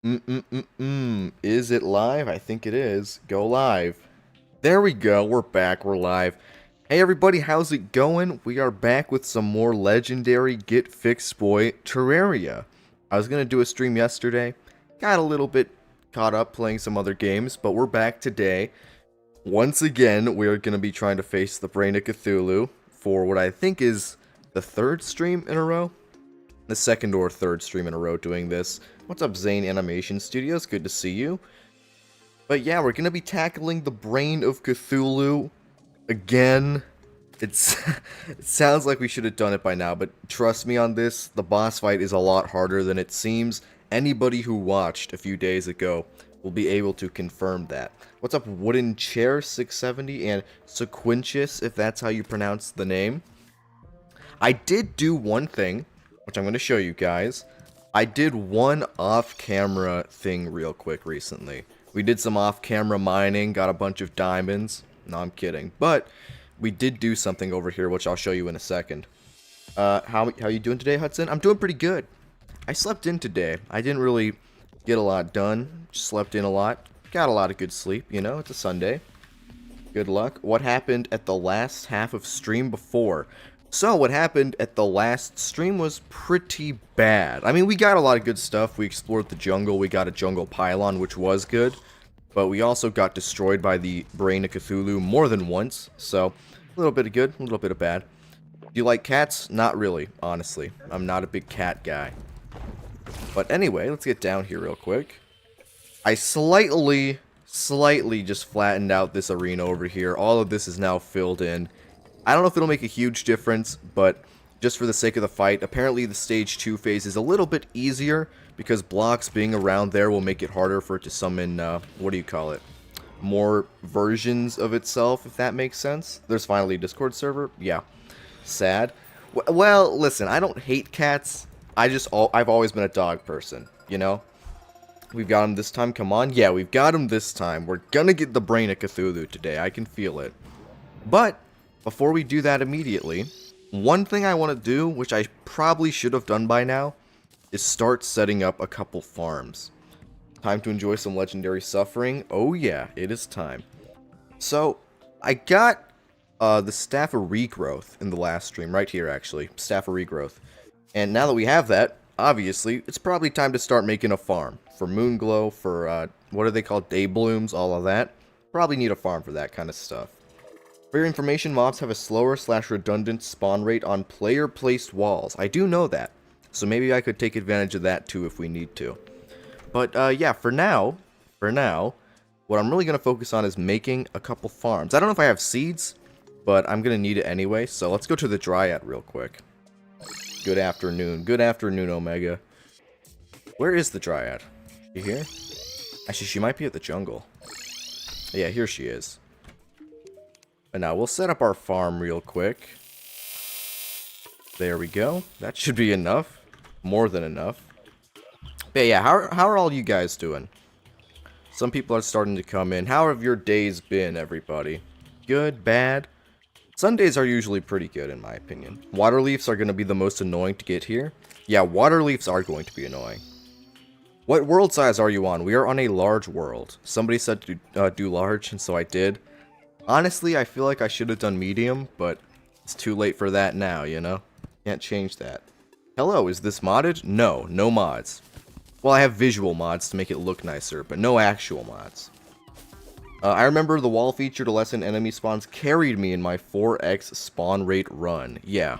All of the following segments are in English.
Is it live? I think it is. Go live. There we go. We're back. We're live. Hey everybody, how's it going? We are back with some more legendary Get Fixed Boy Terraria. I was going to do a stream yesterday. Got a little bit caught up playing some other games, but we're back today. Once again, we are going to be trying to face the Brain of Cthulhu for what I think is the third stream in a row. The second or third stream in a row doing this. What's up, Zane Animation Studios? Good to see you. But yeah, we're gonna be tackling the Brain of Cthulhu again. It sounds like we should have done it by now, but trust me on this, the boss fight is a lot harder than it seems. Anybody who watched a few days ago will be able to confirm that. What's up, Wooden Chair 670 and Sequentius, if that's how you pronounce the name? I did do one thing, which I'm going to show you guys. I did one off-camera thing real quick recently. We did some off-camera mining, got a bunch of diamonds. No, I'm kidding. But we did do something over here, which I'll show you in a second. How you doing today, Hudson? I'm doing pretty good. I slept in today. I didn't really get a lot done. Just slept in a lot. Got a lot of good sleep, you know, it's a Sunday. Good luck. What happened at the last half of stream before? So, what happened at the last stream was pretty bad. I mean, we got a lot of good stuff. We explored the jungle. We got a jungle pylon, which was good. But we also got destroyed by the Brain of Cthulhu more than once. So, a little bit of good, a little bit of bad. Do you like cats? Not really, honestly. I'm not a big cat guy. But anyway, let's get down here real quick. I slightly just flattened out this arena over here. All of this is now filled in. I don't know if it'll make a huge difference, but just for the sake of the fight, apparently the stage 2 phase is a little bit easier because blocks being around there will make it harder for it to summon, what do you call it? More versions of itself, if that makes sense. There's finally a Discord server. Yeah. Sad. Well, listen, I don't hate cats. I've always been a dog person, you know? We've got him this time, come on. Yeah, we've got him this time. We're gonna get the Brain of Cthulhu today. I can feel it. But before we do that immediately, one thing I want to do, which I probably should have done by now, is start setting up a couple farms. Time to enjoy some legendary suffering. Oh yeah, it is time. So, I got the Staff of Regrowth in the last stream, right here actually, Staff of Regrowth. And now that we have that, obviously, it's probably time to start making a farm. For Moonglow, for, what are they called, Day Blooms, all of that. Probably need a farm for that kind of stuff. For your information, mobs have a slower/redundant spawn rate on player-placed walls. I do know that, so maybe I could take advantage of that too if we need to. But yeah, for now, what I'm really going to focus on is making a couple farms. I don't know if I have seeds, but I'm going to need it anyway, so let's go to the Dryad real quick. Good afternoon, Omega. Where is the Dryad? You here? Actually, she might be at the jungle. Yeah, here she is. And now we'll set up our farm real quick. There we go. That should be enough. More than enough. But yeah, how are all you guys doing? Some people are starting to come in. How have your days been, everybody? Good? Bad? Sundays are usually pretty good, in my opinion. Water leafs are going to be the most annoying to get here. Yeah, water leafs are going to be annoying. What world size are you on? We are on a large world. Somebody said to do large, and so I did. Honestly, I feel like I should have done medium, but it's too late for that now, you know? Can't change that. Hello, is this modded? No, no mods. Well, I have visual mods to make it look nicer, but no actual mods. I remember the wall feature to lessen enemy spawns carried me in my 4x spawn rate run. Yeah.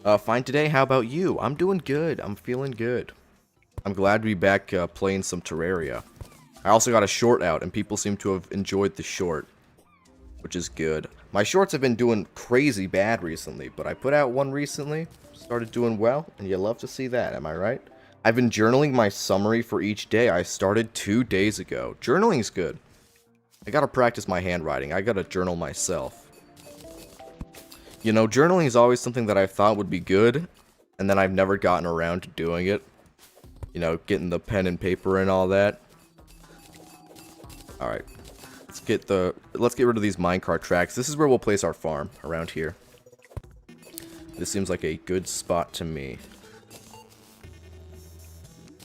Fine today, how about you? I'm doing good, I'm feeling good. I'm glad to be back playing some Terraria. I also got a short out, and people seem to have enjoyed the short, which is good. My shorts have been doing crazy bad recently, but I put out one recently, started doing well, and you love to see that, am I right? I've been journaling my summary for each day. I started 2 days ago. Journaling's good. I gotta practice my handwriting. I gotta journal myself. You know, journaling is always something that I thought would be good, and then I've never gotten around to doing it. You know, getting the pen and paper and all that. Alright, let's get rid of these minecart tracks. This is where we'll place our farm, around here. This seems like a good spot to me.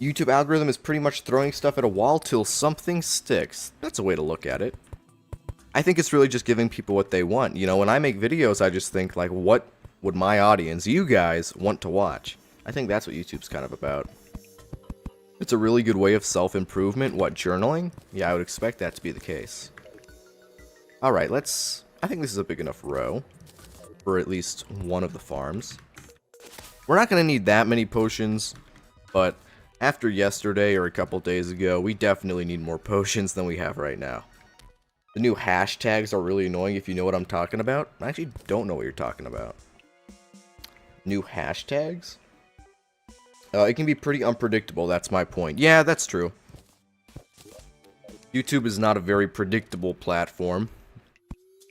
YouTube algorithm is pretty much throwing stuff at a wall till something sticks. That's a way to look at it. I think it's really just giving people what they want. You know, when I make videos, I just think, like, what would my audience, you guys, want to watch? I think that's what YouTube's kind of about. It's a really good way of self-improvement. What, journaling? Yeah, I would expect that to be the case. Alright, I think this is a big enough row for at least one of the farms. We're not going to need that many potions, but after yesterday or a couple days ago, we definitely need more potions than we have right now. The new hashtags are really annoying if you know what I'm talking about. I actually don't know what you're talking about. New hashtags? It can be pretty unpredictable, that's my point. Yeah, that's true. YouTube is not a very predictable platform.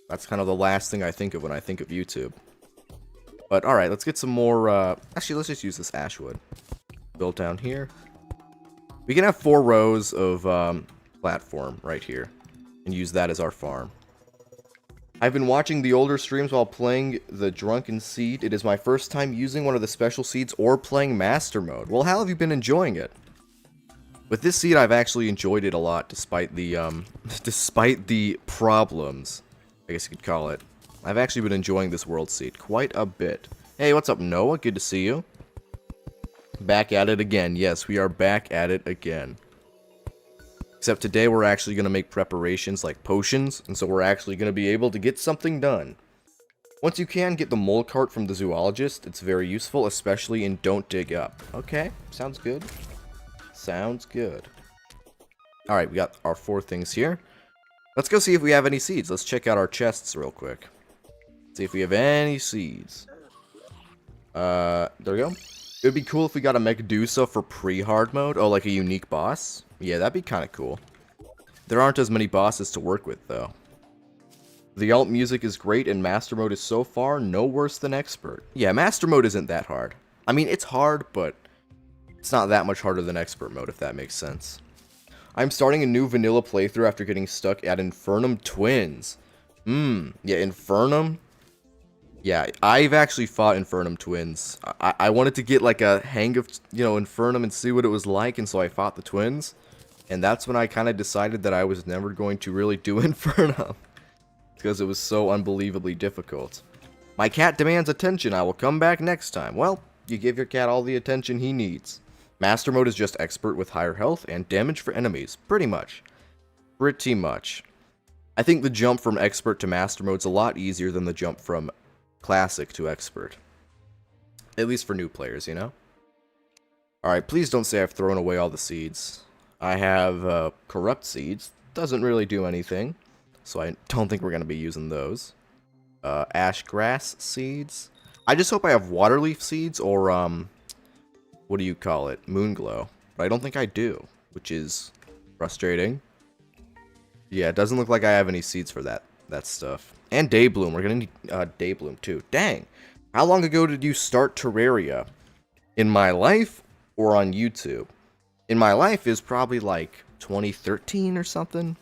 That's kind of the last thing I think of when I think of YouTube. But alright, let's get some more, actually, let's just use this ashwood. Built down here. We can have 4 rows of platform right here. And use that as our farm. I've been watching the older streams while playing the Drunken Seed. It is my first time using one of the special seeds or playing Master Mode. Well, how have you been enjoying it? With this seed, I've actually enjoyed it a lot, despite the problems, I guess you could call it. I've actually been enjoying this world seed quite a bit. Hey, what's up, Noah? Good to see you. Back at it again. Yes, we are back at it again. Except today we're actually going to make preparations like potions, and so we're actually going to be able to get something done. Once you can get the mole cart from the zoologist, it's very useful, especially in Don't Dig Up. Okay, sounds good. Sounds good. Alright, we got our 4 things here. Let's go see if we have any seeds. Let's check out our chests real quick. See if we have any seeds. There we go. It would be cool if we got a Medusa for pre-hard mode. Oh, like a unique boss? Yeah, that'd be kind of cool. There aren't as many bosses to work with, though. The alt music is great, and Master Mode is so far no worse than Expert. Yeah, Master Mode isn't that hard. I mean, it's hard, but it's not that much harder than Expert Mode, if that makes sense. I'm starting a new vanilla playthrough after getting stuck at Infernum Twins. Yeah, Infernum? Yeah, I've actually fought Infernum Twins. I wanted to get, like, a hang of, you know, Infernum and see what it was like, and so I fought the twins. And that's when I kind of decided that I was never going to really do Infernum. Because it was so unbelievably difficult. My cat demands attention. I will come back next time. Well, you give your cat all the attention he needs. Master Mode is just Expert with higher health and damage for enemies. Pretty much. Pretty much. I think the jump from Expert to Master Mode is a lot easier than the jump from Classic to Expert. At least for new players, you know? Alright, please don't say I've thrown away all the seeds. I have Corrupt Seeds. Doesn't really do anything. So I don't think we're going to be using those. Ash Grass Seeds. I just hope I have Waterleaf Seeds or, what do you call it? Moonglow. But I don't think I do, which is frustrating. Yeah, it doesn't look like I have any seeds for that stuff. And Daybloom. We're going to need Daybloom too. Dang. How long ago did you start Terraria? In my life or on YouTube? In my life is probably like 2013 or something.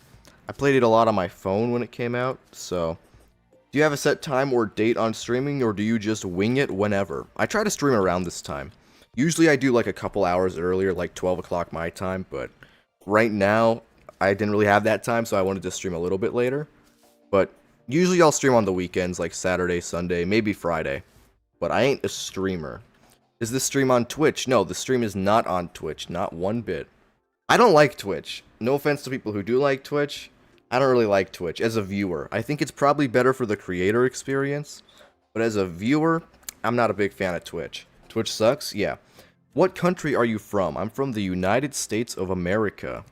I played it a lot on my phone when it came out, so... Do you have a set time or date on streaming, or do you just wing it whenever? I try to stream around this time. Usually I do like a couple hours earlier, like 12 o'clock my time, but right now I didn't really have that time, so I wanted to stream a little bit later. But usually I'll stream on the weekends, like Saturday, Sunday, maybe Friday. But I ain't a streamer. Is this stream on Twitch? No, the stream is not on Twitch, not one bit. I don't like Twitch. No offense to people who do like Twitch. I don't really like Twitch as a viewer. I think it's probably better for the creator experience. But as a viewer, I'm not a big fan of Twitch. Twitch sucks? Yeah. What country are you from? I'm from the United States of America.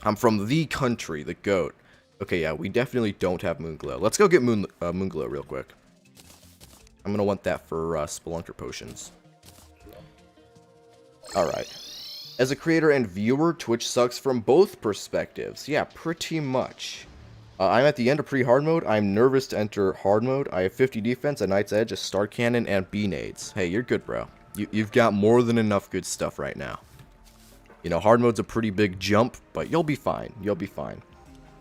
I'm from the country, the GOAT. Okay, yeah, we definitely don't have Moonglow. Let's go get Moonglow real quick. I'm gonna want that for Spelunker Potions. Alright. As a creator and viewer, Twitch sucks from both perspectives. Yeah, pretty much. I'm at the end of pre-hard mode. I'm nervous to enter hard mode. I have 50 defense, a Knight's Edge, a Star Cannon, and B-Nades. Hey, you're good, bro. You've got more than enough good stuff right now. You know, hard mode's a pretty big jump, but you'll be fine. You'll be fine.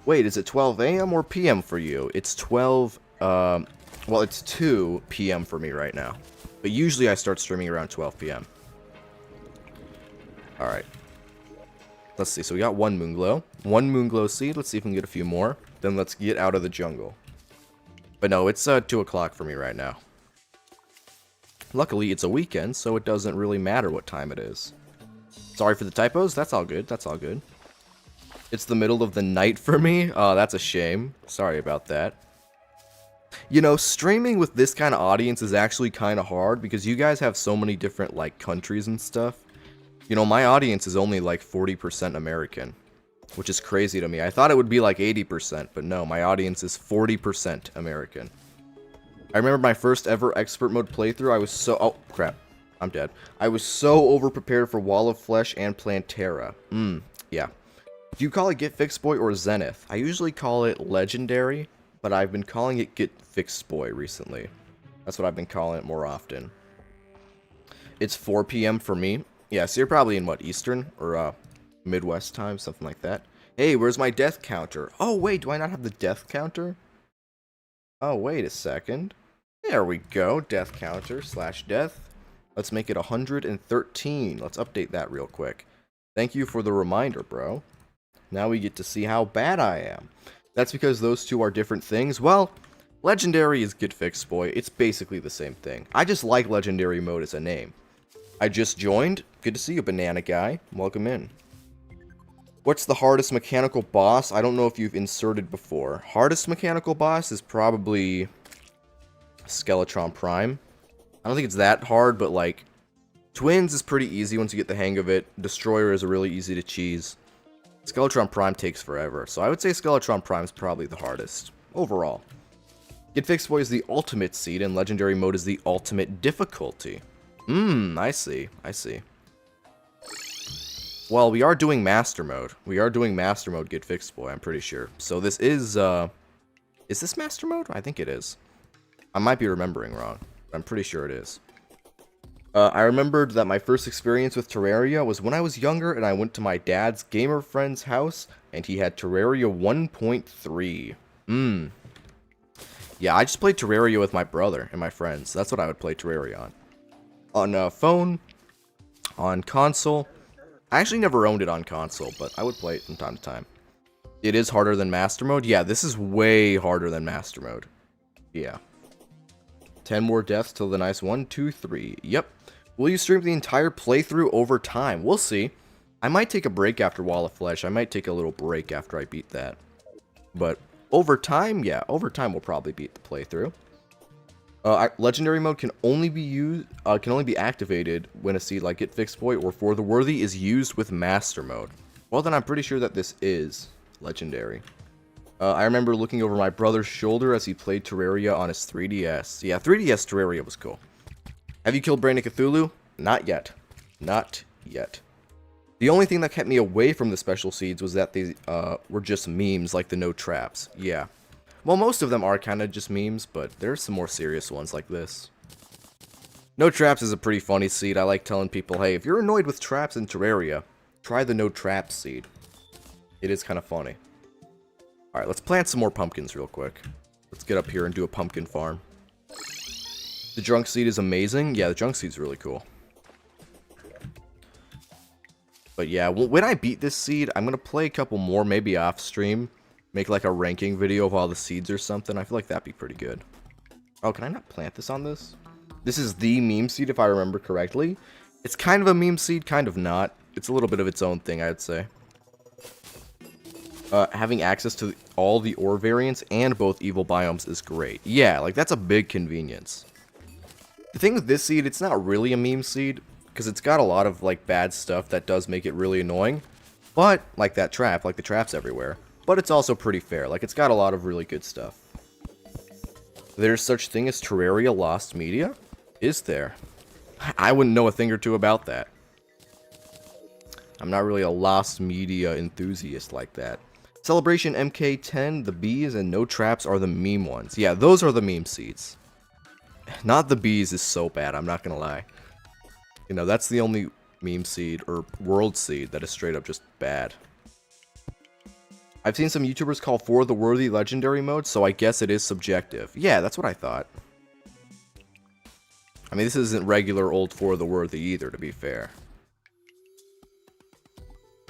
Wait, is it 12 a.m. or p.m. for you? It's 12, well, it's 2 p.m. for me right now. But usually I start streaming around 12 p.m. Alright. Let's see. So we got one Moonglow. One Moonglow seed. Let's see if we can get a few more. Then let's get out of the jungle. But no, it's 2 o'clock for me right now. Luckily, it's a weekend, so it doesn't really matter what time it is. Sorry for the typos. That's all good. That's all good. It's the middle of the night for me. Oh, that's a shame. Sorry about that. You know, streaming with this kind of audience is actually kind of hard because you guys have so many different, like, countries and stuff. You know, my audience is only, like, 40% American, which is crazy to me. I thought it would be, like, 80%, but no, my audience is 40% American. I remember my first ever expert mode playthrough, I was so... Oh, crap. I'm dead. I was so overprepared for Wall of Flesh and Plantera. Yeah. Do you call it GETFIXEDBOI or Zenith? I usually call it Legendary, but I've been calling it GETFIXEDBOI recently. That's what I've been calling it more often. It's 4 p.m. for me. Yeah, so you're probably in, what, Eastern? Or, Midwest time? Something like that. Hey, where's my death counter? Oh, wait, do I not have the death counter? Oh, wait a second. There we go. Death counter / death. Let's make it 113. Let's update that real quick. Thank you for the reminder, bro. Now we get to see how bad I am. That's because those two are different things. Well, Legendary is GETFIXEDBOI. It's basically the same thing. I just like Legendary mode as a name. I just joined. Good to see you, banana guy. Welcome in. What's the hardest mechanical boss? I don't know if you've inserted before. Hardest mechanical boss is probably Skeletron Prime. I don't think it's that hard, but like Twins is pretty easy once you get the hang of it. Destroyer is really easy to cheese. Skeletron Prime takes forever, so I would say Skeletron Prime is probably the hardest overall. GETFIXEDBOI is the ultimate seed, and Legendary mode is the ultimate difficulty. I see. I see. Well, we are doing Master Mode. We are doing Master Mode GETFIXEDBOI, I'm pretty sure. So this is this Master Mode? I think it is. I might be remembering wrong, but I'm pretty sure it is. I remembered that my first experience with Terraria was when I was younger and I went to my dad's gamer friend's house and he had Terraria 1.3. Yeah, I just played Terraria with my brother and my friends. That's what I would play Terraria on. On phone, on console. I actually never owned it on console, but I would play it from time to time. It is harder than Master Mode. Yeah, this is way harder than Master Mode. Yeah. 10 more deaths till the nice 1, 2, 3. Yep. Will you stream the entire playthrough over time? We'll see. I might take a break after Wall of Flesh. I might take a little break after I beat that. But over time, yeah, over time we'll probably beat the playthrough. Legendary mode can only be activated when a seed like GETFIXEDBOI or For the Worthy is used with Master Mode. Well, then I'm pretty sure that this is Legendary. I remember looking over my brother's shoulder as he played Terraria on his 3DS. Yeah, 3DS Terraria was cool. Have you killed Brain of Cthulhu? Not yet. Not yet. The only thing that kept me away from the special seeds was that they were just memes like the no traps. Yeah. Well, most of them are kind of just memes, but there's some more serious ones like this. No traps is a pretty funny seed. I like telling people, hey, if you're annoyed with traps in Terraria, try the no traps seed. It is kind of funny. Alright, let's plant some more pumpkins real quick. Let's get up here and do a pumpkin farm. The junk seed is amazing. Yeah, the junk seed's really cool. But yeah, when I beat this seed, I'm going to play a couple more, maybe off stream. Make like a ranking video of all the seeds or something. I feel like that'd be pretty good. Oh, can I not plant this on this? This is the meme seed if I remember correctly. It's kind of a meme seed, kind of not. It's a little bit of its own thing, I'd say. Having access to all the ore variants and both evil biomes is great. Yeah, like that's a big convenience. The thing with this seed, it's not really a meme seed, because it's got a lot of like bad stuff that does make it really annoying. But, like that trap, like the traps everywhere. But it's also pretty fair, like it's got a lot of really good stuff. There's such thing as Terraria Lost Media? Is there? I wouldn't know a thing or two about that. I'm not really a Lost Media enthusiast like that. Celebration MK10, the bees, and no traps are the meme ones. Yeah, those are the meme seeds. Not the bees is so bad, I'm not gonna lie. You know, that's the only meme seed, or world seed, that is straight up just bad. I've seen some YouTubers call For the Worthy Legendary mode, so I guess it is subjective. Yeah, that's what I thought. I mean, this isn't regular old For the Worthy either, to be fair.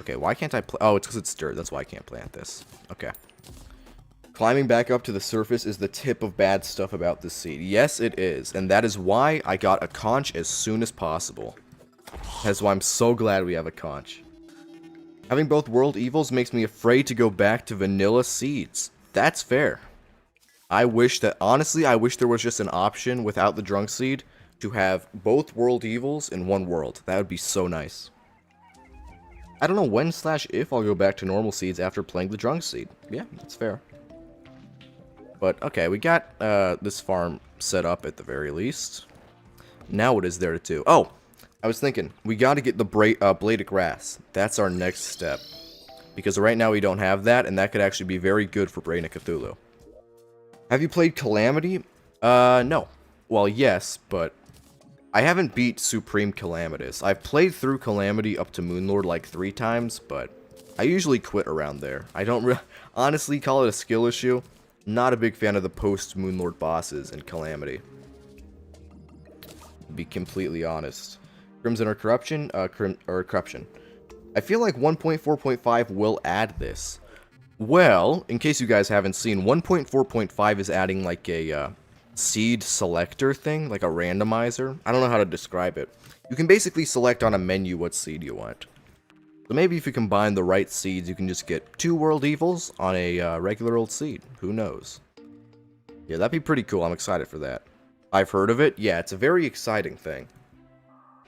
Okay, why can't I plant? Oh, it's because it's dirt. That's why I can't plant this. Okay. Climbing back up to the surface is the tip of bad stuff about this seed. Yes, it is. And that is why I got a conch as soon as possible. That's why I'm so glad we have a conch. Having both world evils makes me afraid to go back to vanilla seeds. That's fair. I wish that, honestly, I wish there was just an option without the drunk seed to have both world evils in one world. That would be so nice. I don't know when/if I'll go back to normal seeds after playing the drunk seed. Yeah, that's fair. But, okay, we got this farm set up at the very least. Now what is there to do? Oh, I was thinking, we got to get the blade of grass. That's our next step. Because right now we don't have that, and that could actually be very good for Brain of Cthulhu. Have you played Calamity? No. Well, yes, but I haven't beat Supreme Calamitous. I've played through Calamity up to Moonlord like 3 times, but I usually quit around there. I don't honestly call it a skill issue. Not a big fan of the post-Moonlord bosses in Calamity. To be completely honest. Crimson or Corruption? Corruption. I feel like 1.4.5 will add this. Well, in case you guys haven't seen, 1.4.5 is adding like a seed selector thing, like a randomizer. I don't know how to describe it. You can basically select on a menu what seed you want. So maybe if you combine the right seeds, you can just get 2 world evils on a regular old seed. Who knows? Yeah, that'd be pretty cool. I'm excited for that. I've heard of it. Yeah, it's a very exciting thing.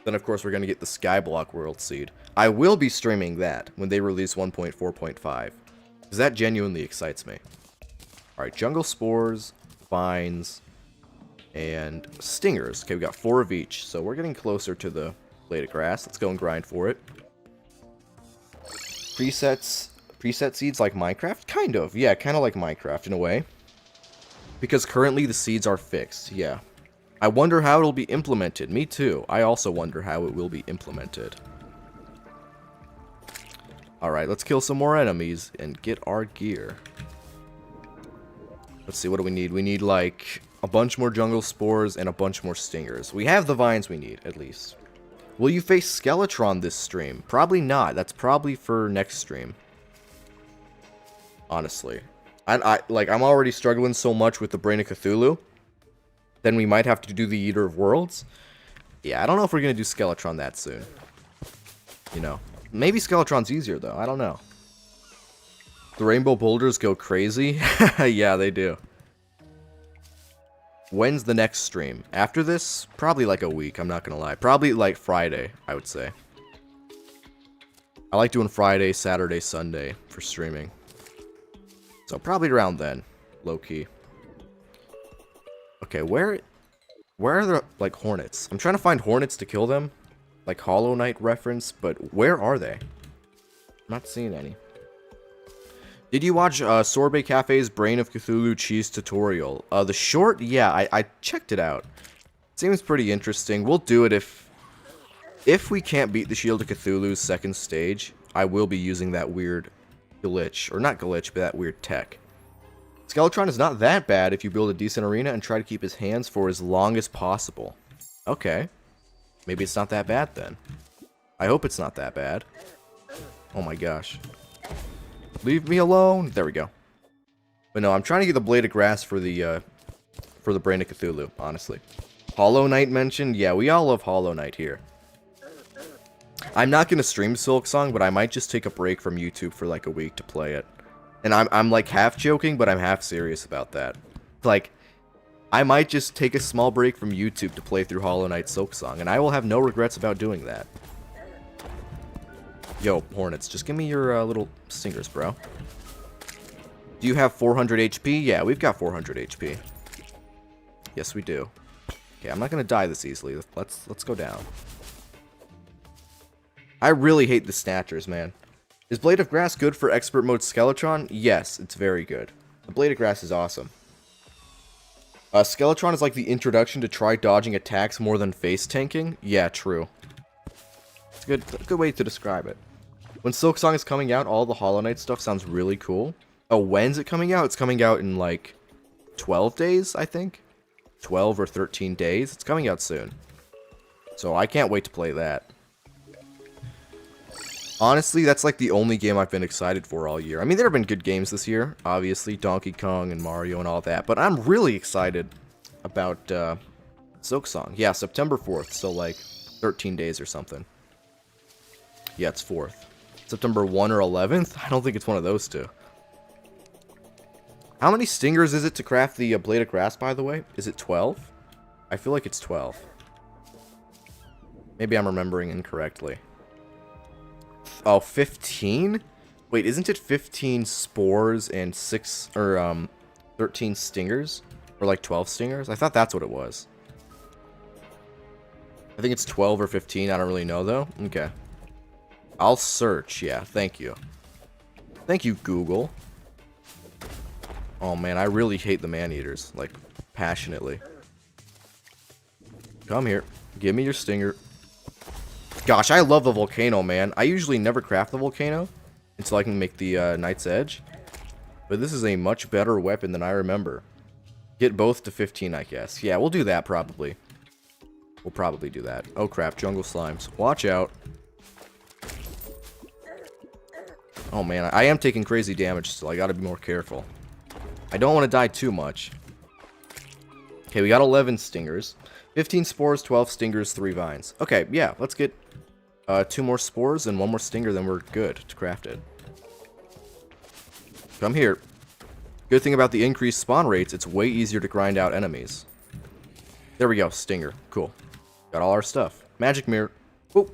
Then, of course, we're going to get the Skyblock world seed. I will be streaming that when they release 1.4.5. Because that genuinely excites me. Alright, jungle spores, vines, and stingers. Okay, we got 4 of each. So we're getting closer to the blade of grass. Let's go and grind for it. Preset seeds like Minecraft? Kind of. Yeah, kind of like Minecraft in a way. Because currently the seeds are fixed. Yeah. I wonder how it'll be implemented. Me too. I also wonder how it will be implemented. Alright, let's kill some more enemies and get our gear. Let's see, what do we need? We need, like, a bunch more jungle spores and a bunch more stingers. We have the vines we need, at least. Will you face Skeletron this stream? Probably not. That's probably for next stream. Honestly. I'm already struggling so much with the Brain of Cthulhu. Then we might have to do the Eater of Worlds. Yeah, I don't know if we're going to do Skeletron that soon. You know. Maybe Skeletron's easier, though. I don't know. The rainbow boulders go crazy? Yeah, they do. When's the next stream? After this? Probably like a week, I'm not gonna lie. Probably like Friday, I would say. I like doing Friday, Saturday, Sunday for streaming. So probably around then, low-key. Okay, where are the, like, hornets? I'm trying to find hornets to kill them. Like Hollow Knight reference, but where are they? I'm not seeing any. Did you watch Sorbet Cafe's Brain of Cthulhu cheese tutorial? The short? Yeah, I checked it out. Seems pretty interesting. We'll do it if we can't beat the Shield of Cthulhu's second stage. I will be using that weird glitch. Or not glitch, but that weird tech. Skeletron is not that bad if you build a decent arena and try to keep his hands for as long as possible. Okay. Maybe it's not that bad then. I hope it's not that bad. Oh my gosh. Leave me alone. There we go. But no, I'm trying to get the blade of grass for the Brain of Cthulhu, honestly. Hollow Knight mentioned? Yeah, we all love Hollow Knight here. I'm not going to stream Silk Song, but I might just take a break from YouTube for like a week to play it. And I'm like half joking, but I'm half serious about that. Like, I might just take a small break from YouTube to play through Hollow Knight Silk Song, and I will have no regrets about doing that. Yo, Hornets, just give me your little stingers, bro. Do you have 400 HP? Yeah, we've got 400 HP. Yes, we do. Okay, I'm not gonna die this easily. Let's go down. I really hate the Snatchers, man. Is Blade of Grass good for Expert Mode Skeletron? Yes, it's very good. The Blade of Grass is awesome. Skeletron is like the introduction to try dodging attacks more than face tanking? Yeah, true. It's a good way to describe it. When Silk Song is coming out, all the Hollow Knight stuff sounds really cool. Oh, when's it coming out? It's coming out in like 12 days, I think. 12 or 13 days. It's coming out soon. So I can't wait to play that. Honestly, that's like the only game I've been excited for all year. I mean, there have been good games this year, obviously, Donkey Kong and Mario and all that, but I'm really excited about Silksong. Yeah, September 4th, so like 13 days or something. Yeah, it's 4th. September 1 or 11th? I don't think it's one of those two. How many stingers is it to craft the Blade of Grass, by the way? Is it 12? I feel like it's 12. Maybe I'm remembering incorrectly. Oh, 15? Wait, isn't it 15 spores and 13 stingers? Or like 12 stingers? I thought that's what it was. I think it's 12 or 15. I don't really know, though. Okay. I'll search. Yeah, thank you. Thank you, Google. Oh, man, I really hate the man-eaters. Like, passionately. Come here. Give me your stinger. Gosh, I love the volcano, man. I usually never craft the volcano until I can make the Knight's Edge. But this is a much better weapon than I remember. Get both to 15, I guess. Yeah, we'll do that, probably. We'll probably do that. Oh, crap. Jungle slimes. Watch out. Oh, man. I am taking crazy damage still. I gotta be more careful. I don't want to die too much. Okay, we got 11 stingers. 15 spores, 12 stingers, 3 vines. Okay, yeah, let's get 2 more spores and 1 more stinger, then we're good to craft it. Come here. Good thing about the increased spawn rates, it's way easier to grind out enemies. There we go, stinger. Cool. Got all our stuff. Magic mirror. Oh.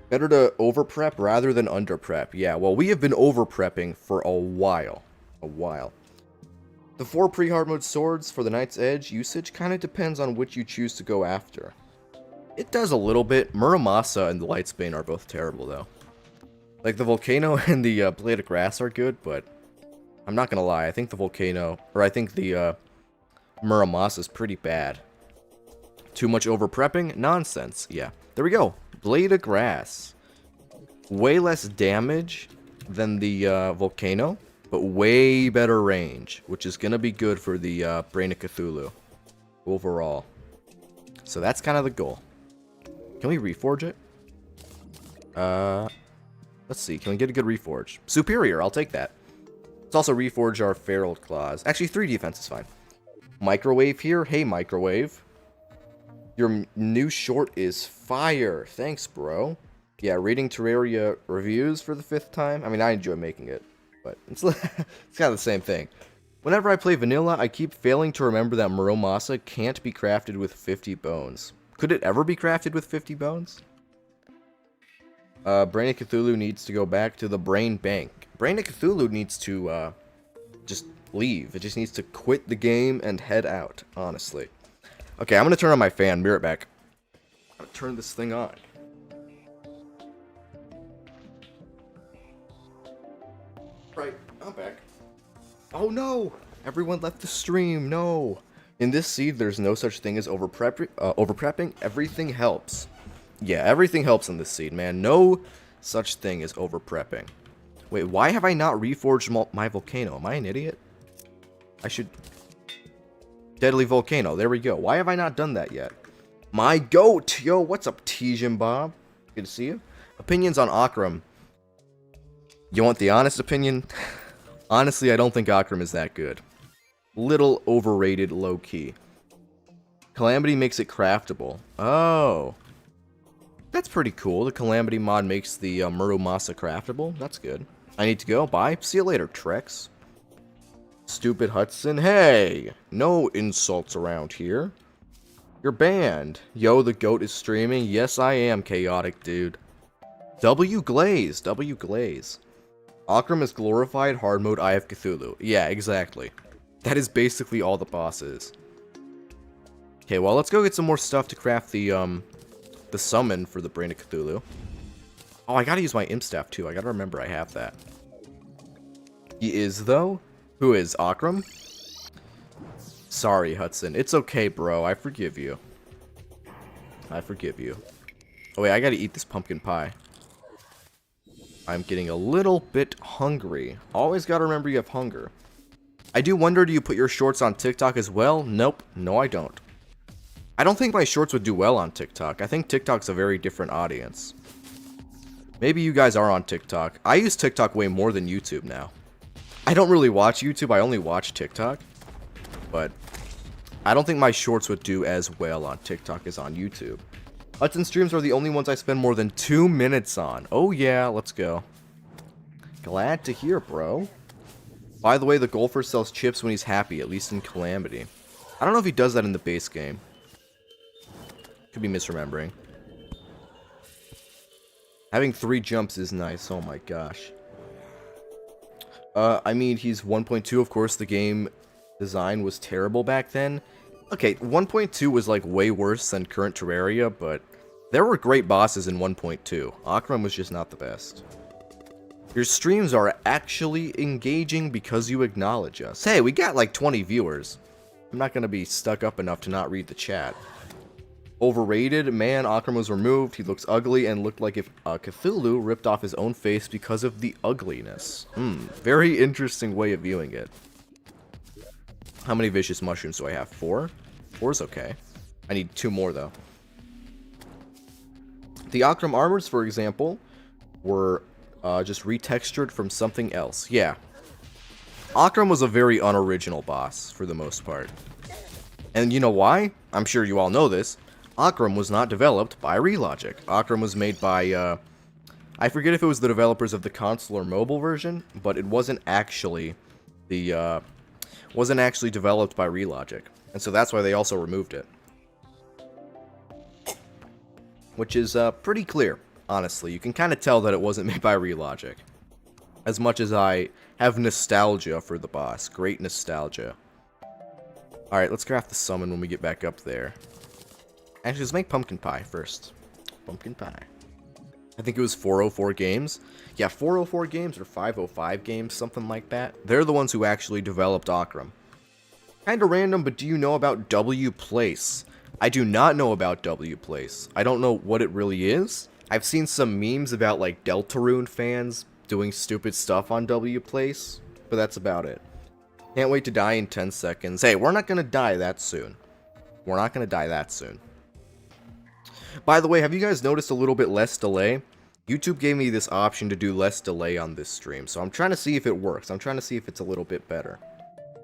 Better to over-prep rather than under-prep. Yeah, well, we have been over-prepping for a while. The 4 pre-hard mode swords for the Knight's Edge usage kind of depends on which you choose to go after. It does a little bit. Muramasa and the Lightsbane are both terrible, though. Like, the Volcano and the Blade of Grass are good, but I'm not gonna lie. I think the Volcano, or I think the Muramasa is pretty bad. Too much over-prepping? Nonsense. Yeah. There we go. Blade of Grass. Way less damage than the Volcano, but way better range, which is gonna be good for the Brain of Cthulhu overall. So that's kind of the goal. Can we reforge it? Let's see. Can we get a good reforge? Superior, I'll take that. Let's also reforge our Feral Claws. Actually, 3 defense is fine. Microwave here. Hey, Microwave. Your new short is fire. Thanks, bro. Yeah, reading Terraria reviews for the 5th time. I mean, I enjoy making it, but it's kind of the same thing. Whenever I play vanilla, I keep failing to remember that Muramasa can't be crafted with 50 bones. Could it ever be crafted with 50 bones? Brain of Cthulhu needs to go back to the Brain Bank. Brain of Cthulhu needs to just leave. It just needs to quit the game and head out, honestly. Okay, I'm going to turn on my fan. Be right back. I'm going to turn this thing on. Right, I'm back. Oh no! Everyone left the stream, no! In this seed, there's no such thing as overprepping. Everything helps. Yeah, everything helps in this seed, man. No such thing as overprepping. Wait, why have I not reforged my volcano? Am I an idiot? I should... Deadly Volcano, there we go. Why have I not done that yet? My goat! Yo, what's up, Tejin Bob? Good to see you. Opinions on Akram. You want the honest opinion? Honestly, I don't think Akram is that good. Little overrated, low-key. Calamity makes it craftable. Oh. That's pretty cool. The Calamity mod makes the Muramasa craftable. That's good. I need to go. Bye. See you later, Trex. Stupid Hudson. Hey! No insults around here. You're banned. Yo, the goat is streaming. Yes, I am, chaotic dude. W Glaze. W Glaze. Akram is glorified hard mode Eye of Cthulhu. Yeah, exactly. That is basically all the boss is. Okay, well, let's go get some more stuff to craft the summon for the Brain of Cthulhu. Oh, I gotta use my imp staff, too. I gotta remember I have that. He is, though? Who is? Akram? Sorry, Hudson. It's okay, bro. I forgive you. I forgive you. Oh, wait, I gotta eat this pumpkin pie. I'm getting a little bit hungry. Always gotta remember you have hunger. I do wonder, do you put your shorts on TikTok as well? Nope. No, I don't. I don't think my shorts would do well on TikTok. I think TikTok's a very different audience. Maybe you guys are on TikTok. I use TikTok way more than YouTube now. I don't really watch YouTube, I only watch TikTok. But I don't think my shorts would do as well on TikTok as on YouTube. Hudson streams are the only ones I spend more than 2 minutes on. Oh yeah, let's go. Glad to hear, bro. By the way, the golfer sells chips when he's happy, at least in Calamity. I don't know if he does that in the base game. Could be misremembering. Having 3 jumps is nice, oh my gosh. I mean, he's 1.2, of course, the game design was terrible back then. Okay, 1.2 was like way worse than current Terraria, but there were great bosses in 1.2. Akram was just not the best. Your streams are actually engaging because you acknowledge us. Hey, we got like 20 viewers. I'm not going to be stuck up enough to not read the chat. Overrated? Man, Akram was removed. He looks ugly and looked like if Cthulhu ripped off his own face because of the ugliness. Very interesting way of viewing it. How many vicious mushrooms do I have? 4? 4's okay. I need 2 more, though. The Akram armors, for example, were just retextured from something else. Yeah. Akram was a very unoriginal boss, for the most part. And you know why? I'm sure you all know this. Akram was not developed by Relogic. Akram was made by, I forget if it was the developers of the console or mobile version, but it wasn't actually the, wasn't actually developed by Relogic, and so that's why they also removed it. Which is pretty clear, honestly. You can kind of tell that it wasn't made by Relogic. As much as I have nostalgia for the boss. Great nostalgia. Alright, let's craft the summon when we get back up there. Actually, let's make pumpkin pie first. Pumpkin pie. I think it was 404 games. Yeah, 404 games or 505 games, something like that. They're the ones who actually developed Akram. Kinda random, but do you know about W Place? I do not know about W Place. I don't know what it really is. I've seen some memes about like Deltarune fans doing stupid stuff on W Place, but that's about it. Can't wait to die in 10 seconds. Hey, we're not gonna die that soon. We're not gonna die that soon. By the way, have you guys noticed a little bit less delay? YouTube gave me this option to do less delay on this stream, so I'm trying to see if it works. I'm trying to see if it's a little bit better.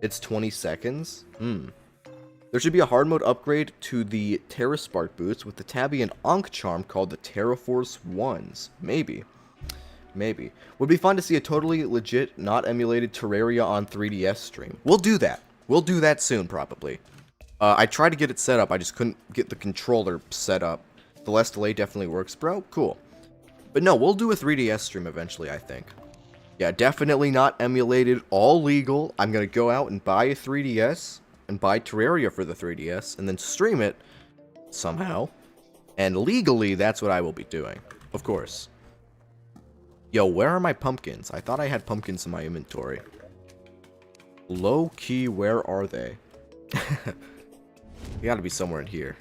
It's 20 seconds? There should be a hard mode upgrade to the Terraspark boots with the Tabby and Ankh charm called the Terraforce 1s. Maybe. Maybe. Would be fun to see a totally legit, not emulated Terraria on 3DS stream. We'll do that. We'll do that soon, probably. I tried to get it set up, I just couldn't get the controller set up. The less delay definitely works, bro. Cool. But no, we'll do a 3DS stream eventually, I think. Yeah, definitely not emulated, all legal. I'm gonna go out and buy a 3DS, and buy Terraria for the 3DS, and then stream it, somehow. And legally, that's what I will be doing. Of course. Yo, where are my pumpkins? I thought I had pumpkins in my inventory. Low-key, where are they? They gotta be somewhere in here.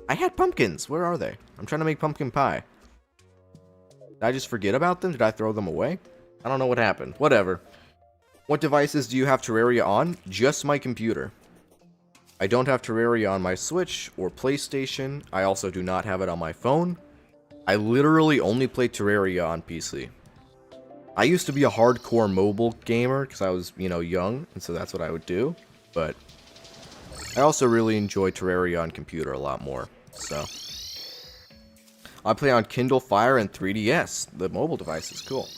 I had pumpkins! Where are they? I'm trying to make pumpkin pie. Did I just forget about them? Did I throw them away? I don't know what happened. Whatever. What devices do you have Terraria on? Just my computer. I don't have Terraria on my Switch or PlayStation. I also do not have it on my phone. I literally only play Terraria on PC. I used to be a hardcore mobile gamer because I was, you know, young, and so that's what I would do. But I also really enjoy Terraria on computer a lot more, so. I play on Kindle Fire and 3DS. The mobile device is cool.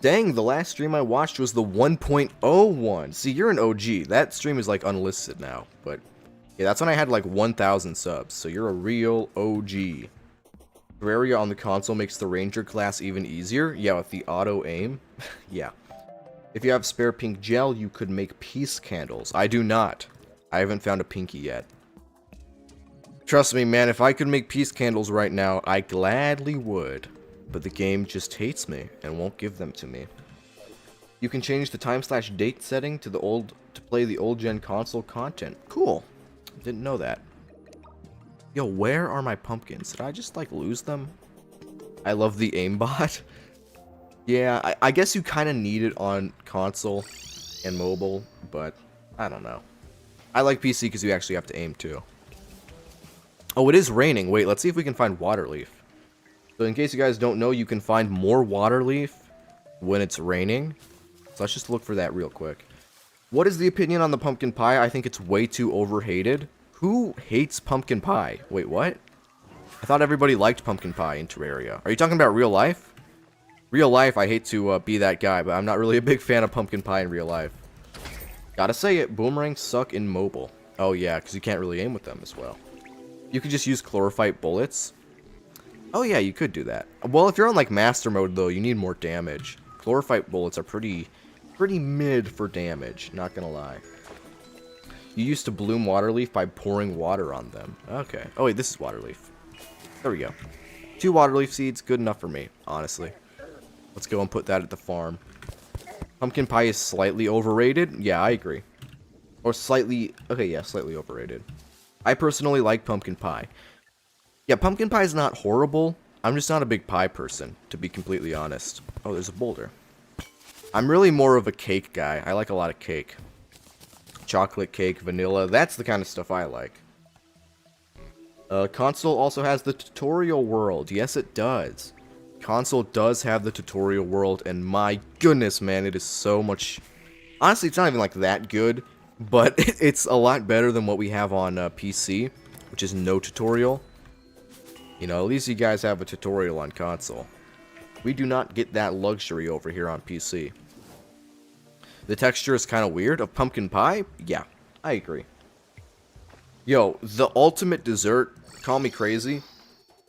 Dang, the last stream I watched was the 1.01. See, you're an OG. That stream is like unlisted now, but yeah, that's when I had like 1,000 subs, so you're a real OG. Terraria on the console makes the Ranger class even easier. Yeah, with the auto aim. Yeah. If you have spare pink gel, you could make peace candles. I do not. I haven't found a pinky yet. Trust me, man, if I could make peace candles right now, I gladly would. But the game just hates me and won't give them to me. You can change the time/date setting to play the old gen console content. Cool. Didn't know that. Yo, where are my pumpkins? Did I just like lose them? I love the aimbot. Yeah, I guess you kind of need it on console and mobile, but I don't know. I like PC because you actually have to aim too. Oh, it is raining. Wait, let's see if we can find water leaf. So in case you guys don't know, you can find more water leaf when it's raining. So let's just look for that real quick. What is the opinion on the pumpkin pie? I think it's way too overhated. Who hates pumpkin pie? Wait, what? I thought everybody liked pumpkin pie in Terraria. Are you talking about real life? Real life, I hate to be that guy, but I'm not really a big fan of pumpkin pie in real life. Gotta say it, boomerangs suck in mobile. Oh yeah, because you can't really aim with them as well. You could just use chlorophyte bullets. Oh yeah, you could do that. Well, if you're on like master mode though, you need more damage. Chlorophyte bullets are pretty mid for damage, not gonna lie. You used to bloom waterleaf by pouring water on them. Okay. Oh wait, this is waterleaf. There we go. 2 waterleaf seeds, good enough for me, honestly. Let's go and put that at the farm. Pumpkin pie is slightly overrated. Yeah, I agree. Or slightly... Okay, yeah, slightly overrated. I personally like pumpkin pie. Yeah, pumpkin pie is not horrible. I'm just not a big pie person, to be completely honest. Oh, there's a boulder. I'm really more of a cake guy. I like a lot of cake. Chocolate cake, vanilla. That's the kind of stuff I like. Console also has the tutorial world. Yes, it does. Console does have the tutorial world, and my goodness, man, it is so much... Honestly, it's not even, like, that good, but it's a lot better than what we have on PC, which is no tutorial. You know, at least you guys have a tutorial on console. We do not get that luxury over here on PC. The texture is kind of weird. Of pumpkin pie? Yeah, I agree. Yo, the ultimate dessert, call me crazy.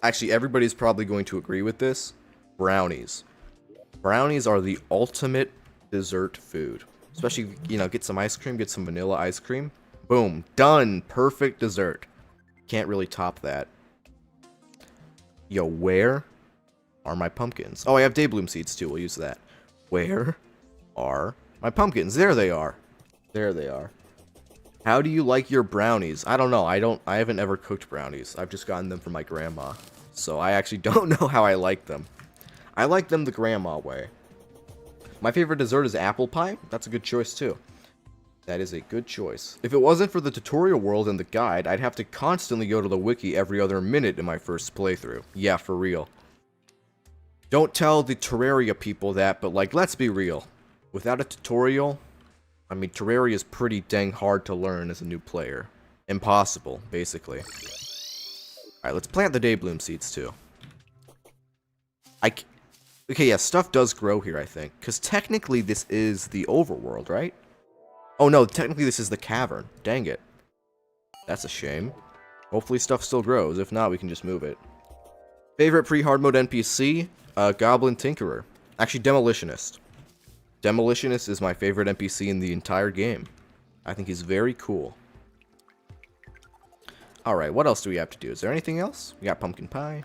Actually, everybody's probably going to agree with this. Brownies. Brownies are the ultimate dessert food. Especially, you know, get some ice cream, get some vanilla ice cream. Boom. Done. Perfect dessert. Can't really top that. Yo, where are my pumpkins? Oh, I have daybloom seeds too. We'll use that. Where are my pumpkins? There they are. There they are. How do you like your brownies? I don't know. I haven't ever cooked brownies. I've just gotten them from my grandma. So I actually don't know how I like them. I like them the grandma way. My favorite dessert is apple pie. That's a good choice too. That is a good choice. If it wasn't for the tutorial world and the guide, I'd have to constantly go to the wiki every other minute in my first playthrough. Yeah, for real. Don't tell the Terraria people that, but like, let's be real. Without a tutorial, I mean, Terraria is pretty dang hard to learn as a new player. Impossible, basically. Alright, let's plant the daybloom seeds too. Okay, yeah, stuff does grow here, I think. Because technically this is the overworld, right? Oh no, technically this is the cavern. Dang it. That's a shame. Hopefully stuff still grows. If not, we can just move it. Favorite pre-hard mode NPC? Goblin Tinkerer. Actually, Demolitionist. Demolitionist is my favorite NPC in the entire game. I think he's very cool. Alright, what else do we have to do? Is there anything else? We got pumpkin pie.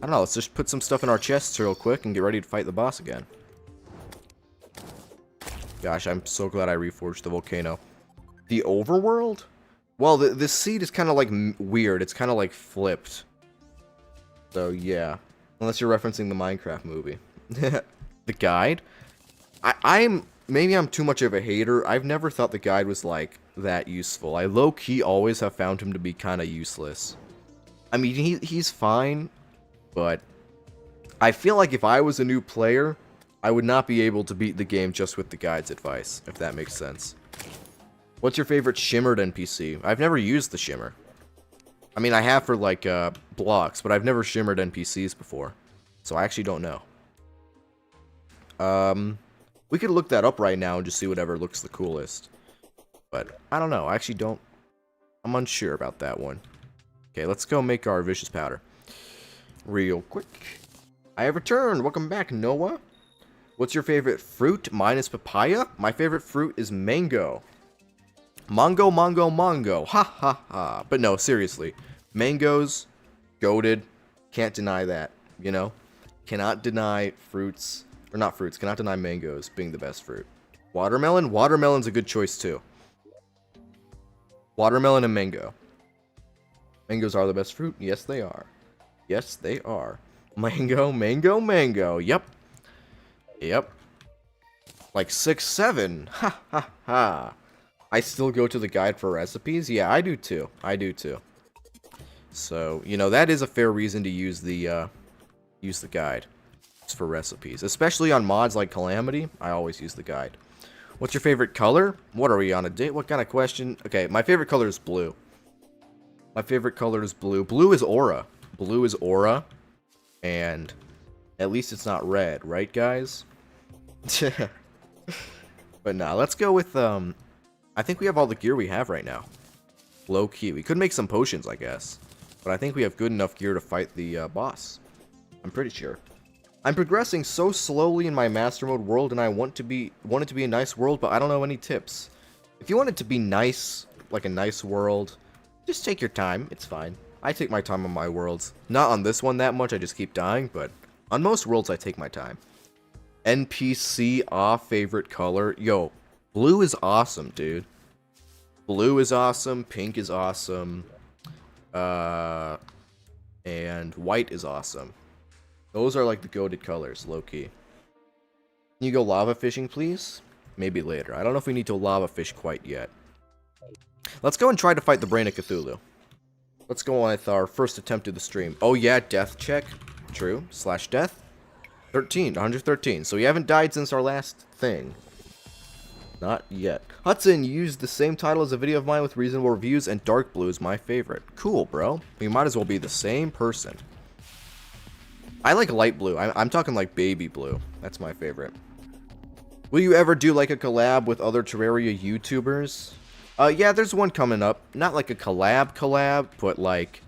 I don't know, let's just put some stuff in our chests real quick and get ready to fight the boss again. Gosh, I'm so glad I reforged the volcano. The overworld? Well, this seed is kind of like weird. It's kind of like flipped. So, yeah. Unless you're referencing the Minecraft movie. The guide? Maybe I'm too much of a hater. I've never thought the guide was, like, that useful. I low-key always have found him to be kind of useless. I mean, he's fine, but I feel like if I was a new player, I would not be able to beat the game just with the guide's advice, if that makes sense. What's your favorite shimmered NPC? I've never used the shimmer. I mean, I have for, like, blocks, but I've never shimmered NPCs before. So I actually don't know. We could look that up right now and just see whatever looks the coolest. But, I don't know. I actually don't... I'm unsure about that one. Okay, let's go make our vicious powder. Real quick. I have returned. Welcome back, Noah. What's your favorite fruit? Mine is papaya. My favorite fruit is mango. Mongo, mongo, mongo. Ha, ha, ha. But no, seriously. Mangoes, goated. Can't deny that, you know? Cannot deny fruits... Or not fruits, cannot deny mangoes being the best fruit. Watermelon? Watermelon's a good choice too. Watermelon and mango. Mangoes are the best fruit? Yes, they are. Yes, they are. Mango, mango, mango. Yep. Yep. Like 6, 7. Ha, ha, ha. I still go to the guide for recipes? Yeah, I do too. I do too. So, you know, that is a fair reason to use the use the guide. It's for recipes. Especially on mods like Calamity, I always use the guide. What's your favorite color? What are we on a date? What kind of question? Okay, my favorite color is blue. My favorite color is blue. Blue is aura. Blue is aura. And at least it's not red, right, guys? But nah, let's go with, I think we have all the gear we have right now. Low key. We could make some potions, I guess. But I think we have good enough gear to fight the boss. I'm pretty sure. I'm progressing so slowly in my master mode world, and I want it to be a nice world, but I don't know any tips. If you want it to be nice, like a nice world, just take your time. It's fine. I take my time on my worlds. Not on this one that much, I just keep dying, but on most worlds I take my time. NPC favorite color. Yo, blue is awesome, dude. Blue is awesome, pink is awesome, and white is awesome. Those are like the goated colors, low-key. Can you go lava fishing, please? Maybe later. I don't know if we need to lava fish quite yet. Let's go and try to fight the Brain of Cthulhu. Let's go on with our first attempt of the stream. Oh yeah, death check. True. / death. 13. 113. So we haven't died since our last thing. Not yet. Hudson used the same title as a video of mine with reasonable reviews, and dark blue is my favorite. Cool, bro. We might as well be the same person. I like light blue. I'm talking like baby blue. That's my favorite. Will you ever do like a collab with other Terraria YouTubers? Yeah, there's one coming up. Not like a collab, but like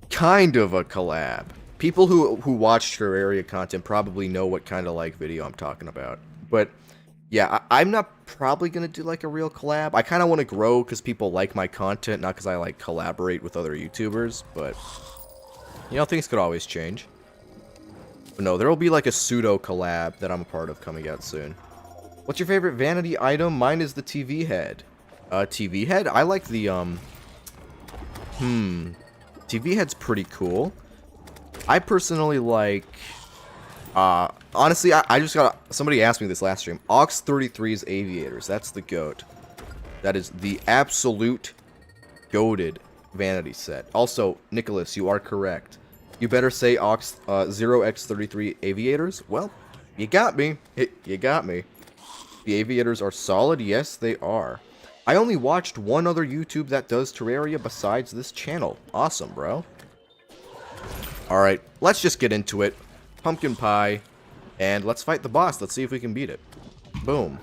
kind of a collab. People who watch Terraria content probably know what kind of like video I'm talking about. But yeah, I'm not probably gonna do like a real collab. I kind of want to grow because people like my content, not because I like collaborate with other YouTubers. But you know, things could always change. But no, there will be like a pseudo collab that I'm a part of coming out soon. What's your favorite vanity item? Mine is the TV head. TV head? I like the, TV head's pretty cool. I personally like, honestly, I just got, somebody asked me this last stream. Ox 33's aviators. That's the goat. That is the absolute goated vanity set. Also, Nicholas, you are correct. You better say Ox 0x33 aviators. Well, you got me. You got me. The aviators are solid. Yes, they are. I only watched one other YouTube that does Terraria besides this channel. Awesome, bro. Alright, let's just get into it. Pumpkin pie. And let's fight the boss. Let's see if we can beat it. Boom.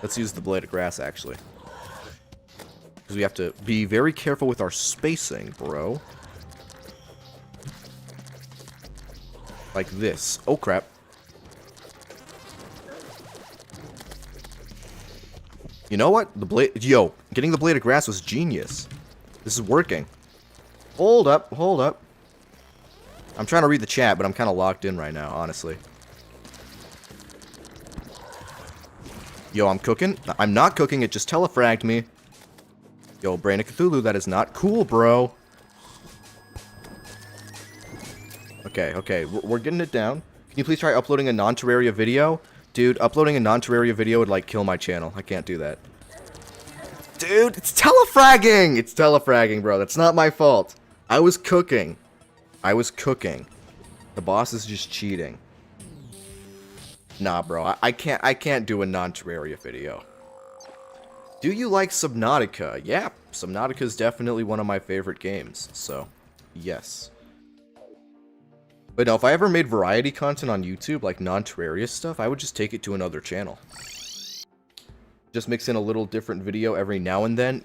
Let's use the blade of grass, actually. Because we have to be very careful with our spacing, bro. Like this. Oh, crap. You know what? The blade... Yo, getting the blade of grass was genius. This is working. Hold up, hold up. I'm trying to read the chat, but I'm kind of locked in right now, honestly. Yo, I'm cooking. I'm not cooking, it just telefragged me. Yo, Brain of Cthulhu, that is not cool, bro. Okay, okay, we're getting it down. Can you please try uploading a non-Terraria video? Dude, uploading a non-Terraria video would, like, kill my channel. I can't do that. Dude, it's telefragging! It's telefragging, bro. That's not my fault. I was cooking. I was cooking. The boss is just cheating. Nah, bro. I can't do a non-Terraria video. Do you like Subnautica? Yeah, Subnautica is definitely one of my favorite games. So, yes. But no, if I ever made variety content on YouTube, like non-Terraria stuff, I would just take it to another channel. Just mix in a little different video every now and then.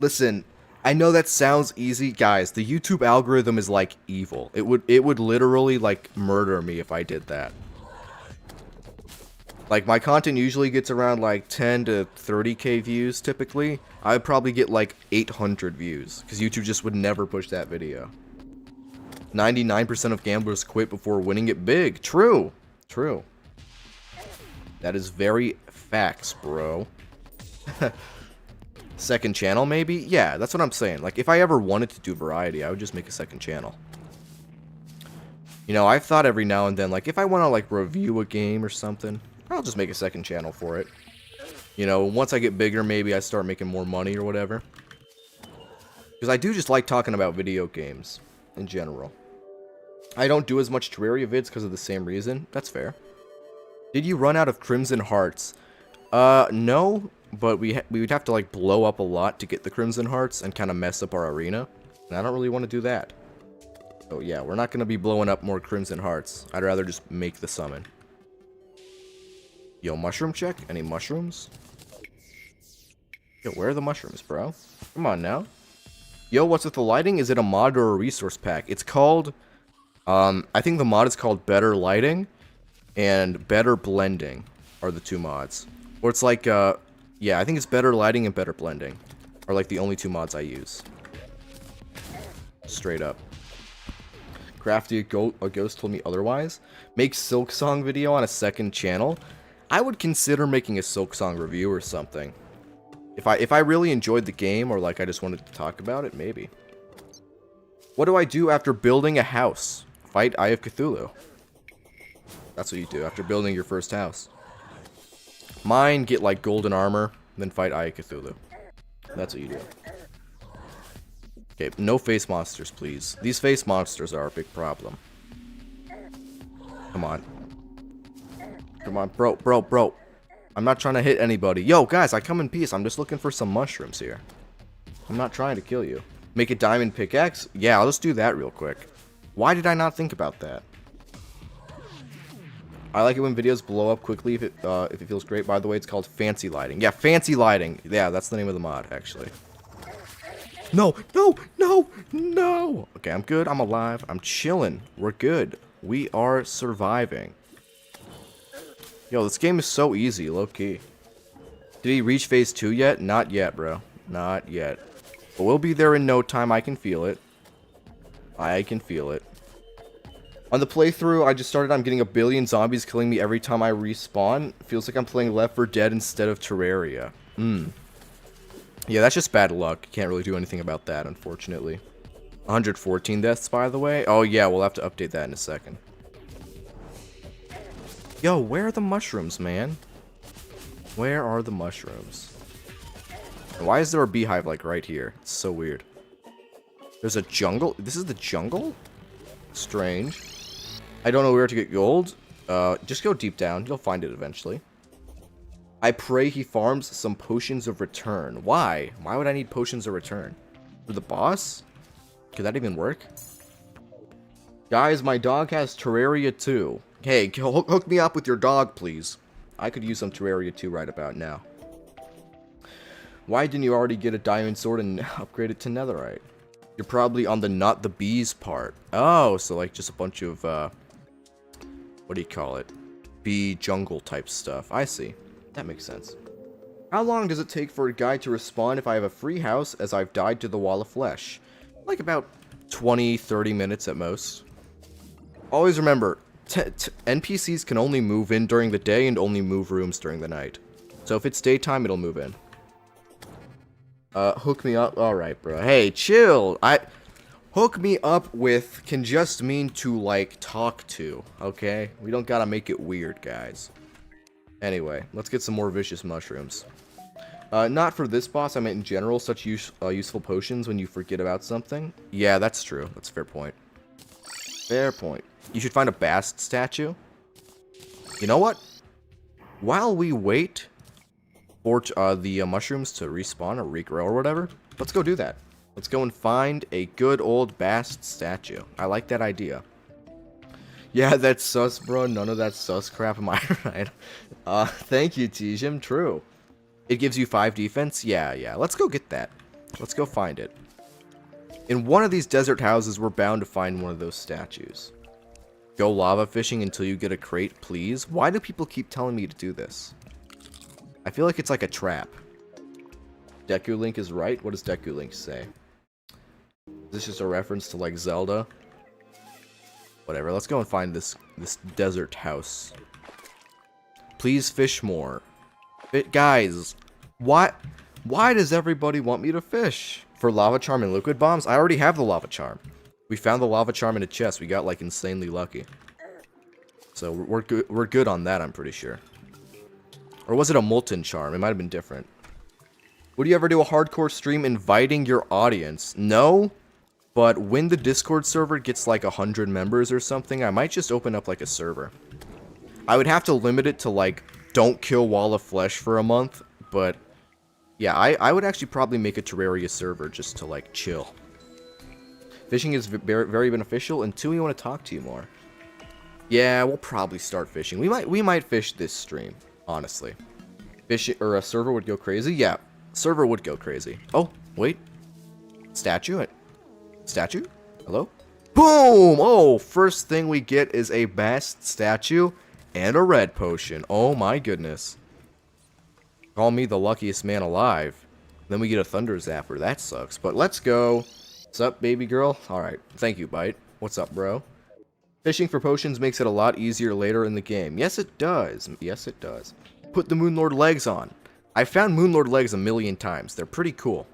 Listen, I know that sounds easy. Guys, the YouTube algorithm is like evil. It would literally like murder me if I did that. Like, my content usually gets around like 10 to 30k views typically. I would probably get like 800 views, because YouTube just would never push that video. 99% of gamblers quit before winning it big. True. True. That is very facts, bro. Second channel, maybe? Yeah, that's what I'm saying. Like, if I ever wanted to do variety, I would just make a second channel. You know, I've thought every now and then, like, if I want to, like, review a game or something, I'll just make a second channel for it. You know, once I get bigger, maybe I start making more money or whatever. Because I do just like talking about video games in general. I don't do as much Terraria vids because of the same reason. That's fair. Did you run out of Crimson Hearts? No, but we would have to, like, blow up a lot to get the Crimson Hearts and kind of mess up our arena. And I don't really want to do that. So, yeah, we're not going to be blowing up more Crimson Hearts. I'd rather just make the summon. Yo, mushroom check? Any mushrooms? Yo, where are the mushrooms, bro? Come on now. Yo, what's with the lighting? Is it a mod or a resource pack? It's called, I think the mod is called Better Lighting and Better Blending are the two mods. Or it's like, yeah, I think it's Better Lighting and Better Blending are like the only two mods I use. Straight up. Crafty a Ghost told me otherwise. Make Silksong video on a second channel. I would consider making a Silksong review or something. If I really enjoyed the game, or like I just wanted to talk about it, maybe. What do I do after building a house? Fight Eye of Cthulhu. That's what you do after building your first house. Mine, get like golden armor, then fight Eye of Cthulhu. That's what you do. Okay, no face monsters, please. These face monsters are a big problem. Come on. Come on, bro. I'm not trying to hit anybody. Yo, guys, I come in peace. I'm just looking for some mushrooms here. I'm not trying to kill you. Make a diamond pickaxe? Yeah, I'll just do that real quick. Why did I not think about that? I like it when videos blow up quickly if it feels great. By the way, it's called Fancy Lighting. Yeah, Fancy Lighting. Yeah, that's the name of the mod, actually. No! Okay, I'm good. I'm alive. I'm chilling. We're good. We are surviving. Yo, this game is so easy, low-key. Did he reach phase 2 yet? Not yet, bro. Not yet. But we'll be there in no time. I can feel it. I can feel it. On the playthrough I just started, I'm getting a billion zombies killing me every time I respawn. Feels like I'm playing Left 4 Dead instead of Terraria. Yeah, that's just bad luck. Can't really do anything about that, unfortunately. 114 deaths, by the way. Oh, yeah, we'll have to update that in a second. Yo, where are the mushrooms, man? Where are the mushrooms? And why is there a beehive, like, right here? It's so weird. There's a jungle? This is the jungle? Strange. I don't know where to get gold. Just go deep down. You'll find it eventually. I pray he farms some potions of return. Why? Why would I need potions of return? For the boss? Could that even work? Guys, my dog has Terraria 2. Hey, hook me up with your dog, please. I could use some Terraria 2 right about now. Why didn't you already get a diamond sword and upgrade it to netherite? You're probably on the not the bees part. Oh, so like just a bunch of, what do you call it? Bee jungle type stuff. I see. That makes sense. How long does it take for a guy to respawn if I have a free house as I've died to the wall of flesh? Like about 20-30 minutes at most. Always remember, NPCs can only move in during the day and only move rooms during the night. So if it's daytime, it'll move in. Hook me up. Alright, bro. Hey, chill. Hook me up with can just mean to, like, talk to. Okay? We don't gotta make it weird, guys. Anyway, let's get some more vicious mushrooms. Not for this boss, I meant in general, such useful potions when you forget about something. Yeah, that's true. That's a fair point. Fair point. You should find a Bast statue. You know what? While we wait for the mushrooms to respawn or regrow or whatever, let's go do that. Let's go and find a good old Bast statue. I like that idea. Yeah, that's sus, bro. None of that sus crap, am I right? Thank you, Tijim. True. It gives you 5 defense? Yeah. Let's go get that. Let's go find it. In one of these desert houses, we're bound to find one of those statues. Go lava fishing until you get a crate, please. Why do people keep telling me to do this? I feel like it's like a trap. Deku Link is right? What does Deku Link say? Is this just a reference to, like, Zelda? Whatever, let's go and find this desert house. Please fish more. Guys, why does everybody want me to fish? For lava charm and liquid bombs? I already have the lava charm. We found the lava charm in a chest. We got, like, insanely lucky. So we're good on that, I'm pretty sure. Or was it a molten charm? It might have been different. Would you ever do a hardcore stream inviting your audience? No? But when the Discord server gets like 100 members or something, I might just open up like a server. I would have to limit it to like, don't kill Wall of Flesh for a month, but yeah, I would actually probably make a Terraria server just to like chill. Fishing is very beneficial, and 2, we want to talk to you more. Yeah, we'll probably start fishing. We might fish this stream, honestly. Fishing or a server would go crazy. Yeah, server would go crazy. Oh, wait. Statue? Statue? Hello? Boom! Oh, first thing we get is a bast statue and a red potion. Oh my goodness. Call me the luckiest man alive. Then we get a thunder zapper. That sucks. But let's go. What's up, baby girl? Alright. Thank you, Bite. What's up, bro? Fishing for potions makes it a lot easier later in the game. Yes, it does. Yes, it does. Put the Moonlord legs on. I found Moonlord legs a million times. They're pretty cool.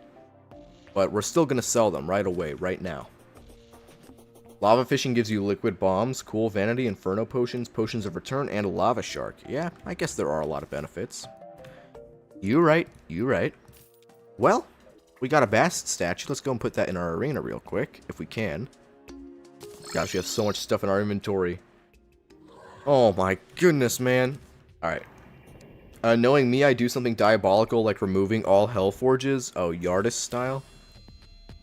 But we're still going to sell them right away, right now. Lava fishing gives you liquid bombs, cool vanity, inferno potions, potions of return, and a lava shark. Yeah, I guess there are a lot of benefits. You right, you right. Well, we got a bast statue. Let's go and put that in our arena real quick, if we can. Gosh, we have so much stuff in our inventory. Oh my goodness, man. Alright. Knowing me, I do something diabolical like removing all hell forges. Oh, Yardis style?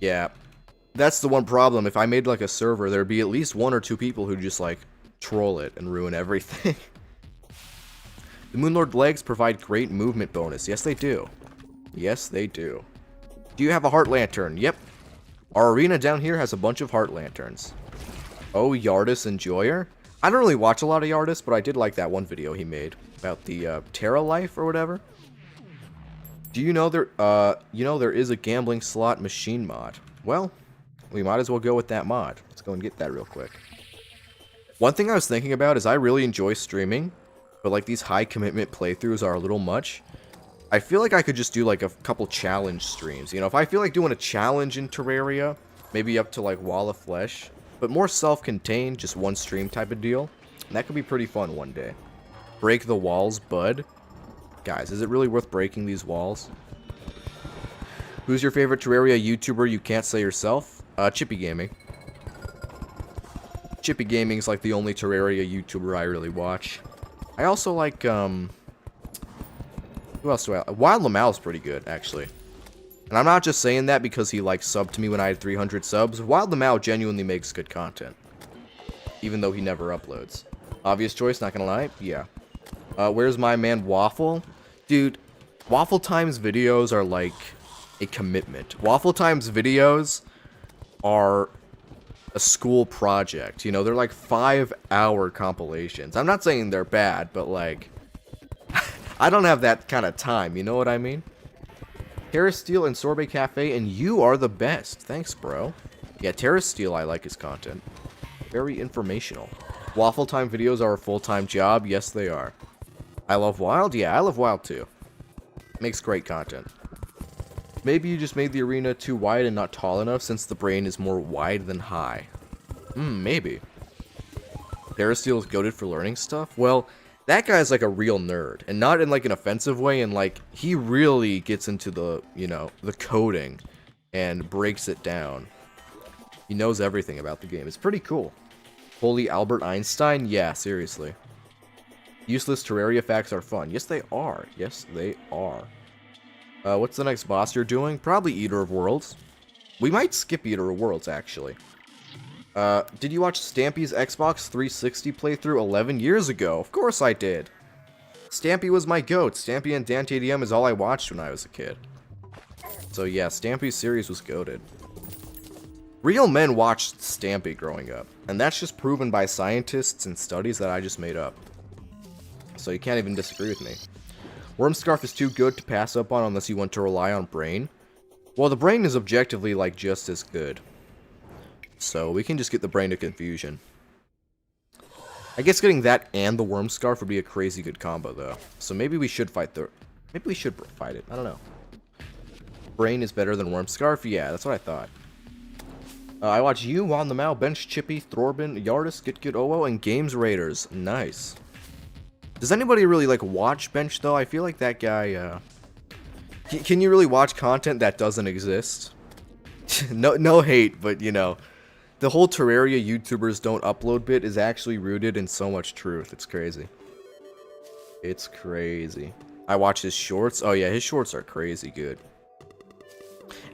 Yeah. That's the one problem. If I made like a server, there'd be at least 1 or 2 people who just like troll it and ruin everything. The Moonlord legs provide great movement bonus. Yes, they do. Yes, they do. Do you have a heart lantern? Yep. Our arena down here has a bunch of heart lanterns. Oh, Yardis Enjoyer? I don't really watch a lot of Yardis, but I did like that one video he made about the Terra life or whatever. Do you know there is a gambling slot machine mod? Well, we might as well go with that mod. Let's go and get that real quick. One thing I was thinking about is I really enjoy streaming, but like these high commitment playthroughs are a little much. I feel like I could just do like a couple challenge streams. You know, if I feel like doing a challenge in Terraria, maybe up to like Wall of Flesh, but more self-contained, just one stream type of deal, that could be pretty fun one day. Break the walls, bud. Guys, is it really worth breaking these walls? Who's your favorite Terraria YouTuber you can't say yourself? Chippy Gaming. Chippy Gaming's like the only Terraria YouTuber I really watch. I also like, who else do I like? Wild Lamal's pretty good, actually. And I'm not just saying that because he, like, subbed to me when I had 300 subs. Wild Lamal genuinely makes good content. Even though he never uploads. Obvious choice, not gonna lie. Yeah. Where's my man Waffle? Dude, Waffle Time's videos are like a commitment. Waffle Time's videos are a school project. You know, they're like 5-hour compilations. I'm not saying they're bad, but like, I don't have that kind of time, you know what I mean? Terra Steel and Sorbet Cafe, and you are the best. Thanks, bro. Yeah, Terra Steel, I like his content. Very informational. Waffle Time videos are a full-time job. Yes, they are. I love Wild? Yeah, I love Wild too. Makes great content. Maybe you just made the arena too wide and not tall enough since the brain is more wide than high. Maybe. Terra Steel is goated for learning stuff? Well, that guy's like a real nerd, and not in like an offensive way, and like, he really gets into the, you know, the coding and breaks it down. He knows everything about the game. It's pretty cool. Holy Albert Einstein? Yeah, seriously. Useless Terraria facts are fun. Yes, they are. Yes, they are. What's the next boss you're doing? Probably Eater of Worlds. We might skip Eater of Worlds, actually. Did you watch Stampy's Xbox 360 playthrough 11 years ago? Of course I did. Stampy was my goat. Stampy and Dante DM is all I watched when I was a kid. So yeah, Stampy's series was goated. Real men watched Stampy growing up, and that's just proven by scientists and studies that I just made up. So you can't even disagree with me. Wormscarf is too good to pass up on unless you want to rely on Brain. Well, the Brain is objectively, like, just as good. So we can just get the Brain of Confusion. I guess getting that and the Wormscarf would be a crazy good combo, though. So maybe we should fight the... Maybe we should fight it. I don't know. Brain is better than Wormscarf? Yeah, that's what I thought. I watch you, On the Mal, Bench, Chippy, Thorbin, Yardis, Get Owo, and Games Raiders. Nice. Does anybody really, like, watch Bench, though? I feel like that guy, can you really watch content that doesn't exist? no hate, but you know, the whole Terraria YouTubers don't upload bit is actually rooted in so much truth. It's crazy. It's crazy. I watch his shorts. Oh yeah, his shorts are crazy good.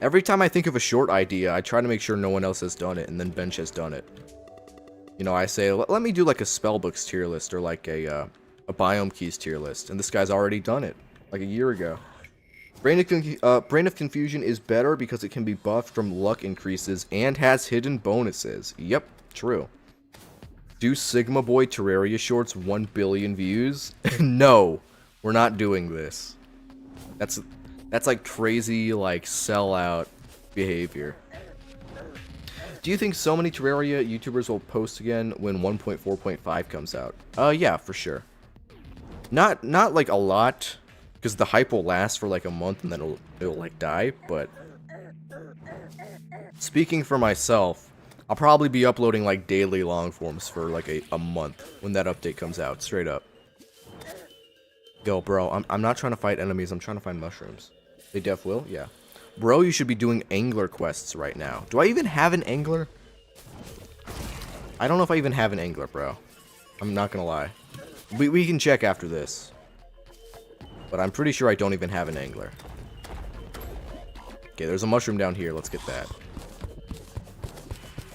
Every time I think of a short idea, I try to make sure no one else has done it, and then Bench has done it. You know, I say, let me do like a spellbooks tier list or like a biome keys tier list, and this guy's already done it like a year ago. Brain of Confusion is better because it can be buffed from luck increases and has hidden bonuses. Yep, true. Do Sigma Boy Terraria shorts 1 billion views? No, we're not doing this. That's like crazy, like, sellout behavior. Do you think so many Terraria YouTubers will post again when 1.4.5 comes out? Yeah, for sure. Not like a lot, because the hype will last for like a month and then it'll like die, but speaking for myself, I'll probably be uploading like daily long forms for like a month when that update comes out, straight up. Go, bro, I'm not trying to fight enemies, I'm trying to find mushrooms. They def will? Yeah. Bro, you should be doing angler quests right now. Do I even have an angler? I don't know if I even have an angler, bro. I'm not gonna lie. We can check after this. But I'm pretty sure I don't even have an angler. Okay, there's a mushroom down here. Let's get that.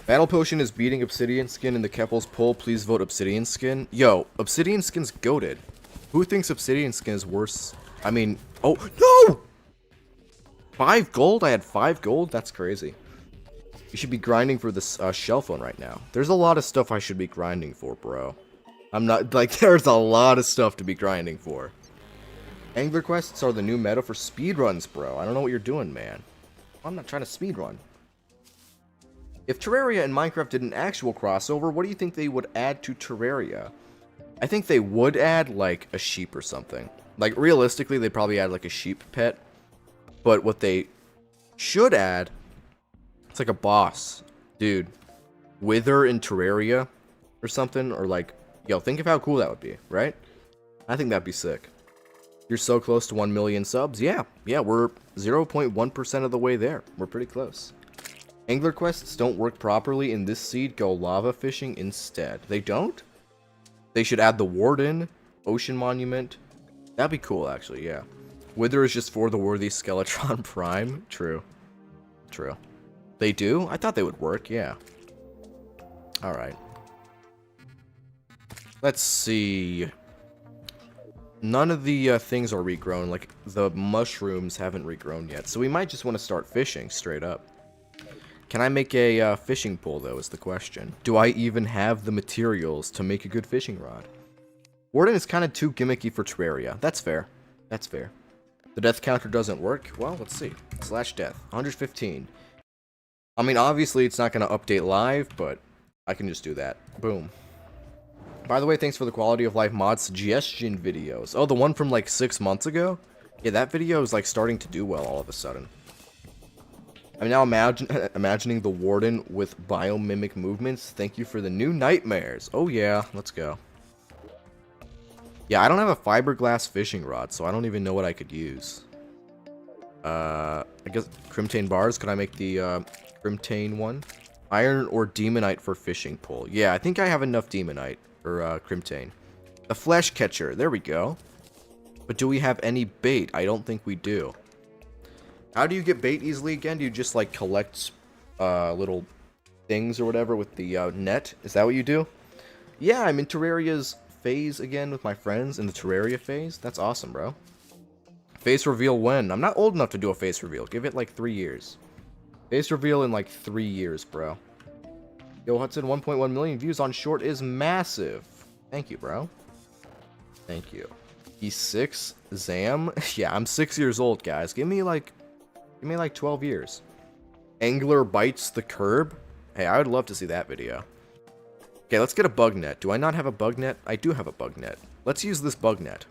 Battle Potion is beating Obsidian Skin in the Keppel's poll. Please vote Obsidian Skin. Yo, Obsidian Skin's goated. Who thinks Obsidian Skin is worse? I mean... Oh, no! 5 gold? I had 5 gold? That's crazy. You should be grinding for this shell phone right now. There's a lot of stuff I should be grinding for, bro. I'm not... Like, there's a lot of stuff to be grinding for. Angler quests are the new meta for speedruns, bro. I don't know what you're doing, man. I'm not trying to speedrun. If Terraria and Minecraft did an actual crossover, what do you think they would add to Terraria? I think they would add, like, a sheep or something. Like, realistically, they'd probably add, like, a sheep pet. But what they should add, it's like a boss. Dude, Wither in Terraria or something. Or, like, yo, think of how cool that would be, right? I think that'd be sick. You're so close to 1 million subs. Yeah, we're 0.1% of the way there. We're pretty close. Angler quests don't work properly in this seed. Go lava fishing instead. They don't? They should add the Warden, Ocean Monument. That'd be cool, actually, yeah. Wither is just for the worthy Skeletron Prime. True. True. They do? I thought they would work, yeah. Alright. Let's see. None of the things are regrown. Like, the mushrooms haven't regrown yet. So we might just want to start fishing, straight up. Can I make a fishing pole, though, is the question. Do I even have the materials to make a good fishing rod? Warden is kind of too gimmicky for Terraria. That's fair. That's fair. The death counter doesn't work? Well, let's see. /death. 115. I mean, obviously, it's not going to update live, but I can just do that. Boom. By the way, thanks for the quality of life mod suggestion videos. Oh, the one from like 6 months ago? Yeah, that video is like starting to do well all of a sudden. I'm now imagining the Warden with biomimic movements. Thank you for the new nightmares. Oh yeah, let's go. Yeah, I don't have a fiberglass fishing rod, so I don't even know what I could use. I guess Crimtane bars. Could I make the Crimtane one? Iron or Demonite for fishing pole. Yeah, I think I have enough Demonite or Crimtane. A flesh catcher. There we go. But do we have any bait? I don't think we do. How do you get bait easily again? Do you just like collect little things or whatever with the net? Is that what you do? Yeah, I'm in Terraria's phase again with my friends in the Terraria phase. That's awesome, bro. Face reveal when? I'm not old enough to do a face reveal. Give it like 3 years. Face reveal in like 3 years, bro. Yo, Hudson, 1.1 million views on short is massive. Thank you, bro. Thank you. He's 6. Zam? Yeah, I'm 6 years old, guys. Give me like 12 years. Angler bites the curb? Hey, I would love to see that video. Okay, let's get a bug net. Do I not have a bug net? I do have a bug net. Let's use this bug net.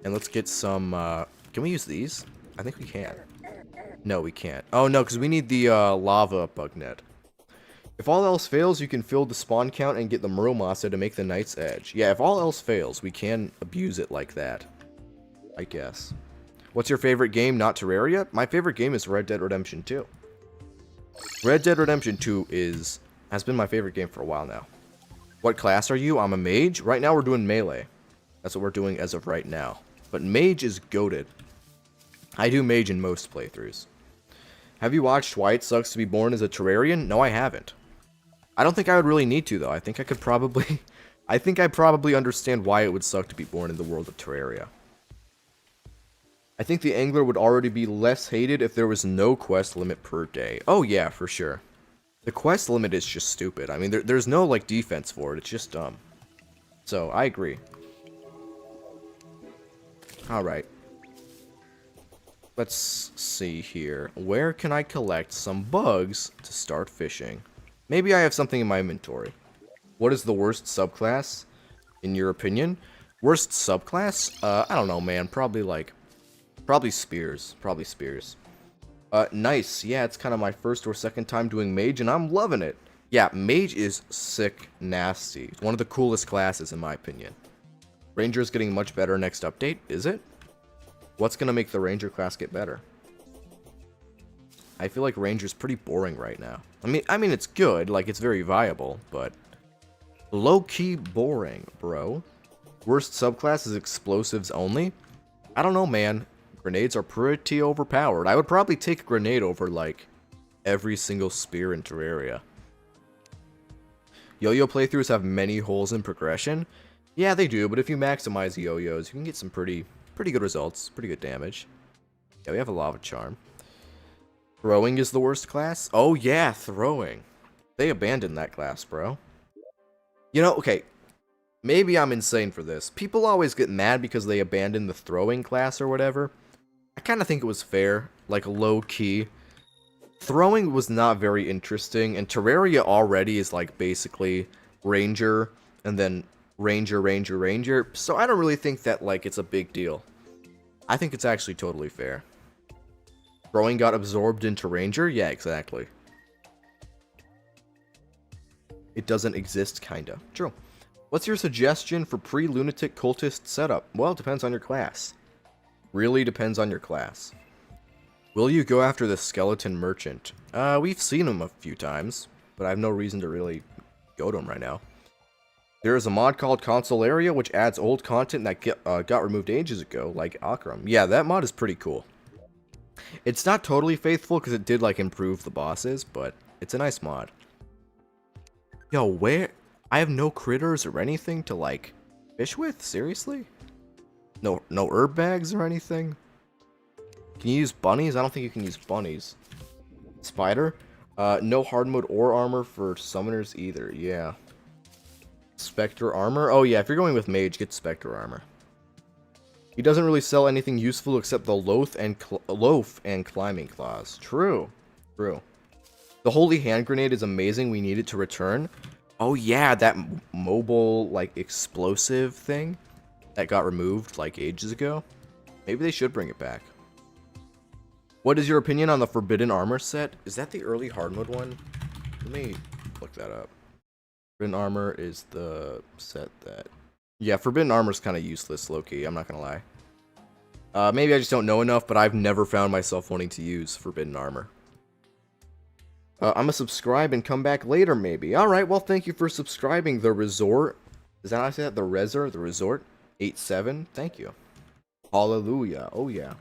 And let's get some, can we use these? I think we can. No, we can't. Oh, no, because we need the, lava bug net. If all else fails, you can fill the spawn count and get the Muromasa to make the Knight's Edge. Yeah, if all else fails, we can abuse it like that. I guess. What's your favorite game, not Terraria? My favorite game is Red Dead Redemption 2. Red Dead Redemption 2 has been my favorite game for a while now. What class are you? I'm a mage. Right now we're doing melee. That's what we're doing as of right now. But mage is goated. I do mage in most playthroughs. Have you watched Why It Sucks to Be Born as a Terrarian? No, I haven't. I don't think I would really need to, though. I think I could probably... I think I probably understand why it would suck to be born in the world of Terraria. I think the angler would already be less hated if there was no quest limit per day. Oh yeah, for sure. The quest limit is just stupid. I mean, there's no, like, defense for it. It's just dumb. So, I agree. Alright. Let's see here. Where can I collect some bugs to start fishing? Maybe I have something in my inventory. What is the worst subclass, in your opinion? Worst subclass? I don't know, man. Probably spears. Probably spears. Nice. Yeah, it's kind of my first or second time doing mage, and I'm loving it. Yeah, mage is sick nasty. It's one of the coolest classes, in my opinion. Ranger is getting much better next update, is it? What's going to make the ranger class get better? I feel like ranger's pretty boring right now. I mean, it's good. Like, it's very viable, but... low-key boring, bro. Worst subclass is explosives only? I don't know, man. Grenades are pretty overpowered. I would probably take a grenade over, like, every single spear in Terraria. Yo-yo playthroughs have many holes in progression. Yeah, they do, but if you maximize yo-yos, you can get some pretty good results. Pretty good damage. Yeah, we have a lava charm. Throwing is the worst class? Oh, yeah, throwing. They abandoned that class, bro. You know, okay, maybe I'm insane for this. People always get mad because they abandoned the throwing class or whatever. I kind of think it was fair, like low-key. Throwing was not very interesting, and Terraria already is like basically Ranger, and then Ranger, Ranger, Ranger, so I don't really think that like it's a big deal. I think it's actually totally fair. Throwing got absorbed into Ranger? Yeah, exactly. It doesn't exist, kinda. True. What's your suggestion for pre-lunatic cultist setup? Well, it depends on your class. Really depends on your class. Will you go after the skeleton merchant? We've seen him a few times, but I have no reason to really go to him right now. There is a mod called Consolaria, which adds old content that got removed ages ago, like Akram. Yeah, that mod is pretty cool. It's not totally faithful because it did like improve the bosses, but it's a nice mod. Yo, where? I have no critters or anything to like fish with? Seriously? No herb bags or anything? Can you use bunnies? I don't think you can use bunnies. Spider? No hard mode or armor for summoners either. Yeah. Spectre armor? Oh yeah, if you're going with mage, get Spectre armor. He doesn't really sell anything useful except the loaf and climbing claws. True. True. The holy hand grenade is amazing. We need it to return. Oh yeah, that mobile, like, explosive thing that got removed, like, ages ago. Maybe they should bring it back. What is your opinion on the Forbidden Armor set? Is that the early hard mode one? Let me look that up. Forbidden Armor is the set that... yeah, Forbidden Armor is kind of useless, low-key. I'm not going to lie. Maybe I just don't know enough, but I've never found myself wanting to use Forbidden Armor. I'm gonna subscribe and come back later, maybe. Alright, well, thank you for subscribing. The Resort. Is that how I say that? The Resort? 87? Thank you. Hallelujah. Oh, yeah.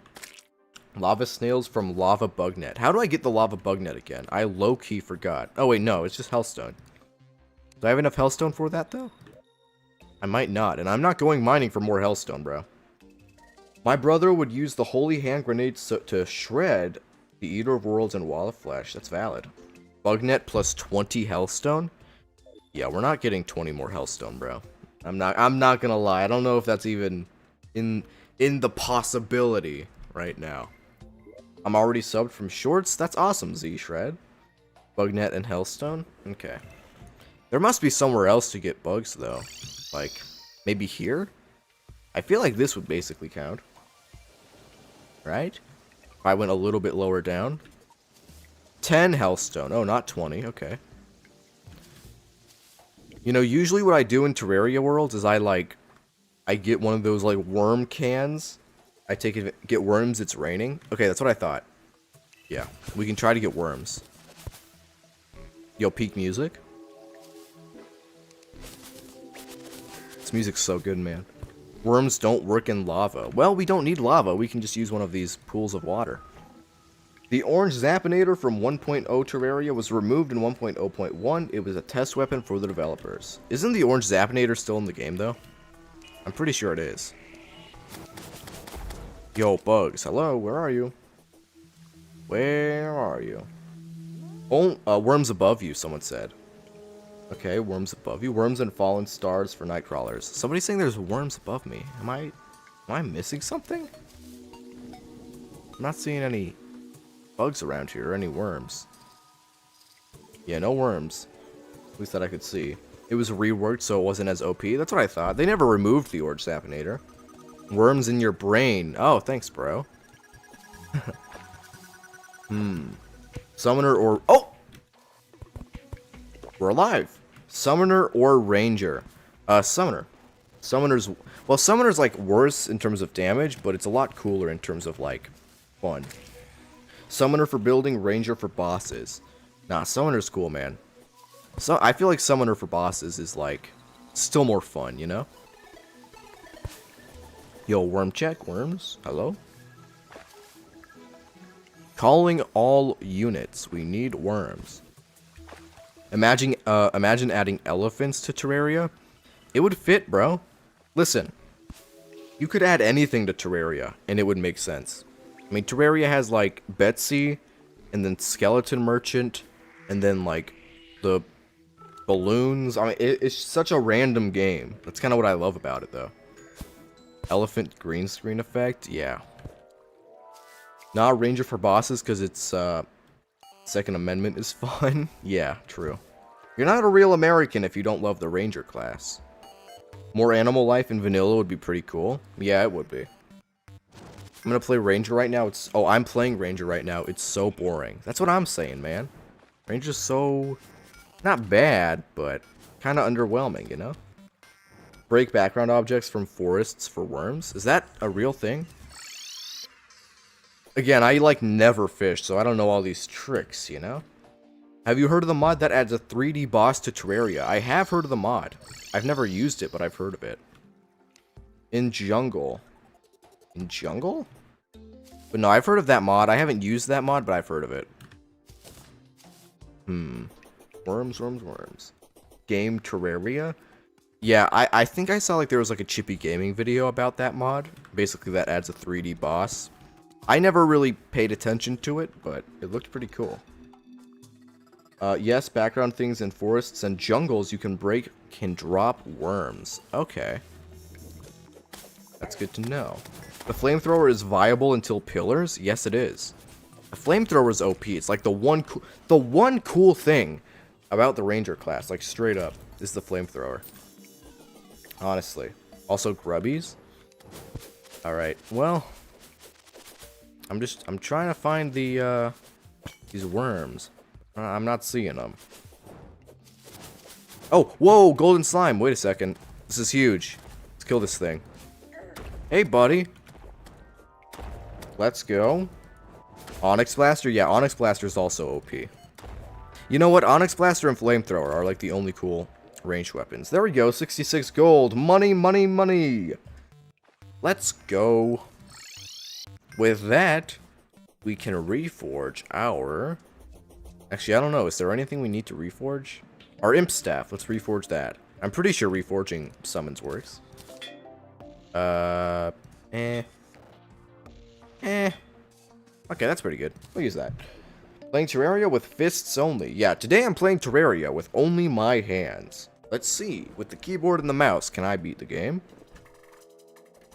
Lava snails from Lava Bugnet. How do I get the Lava Bugnet again? I low-key forgot. Oh, wait, no. It's just Hellstone. Do I have enough Hellstone for that, though? I might not. And I'm not going mining for more Hellstone, bro. My brother would use the Holy Hand Grenade to shred the Eater of Worlds and Wall of Flesh. That's valid. Bugnet plus 20 Hellstone? Yeah, we're not getting 20 more Hellstone, bro. I'm not gonna lie. I don't know if that's even in the possibility right now. I'm already subbed from Shorts. That's awesome, Z-Shred. Bugnet and Hellstone? Okay. There must be somewhere else to get bugs, though. Like, maybe here? I feel like this would basically count. Right? If I went a little bit lower down. 10 Hellstone. Oh, not 20. Okay. You know, usually what I do in Terraria worlds is I get one of those, like, worm cans. I take it, get worms, it's raining. Okay, that's what I thought. Yeah, we can try to get worms. Yo, peak music. This music's so good, man. Worms don't work in lava. Well, we don't need lava. We can just use one of these pools of water. The orange Zappinator from 1.0 Terraria was removed in 1.0.1. It was a test weapon for the developers. Isn't the orange Zappinator still in the game, though? I'm pretty sure it is. Yo, bugs. Hello, where are you? Where are you? Oh, worms above you, someone said. Okay, worms above you. Worms and fallen stars for night crawlers. Somebody's saying there's worms above me. Am I missing something? I'm not seeing any bugs around here or any worms. Yeah, no worms. At least that I could see. It was reworked so it wasn't as OP. That's what I thought. They never removed the orange Zappinator. Worms in your brain. Oh, thanks, bro. Summoner or... Oh! We're alive. Summoner or Ranger? Summoner. Summoner's... Well, Summoner's, like, worse in terms of damage, but it's a lot cooler in terms of, like, fun. Summoner for building, Ranger for bosses. Nah, Summoner's cool, man. So I feel like Summoner for bosses is, like, still more fun, you know? Yo, worm check. Worms? Hello? Calling all units. We need worms. Imagine adding elephants to Terraria. It would fit, bro. Listen. You could add anything to Terraria, and it would make sense. I mean, Terraria has, like, Betsy, and then Skeleton Merchant, and then, like, the balloons. I mean, it's such a random game. That's kind of what I love about it, though. Elephant green screen effect? Yeah. Not Ranger for bosses, because it's, Second Amendment is fun. Yeah, true. You're not a real American if you don't love the Ranger class. More animal life in vanilla would be pretty cool. Yeah, it would be. I'm gonna play Ranger right now. Oh, I'm playing Ranger right now. It's so boring. That's what I'm saying, man. Ranger's so... not bad, but kind of underwhelming, you know? Break background objects from forests for worms? Is that a real thing? Again, I, like, never fish, so I don't know all these tricks, you know? Have you heard of the mod that adds a 3D boss to Terraria? I have heard of the mod. I've never used it, but I've heard of it. In jungle. In jungle? But no, I've heard of that mod. I haven't used that mod, but I've heard of it. Worms. Game Terraria? Yeah, I think I saw, like, there was, like, a Chippy Gaming video about that mod. Basically, that adds a 3D boss. I never really paid attention to it, but it looked pretty cool. Yes, background things in forests and jungles you can drop worms. Okay. That's good to know. The flamethrower is viable until pillars? Yes, it is. The flamethrower is OP. It's like the one cool thing about the Ranger class, like straight up, is the flamethrower. Honestly. Also grubbies. Alright, well... I'm trying to find the, these worms. I'm not seeing them. Oh, whoa, golden slime. Wait a second. This is huge. Let's kill this thing. Hey, buddy. Let's go. Onyx Blaster? Yeah, Onyx Blaster is also OP. You know what? Onyx Blaster and Flamethrower are, like, the only cool ranged weapons. There we go. 66 gold. Money, money, money. Let's go. With that, we can reforge our... Actually, I don't know. Is there anything we need to reforge? Our imp staff. Let's reforge that. I'm pretty sure reforging summons works. Okay, that's pretty good. We'll use that. Playing Terraria with fists only. Yeah, today I'm playing Terraria with only my hands. Let's see. With the keyboard and the mouse, can I beat the game?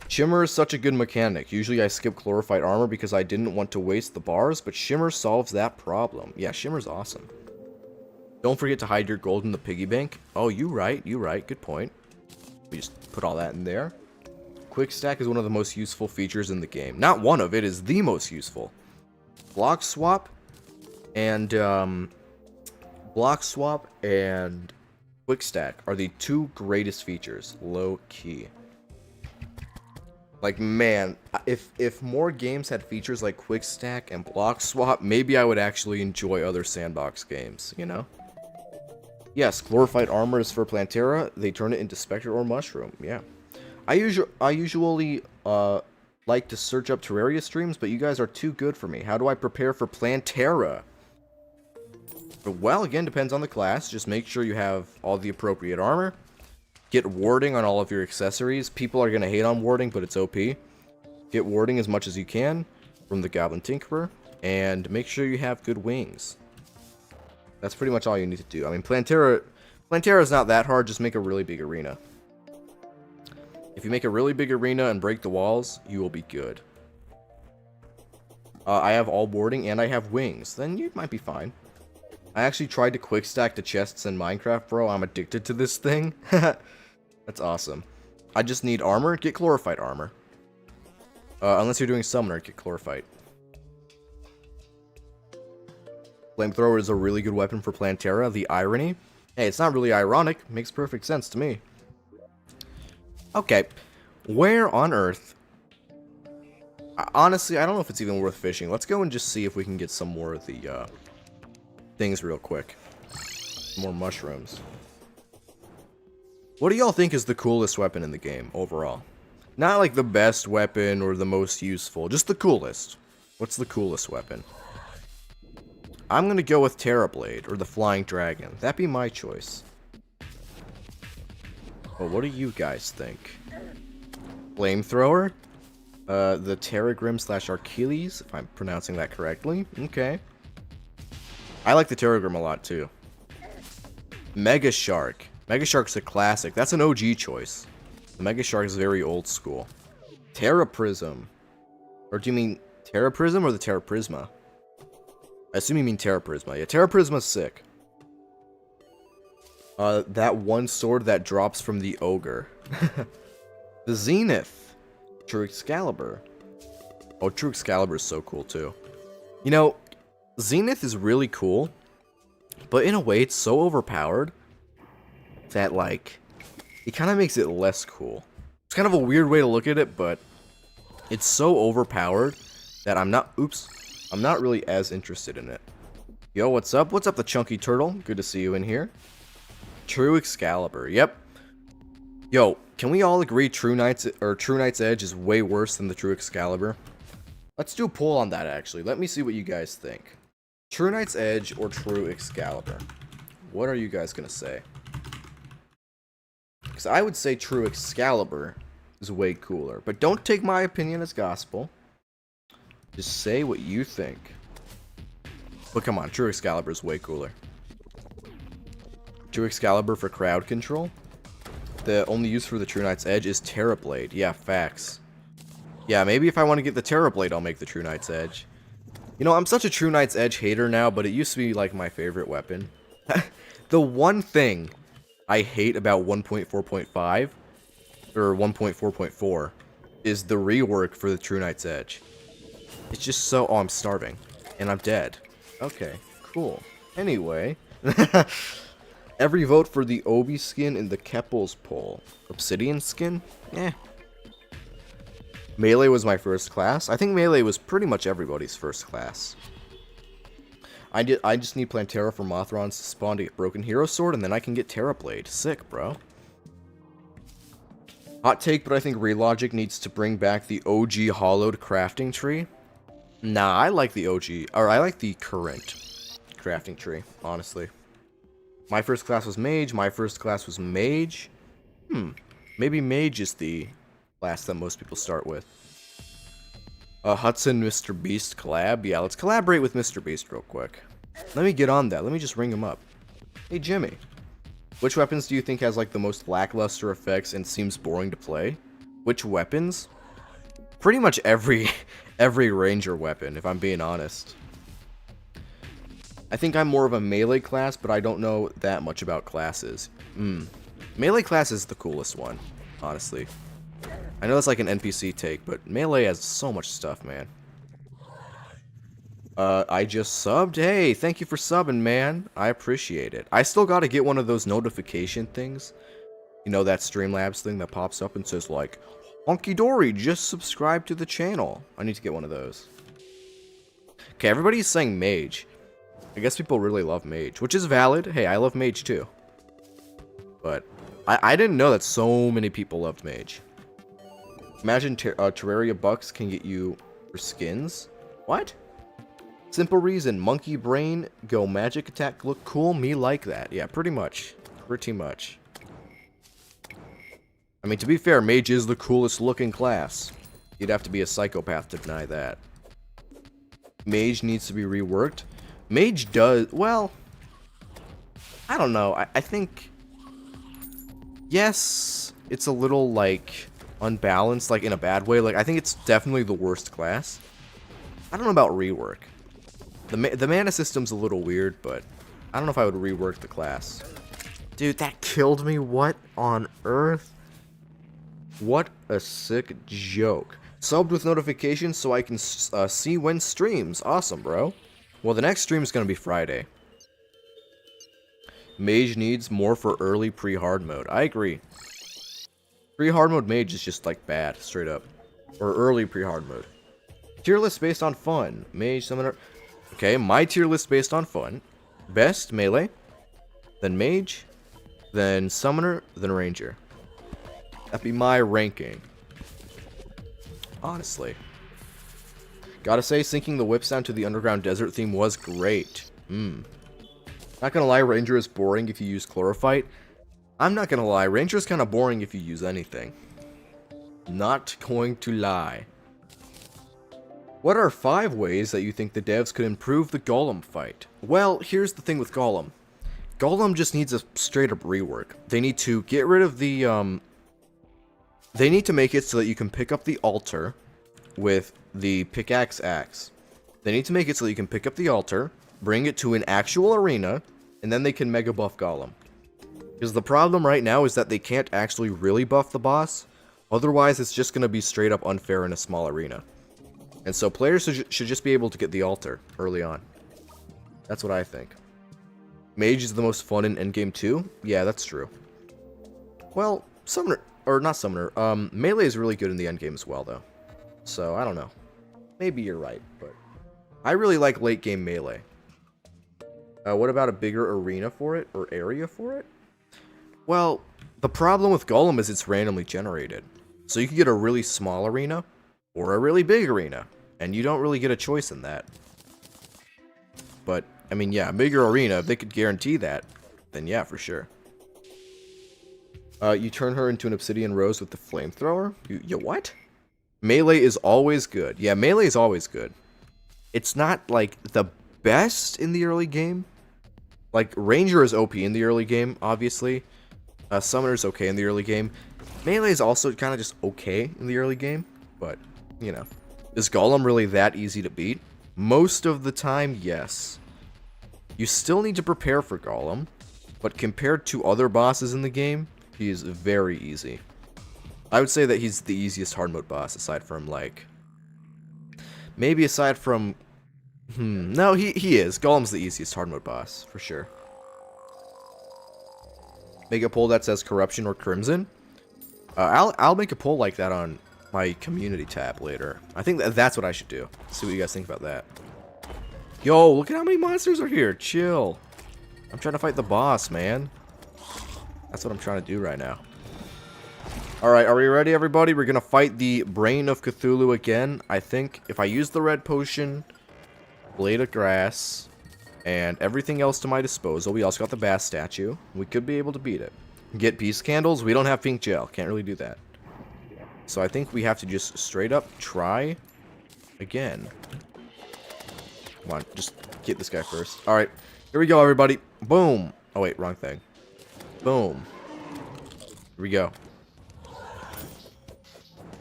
Shimmer is such a good mechanic. Usually I skip Glorified Armor because I didn't want to waste the bars, but Shimmer solves that problem. Yeah, Shimmer's awesome. Don't forget to hide your gold in the piggy bank. Oh, you right, good point. We just put all that in there. Quick Stack is one of the most useful features in the game. Not one of, it is the most useful. Block Swap and Quick Stack are the two greatest features, low key. Like, man, if more games had features like Quick Stack and Block Swap, maybe I would actually enjoy other sandbox games, you know? Yes, glorified armor is for Plantera. They turn it into Spectre or Mushroom. Yeah. I usually like to search up Terraria streams, but you guys are too good for me. How do I prepare for Plantera? Well, again, depends on the class. Just make sure you have all the appropriate armor. Get warding on all of your accessories. People are going to hate on warding, but it's OP. Get warding as much as you can from the Goblin Tinkerer. And make sure you have good wings. That's pretty much all you need to do. I mean, Plantera is not that hard. Just make a really big arena. If you make a really big arena and break the walls, you will be good. I have all warding and I have wings. Then you might be fine. I actually tried to quick stack the chests in Minecraft, bro. I'm addicted to this thing. That's awesome. I just need armor. Get glorified armor. Unless you're doing summoner, get glorified. Flamethrower is a really good weapon for Plantera. The irony. Hey, it's not really ironic. Makes perfect sense to me. Okay. Where on Earth? Honestly, I don't know if it's even worth fishing. Let's go and just see if we can get some more of the things real quick. More mushrooms. What do y'all think is the coolest weapon in the game overall? Not like the best weapon or the most useful, just the coolest. What's the coolest weapon? I'm gonna go with Terrablade or the Flying Dragon. That'd be my choice. Well, what do you guys think? Flamethrower? The Terragrim / Achilles, if I'm pronouncing that correctly. Okay. I like the Terragrim a lot too. Mega Shark. Mega Shark's a classic. That's an OG choice. The Mega Shark is very old school. Terra Prism. Or do you mean Terra Prism or the Terra Prisma? I assume you mean Terra Prisma. Yeah, Terra Prisma's sick. That one sword that drops from the ogre. The Zenith. True Excalibur. Oh, True Excalibur is so cool too. You know, Zenith is really cool, but in a way it's so overpowered that, like, it kind of makes it less cool. It's kind of a weird way to look at it, but it's so overpowered that I'm not really as interested in it. Yo, what's up? What's up, the Chunky Turtle? Good to see you in here. True Excalibur, yep. Yo, can we all agree True Knight's Edge is way worse than the True Excalibur? Let's do a poll on that, actually. Let me see what you guys think. True Knight's Edge or True Excalibur? What are you guys gonna say? Because I would say True Excalibur is way cooler. But don't take my opinion as gospel. Just say what you think. But come on, True Excalibur is way cooler. True Excalibur for crowd control? The only use for the True Knight's Edge is Terrablade. Yeah, facts. Yeah, maybe if I want to get the Terrablade, I'll make the True Knight's Edge. You know, I'm such a True Knight's Edge hater now, but it used to be, like, my favorite weapon. The one thing I hate about 1.4.5, or 1.4.4, is the rework for the True Knight's Edge. It's just so... Oh, I'm starving. And I'm dead. Okay, cool. Anyway. Every vote for the Obi skin in the Keppel's poll. Obsidian skin? Eh. Melee was my first class. I think Melee was pretty much everybody's first class. I just need Plantera for Mothrons to spawn to get Broken Hero Sword, and then I can get Terrablade. Sick, bro. Hot take, but I think Relogic needs to bring back the OG hollowed crafting tree. Nah, I like the OG, or I like the current crafting tree, honestly. My first class was Mage, my first class was Mage. Maybe Mage is the class that most people start with. Hudson, Mr. Beast collab. Yeah, let's collaborate with Mr. Beast real quick. Let me get on that. Let me just ring him up. Hey, Jimmy. Which weapons do you think has, like, the most lackluster effects and seems boring to play? Which weapons? Pretty much every ranger weapon, if I'm being honest. I think I'm more of a melee class, but I don't know that much about classes. Melee class is the coolest one, honestly. I know that's like an NPC take, but Melee has so much stuff, man. I just subbed? Hey, thank you for subbing, man. I appreciate it. I still gotta get one of those notification things. You know, that Streamlabs thing that pops up and says, like, Honky Dory, just subscribe to the channel. I need to get one of those. Okay, everybody's saying Mage. I guess people really love Mage, which is valid. Hey, I love Mage too. But I didn't know that so many people loved Mage. Imagine Terraria bucks can get you for skins. What? Simple reason. Monkey brain, go magic attack, look cool, me like that. Yeah, pretty much. Pretty much. I mean, to be fair, Mage is the coolest looking class. You'd have to be a psychopath to deny that. Mage needs to be reworked. Mage does... Well... I don't know. I think... Yes, it's a little, like, unbalanced, like, in a bad way. Like, I think it's definitely the worst class. I don't know about rework. The mana system's a little weird, but I don't know if I would rework the class. Dude, that killed me. What on earth? What a sick joke. Subbed with notifications so I can see when streams. Awesome, bro. Well, the next stream is going to be Friday. Mage needs more for early pre-hard mode. I agree. Pre-hard mode Mage is just, like, bad, straight up. Or early pre-hard mode. Tier list based on fun. Mage, Summoner... Okay, my tier list based on fun. Best, Melee. Then Mage. Then Summoner. Then Ranger. That'd be my ranking. Honestly. Gotta say, syncing the whips down to the underground desert theme was great. Not gonna lie, Ranger is boring if you use Chlorophyte. I'm not gonna lie, Ranger is kind of boring if you use anything. Not going to lie. What are 5 ways that you think the devs could improve the Golem fight? Well, here's the thing with Golem. Golem just needs a straight up rework. They need to get rid of the, they need to make it so that you can pick up the altar with the pickaxe axe. They need to make it so that you can pick up the altar, bring it to an actual arena, and then they can mega buff Golem. Because the problem right now is that they can't actually really buff the boss. Otherwise, it's just going to be straight up unfair in a small arena. And so players should just be able to get the altar early on. That's what I think. Mage is the most fun in endgame too? Yeah, that's true. Well, Summoner, or not Summoner, Melee is really good in the endgame as well, though. So, I don't know. Maybe you're right, but I really like late game Melee. What about a bigger arena for it, or area for it? Well, the problem with Golem is it's randomly generated. So you can get a really small arena, or a really big arena, and you don't really get a choice in that. But, I mean, yeah, a bigger arena, if they could guarantee that, then yeah, for sure. You turn her into an obsidian rose with the flamethrower? You what? Melee is always good. Yeah, Melee is always good. It's not, like, the best in the early game. Like, Ranger is OP in the early game, obviously. Summoner is okay in the early game. Melee is also kind of just okay in the early game. But, you know. Is Golem really that easy to beat? Most of the time, yes. You still need to prepare for Golem. But compared to other bosses in the game, he is very easy. I would say that he's the easiest hard mode boss, aside from, like... Maybe aside from... No, he is. Golem's the easiest hard mode boss, for sure. Make a poll that says Corruption or Crimson? I'll make a poll like that on my community tab later. I think that's what I should do. See what you guys think about that. Yo, look at how many monsters are here. Chill. I'm trying to fight the boss, man. That's what I'm trying to do right now. Alright, are we ready, everybody? We're gonna fight the Brain of Cthulhu again. I think if I use the red potion, blade of grass, and everything else to my disposal, we also got the bass statue, we could be able to beat it. Get peace candles, we don't have pink gel, can't really do that. So I think we have to just straight up try again. Come on, just get this guy first. Alright, here we go, everybody. Boom. Oh wait, wrong thing. Boom. Here we go.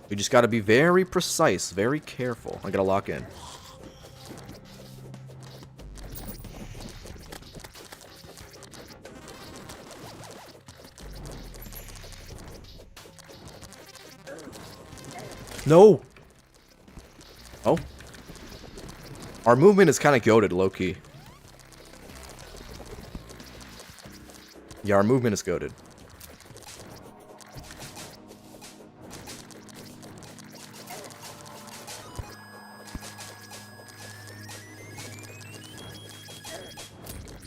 We just gotta be very precise, very careful. I gotta lock in. No! Oh. Our movement is kind of goated, low-key. Yeah, our movement is goated.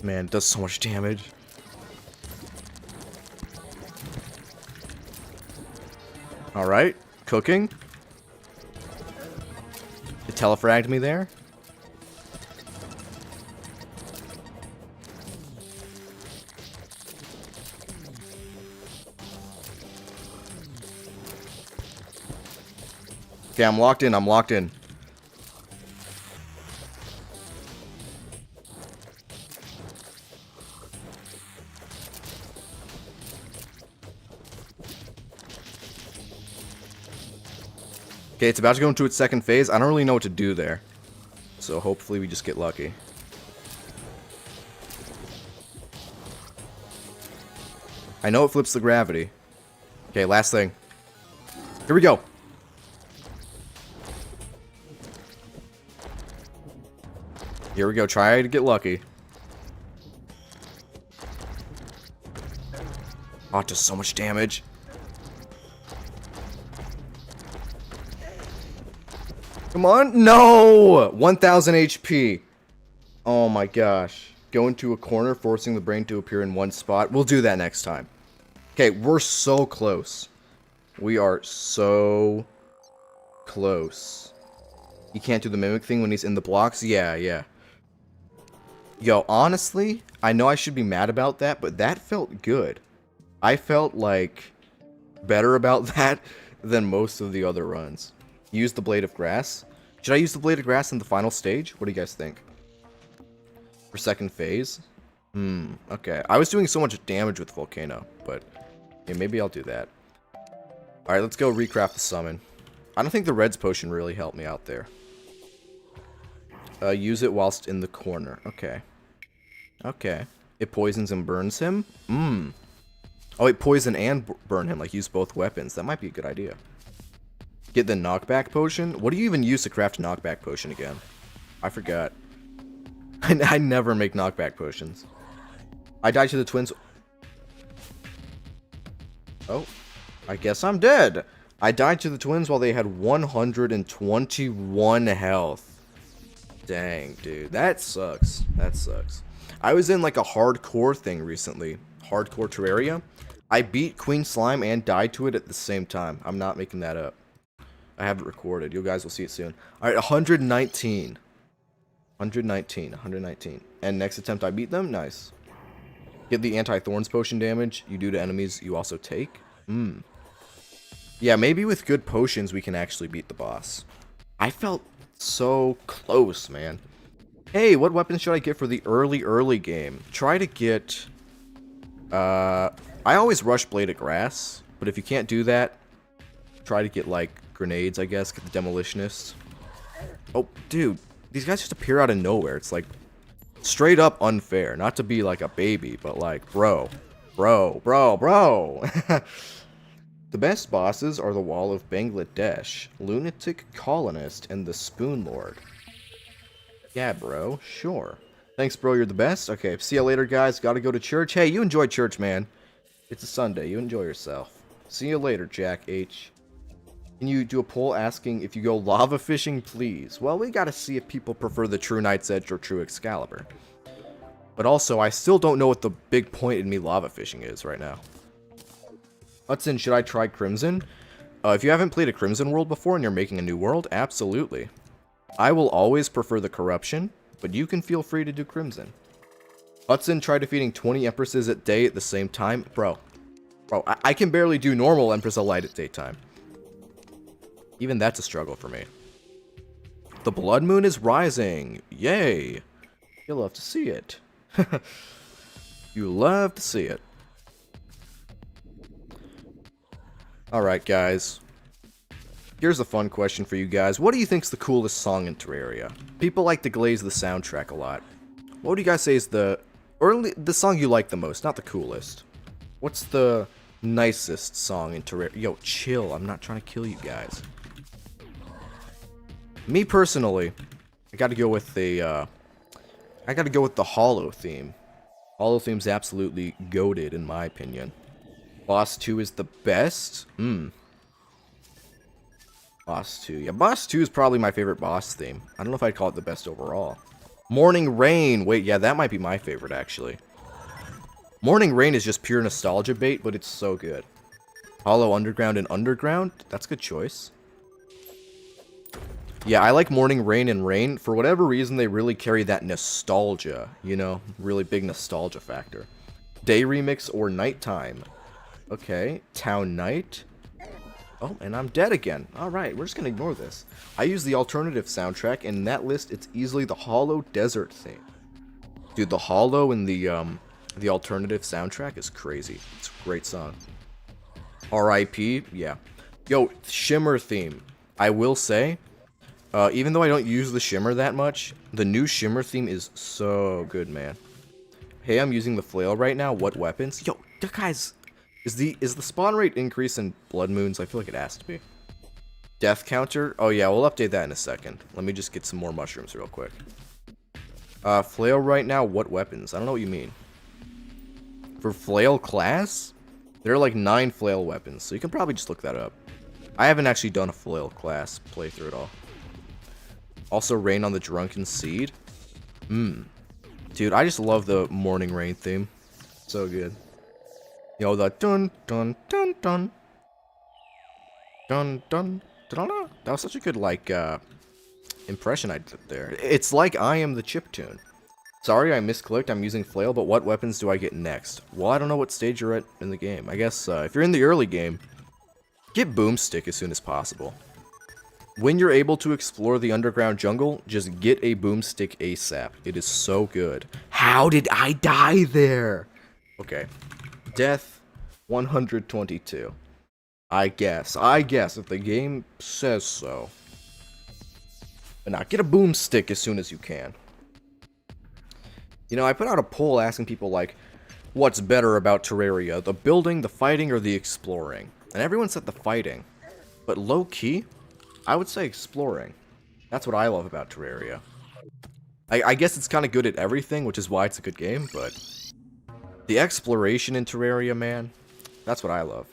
Man, it does so much damage. Alright. Cooking. It telefragged me there. Okay, I'm locked in. I'm locked in. Okay, it's about to go into its second phase. I don't really know what to do there. So hopefully we just get lucky. I know it flips the gravity. Okay, last thing. Here we go. Here we go. Try to get lucky. Oh, it does so much damage. Come on. No! 1000 HP. Oh my gosh. Go into a corner, forcing the brain to appear in one spot. We'll do that next time. Okay, we're so close. We are so close. You can't do the mimic thing when he's in the blocks? Yeah, yeah. Yo, honestly, I know I should be mad about that, but that felt good. I felt like better about that than most of the other runs. Use the Blade of Grass. Should I use the Blade of Grass in the final stage? What do you guys think? For second phase? Okay. I was doing so much damage with Volcano, but yeah, maybe I'll do that. Alright, let's go recraft the summon. I don't think the Reds potion really helped me out there. Use it whilst in the corner. Okay. Okay. It poisons and burns him? Oh, wait, poison and burn him. Like, use both weapons. That might be a good idea. Get the knockback potion? What do you even use to craft a knockback potion again? I forgot. I never make knockback potions. I died to the twins. Oh. I guess I'm dead. I died to the twins while they had 121 health. Dang, dude. That sucks. That sucks. I was in like a hardcore thing recently. Hardcore Terraria. I beat Queen Slime and died to it at the same time. I'm not making that up. I have it recorded. You guys will see it soon. Alright, 119. 119. And next attempt I beat them? Nice. Get the anti-thorns potion damage you do to enemies you also take. Yeah, maybe with good potions we can actually beat the boss. I felt so close, man. Hey, what weapon should I get for the early game? Try to get... I always rush Blade of Grass, but if you can't do that, try to get, like, grenades, I guess. Get the Demolitionist. Oh, dude. These guys just appear out of nowhere. It's, like, straight up unfair. Not to be, like, a baby, but, like, bro. Bro. The best bosses are the Wall of Bangladesh, Lunatic Colonist, and the Spoon Lord. Yeah, bro. Sure. Thanks, bro. You're the best. Okay, see ya later, guys. Gotta go to church. Hey, you enjoy church, man. It's a Sunday. You enjoy yourself. See you later, Jack H. Can you do a poll asking if you go lava fishing, please? Well, we gotta see if people prefer the True Knight's Edge or True Excalibur. But also, I still don't know what the big point in me lava fishing is right now. Hudson, should I try Crimson? If you haven't played a Crimson world before and you're making a new world, absolutely. I will always prefer the Corruption, but you can feel free to do Crimson. Hudson, try defeating 20 Empresses at day at the same time. Bro, I can barely do normal Empress Elite at daytime. Even that's a struggle for me. The Blood Moon is rising. Yay. You'll love to see it. You love to see it. Alright, guys. Here's a fun question for you guys. What do you think's the coolest song in Terraria? People like to glaze the soundtrack a lot. What do you guys say is the song you like the most, not the coolest? What's the nicest song in Terraria? Yo, chill. I'm not trying to kill you guys. Me personally, I gotta go with the Hollow theme. Hollow theme's absolutely goated in my opinion. Boss 2 is the best? Boss 2. Yeah, Boss 2 is probably my favorite boss theme. I don't know if I'd call it the best overall. Morning Rain. Wait, yeah, that might be my favorite, actually. Morning Rain is just pure nostalgia bait, but it's so good. Hollow Underground and Underground? That's a good choice. Yeah, I like Morning Rain and Rain. For whatever reason, they really carry that nostalgia, you know? Really big nostalgia factor. Day Remix or Nighttime. Okay, Town Night. Oh, and I'm dead again. Alright, we're just gonna ignore this. I use the alternative soundtrack, and in that list, it's easily the Hollow Desert theme. Dude, the Hollow in the alternative soundtrack is crazy. It's a great song. R.I.P. Yeah. Yo, Shimmer theme. I will say, even though I don't use the Shimmer that much, the new Shimmer theme is so good, man. Hey, I'm using the flail right now. What weapons? Yo, guys, is the spawn rate increase in Blood Moons? I feel like it has to be. Death counter? Oh yeah, we'll update that in a second. Let me just get some more mushrooms real quick. Flail right now. What weapons? I don't know what you mean. For flail class, there are like 9 flail weapons, so you can probably just look that up. I haven't actually done a flail class playthrough at all. Also, Rain on the Drunken Seed. Dude, I just love the Morning Rain theme. So good. Yo, the dun dun dun dun dun dun dun dun. That was such a good like impression I did there. It's like I Am the Chiptune. Sorry, I misclicked. I'm using flail, but what weapons do I get next? Well, I don't know what stage you're at in the game. I guess if you're in the early game, get Boomstick as soon as possible. When you're able to explore the underground jungle, just get a Boomstick ASAP. It is so good. How did I die there? Okay. Death 122. I guess if the game says so. But now, get a Boomstick as soon as you can. You know, I put out a poll asking people, like, what's better about Terraria? The building, the fighting, or the exploring? And everyone said the fighting. But low-key, I would say exploring. That's what I love about Terraria. I guess it's kind of good at everything, which is why it's a good game, but the exploration in Terraria, man, that's what I love.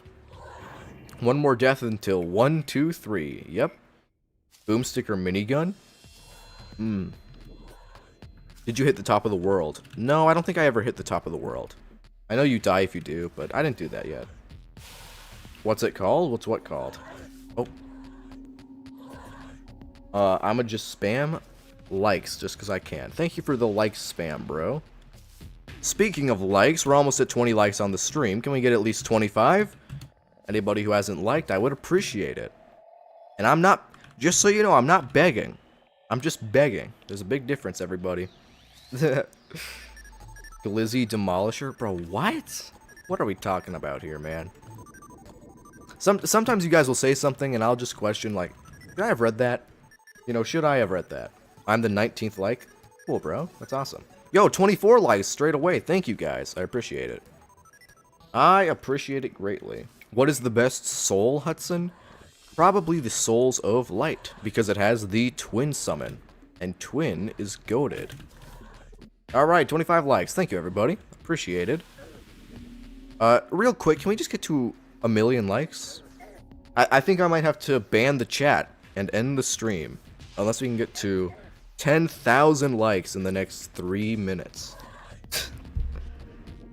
One more death until 1, 2, 3. Yep. Boomstick or minigun? Did you hit the top of the world? No, I don't think I ever hit the top of the world. I know you die if you do, but I didn't do that yet. What's it called? What's what called? Oh. I'ma just spam likes just because I can. Thank you for the like spam, bro. Speaking of likes, we're almost at 20 likes on the stream. Can we get at least 25? Anybody who hasn't liked, I would appreciate it. And I'm not, just so you know, I'm not begging. I'm just begging. There's a big difference, everybody. Glizzy Demolisher? Bro, what? What are we talking about here, man? Sometimes you guys will say something and I'll just question, like, should I have read that? You know, should I have read that? I'm the 19th like. Cool, bro. That's awesome. Yo, 24 likes straight away. Thank you, guys. I appreciate it. I appreciate it greatly. What is the best soul, Hudson? Probably the Souls of Light, because it has the Twin summon. And Twin is goated. Alright, 25 likes. Thank you, everybody. Appreciated. Real quick, can we just get to 1,000,000 likes? I think I might have to ban the chat and end the stream. Unless we can get to 10,000 likes in the next 3 minutes.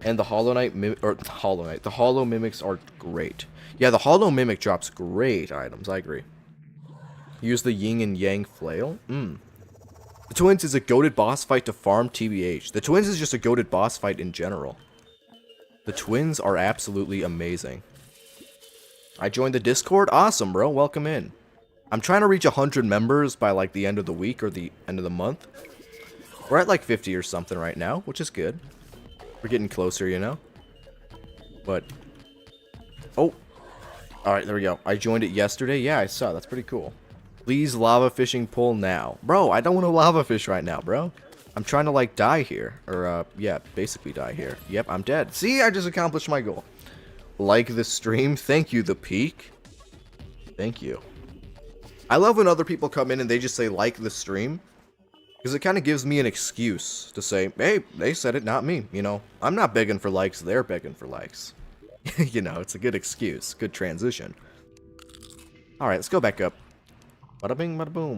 And the Hollow Knight, the Hollow Mimics are great. Yeah, the Hollow Mimic drops great items, I agree. Use the Yin and Yang Flail? The Twins is a goated boss fight to farm TBH. The Twins is just a goated boss fight in general. The Twins are absolutely amazing. I joined the Discord? Awesome, bro. Welcome in. I'm trying to reach 100 members by, like, the end of the week or the end of the month. We're at, like, 50 or something right now, which is good. We're getting closer, you know? But... oh. Alright, there we go. I joined it yesterday. Yeah, I saw. That's pretty cool. Please lava fishing pole now. Bro, I don't want to lava fish right now, bro. I'm trying to, like, die here. Or, yeah, basically die here. Yep, I'm dead. See, I just accomplished my goal. Like the stream. Thank you, The Peak. Thank you. I love when other people come in and they just say, like the stream. Because it kind of gives me an excuse to say, hey, they said it, not me. You know, I'm not begging for likes, they're begging for likes. You know, it's a good excuse. Good transition. Alright, let's go back up. Bada bing, bada boom.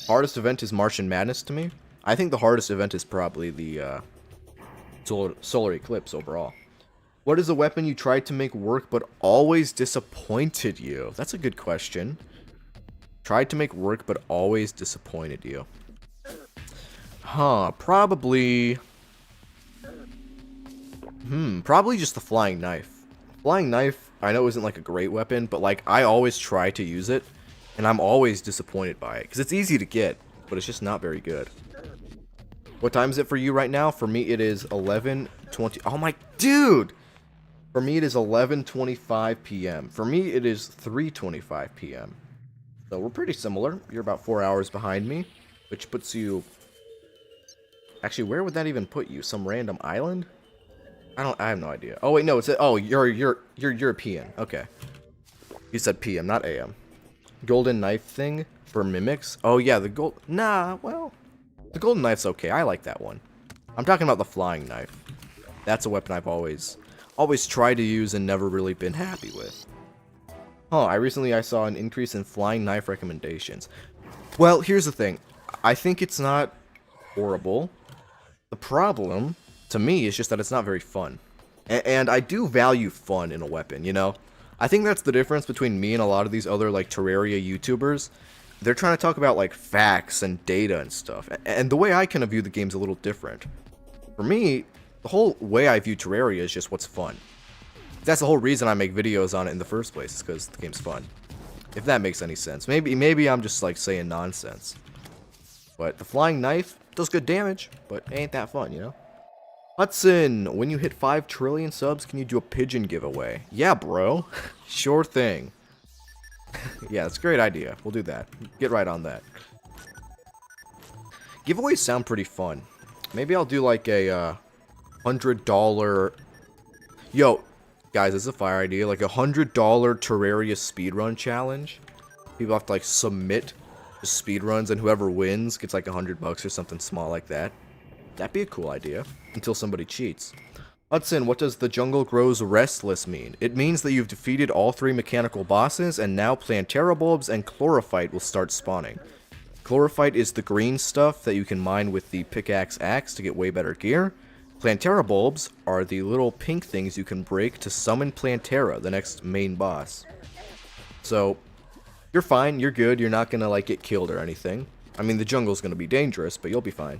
Hardest event is Martian Madness to me. I think the hardest event is probably the solar eclipse overall. What is a weapon you tried to make work but always disappointed you? That's a good question. Tried to make work but always disappointed you. Huh, probably... probably just the flying knife. Flying knife, I know isn't like a great weapon, but like I always try to use it, and I'm always disappointed by it. Because it's easy to get, but it's just not very good. What time is it for you right now? For me, it is 11:20. Oh my... Dude! For me, it is 11:25 p.m. For me, it is 3:25 p.m. So we're pretty similar. You're about 4 hours behind me, which puts you... Actually, where would that even put you? Some random island? I have no idea. Oh wait, no, it's you're European. Okay. You said PM, not AM. Golden knife thing for mimics. Oh yeah, the gold... Nah, well, the golden knife's okay. I like that one. I'm talking about the flying knife. That's a weapon I've always tried to use and never really been happy with. Huh, I saw an increase in flying knife recommendations. Well, here's the thing. I think it's not horrible. The problem, to me, is just that it's not very fun. And I do value fun in a weapon, you know? I think that's the difference between me and a lot of these other, like, Terraria YouTubers. They're trying to talk about, like, facts and data and stuff. And the way I kind of view the game's a little different. For me, the whole way I view Terraria is just what's fun. That's the whole reason I make videos on it in the first place, is because the game's fun. If that makes any sense. Maybe I'm just, like, saying nonsense. But the flying knife does good damage, but it ain't that fun, you know? Hudson, when you hit 5 trillion subs, can you do a pigeon giveaway? Yeah, bro. Sure thing. Yeah, that's a great idea. We'll do that. Get right on that. Giveaways sound pretty fun. Maybe I'll do like a $100... Yo, guys, this is a fire idea. Like a $100 Terraria speedrun challenge. People have to like submit the speedruns, and whoever wins gets like $100 or something small like that. That'd be a cool idea. Until somebody cheats. Hudson, what does the jungle grows restless mean? It means that you've defeated all 3 mechanical bosses, and now Plantera bulbs and chlorophyte will start spawning. Chlorophyte is the green stuff that you can mine with the pickaxe axe to get way better gear. Plantera bulbs are the little pink things you can break to summon Plantera, the next main boss. So, you're fine, you're good, you're not gonna like get killed or anything. I mean, the jungle's gonna be dangerous, but you'll be fine.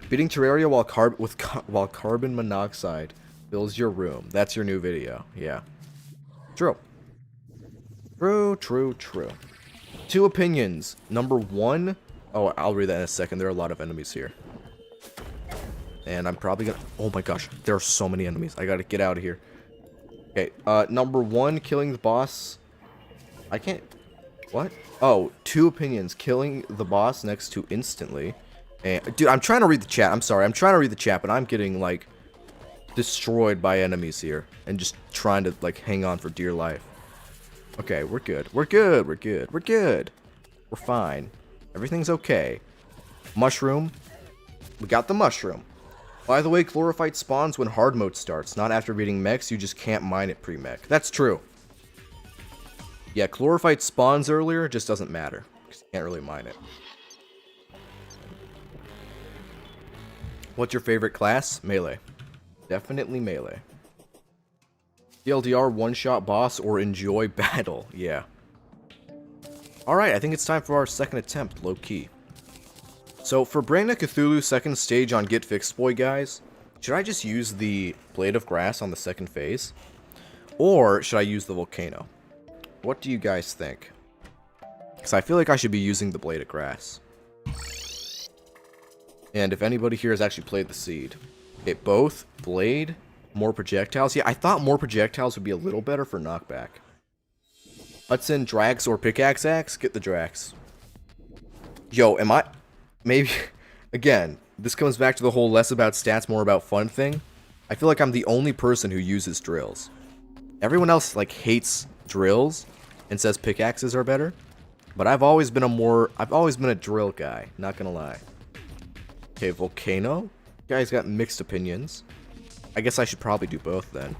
Beating Terraria while carbon monoxide fills your room. That's your new video. Yeah. True. True. 2 opinions. Number 1... Oh, I'll read that in a second. There are a lot of enemies here. And I'm probably gonna... Oh my gosh. There are so many enemies. I gotta get out of here. Okay. Number 1, killing the boss. I can't... What? Oh, 2 opinions. Killing the boss next to instantly. And, dude, I'm trying to read the chat. I'm sorry. I'm trying to read the chat, but I'm getting, like, destroyed by enemies here. And just trying to, like, hang on for dear life. Okay, we're good. We're good. We're fine. Everything's okay. Mushroom. We got the mushroom. By the way, chlorophyte spawns when hard mode starts. Not after beating mechs. You just can't mine it pre-mech. That's true. Yeah, chlorophyte spawns earlier. Just doesn't matter. Because you can't really mine it. What's your favorite class? Melee. Definitely melee. TLDR, one-shot boss, or enjoy battle. Yeah. Alright, I think it's time for our second attempt, low-key. So, for Brain of Cthulhu second stage on GETFIXEDBOI, guys, should I just use the Blade of Grass on the second phase? Or should I use the Volcano? What do you guys think? Because I feel like I should be using the Blade of Grass. And if anybody here has actually played the Seed. Okay, both Blade, more projectiles. Yeah, I thought more projectiles would be a little better for knockback. Hudson, Drax, or Pickaxe Axe? Get the Drax. Yo, am I... Maybe... Again, this comes back to the whole less about stats, more about fun thing. I feel like I'm the only person who uses drills. Everyone else, like, hates drills and says pickaxes are better. But I've always been a drill guy, not gonna lie. Okay, Volcano? You guys got mixed opinions. I guess I should probably do both then.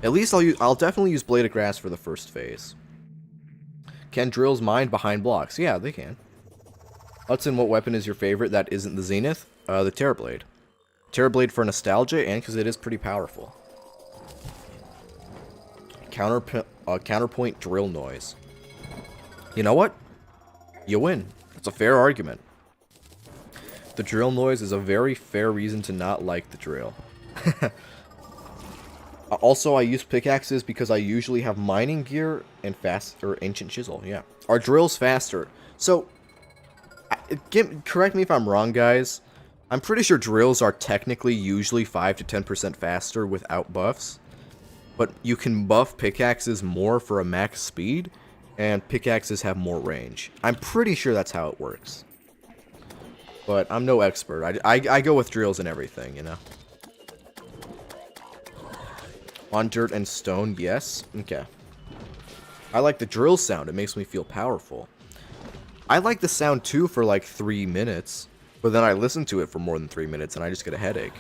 At least I'll definitely use Blade of Grass for the first phase. Can drills mine behind blocks? Yeah, they can. Hudson, what weapon is your favorite that isn't the Zenith? The Terrorblade. Terrorblade for nostalgia and because it is pretty powerful. counterpoint drill noise. You know what? You win. It's a fair argument. The drill noise is a very fair reason to not like the drill. Also, I use pickaxes because I usually have mining gear and ancient chisel. Yeah, our drill's faster. So, correct me if I'm wrong, guys. I'm pretty sure drills are technically usually 5 to 10% faster without buffs. But you can buff pickaxes more for a max speed, and pickaxes have more range. I'm pretty sure that's how it works. But I'm no expert. I go with drills and everything, you know. On dirt and stone, yes. Okay. I like the drill sound. It makes me feel powerful. I like the sound too for like 3 minutes. But then I listen to it for more than 3 minutes and I just get a headache.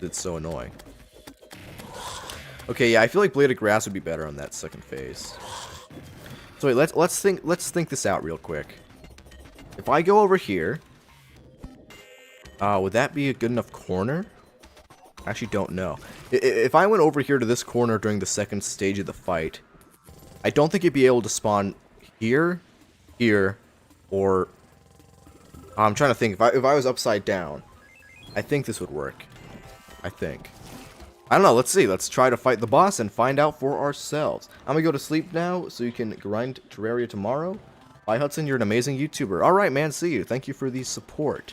It's so annoying. Okay, yeah, I feel like Blade of Grass would be better on that second phase. So wait, let's think this out real quick. If I go over here, would that be a good enough corner? I actually don't know. If I went over here to this corner during the second stage of the fight, I don't think it'd be able to spawn here, here, or... I'm trying to think. If I was upside down, I think this would work. I think. I don't know. Let's see. Let's try to fight the boss and find out for ourselves. I'm going to go to sleep now so you can grind Terraria tomorrow. Bye, Hudson. You're an amazing YouTuber. All right, man. See you. Thank you for the support.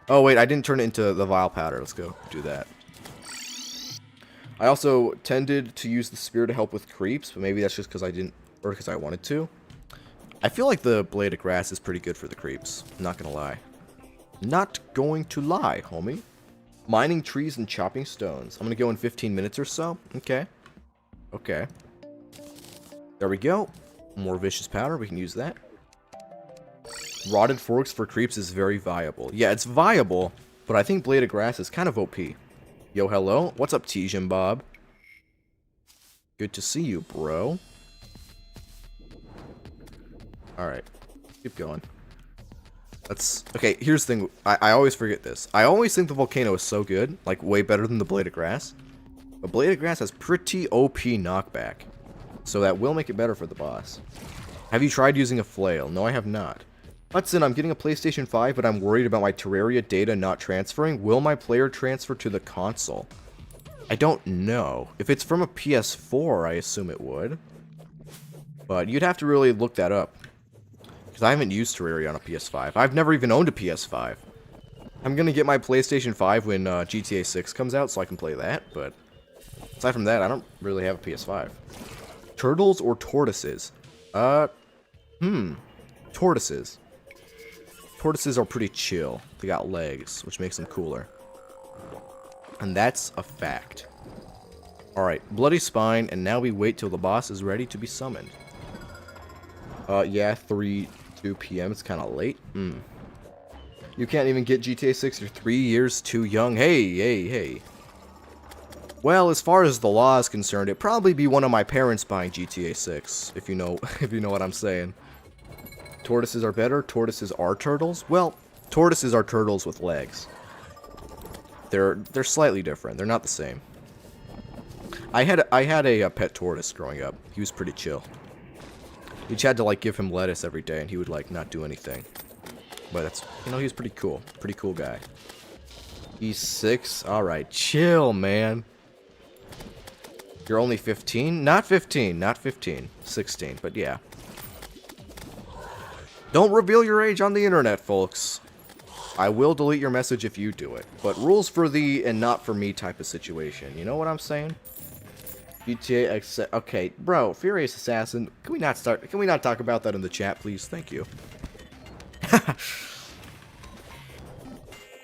Oh, wait. I didn't turn it into the Vile Powder. Let's go do that. I also tended to use the spear to help with creeps, but maybe that's just because I didn't, or because I wanted to. I feel like the Blade of Grass is pretty good for the creeps. I'm not gonna lie. Not going to lie, homie. Mining trees and chopping stones. I'm gonna go in 15 minutes or so. Okay. Okay. There we go. More vicious powder. We can use that. Rotted forks for creeps is very viable. Yeah, it's viable, but I think Blade of Grass is kind of OP. Yo, hello. What's up, Tejin Bob? Good to see you, bro. Alright. Keep going. Okay, here's the thing. I always forget this. I always think the volcano is so good. Like, way better than the Blade of Grass. But Blade of Grass has pretty OP knockback. So that will make it better for the boss. Have you tried using a flail? No, I have not. Hudson, I'm getting a PlayStation 5, but I'm worried about my Terraria data not transferring. Will my player transfer to the console? I don't know. If it's from a PS4, I assume it would. But you'd have to really look that up. Because I haven't used Terraria on a PS5. I've never even owned a PS5. I'm going to get my PlayStation 5 when GTA 6 comes out so I can play that. But aside from that, I don't really have a PS5. Turtles or tortoises? Tortoises. Tortoises are pretty chill. They got legs, which makes them cooler. And that's a fact. Alright, Bloody Spine, and now we wait till the boss is ready to be summoned. Yeah, 2 p.m. It's kind of late. You can't even get GTA 6. You're 3 years too young. Hey. Well, as far as the law is concerned, it'd probably be one of my parents buying GTA 6, if you know what I'm saying. Tortoises are better. Tortoises are turtles. Well, tortoises are turtles with legs. They're slightly different. They're not the same. I had a pet tortoise growing up. He was pretty chill. You just had to like give him lettuce every day, and he would like not do anything. But that's, you know, he's pretty cool. Pretty cool guy. He's 6. All right, chill, man. You're only 15? Not 15. Not 15. 16. But yeah. Don't reveal your age on the internet, folks. I will delete your message if you do it. But rules for thee and not for me type of situation. You know what I'm saying? GTA accept. Okay, bro, Furious Assassin. Can we not talk about that in the chat, please? Thank you.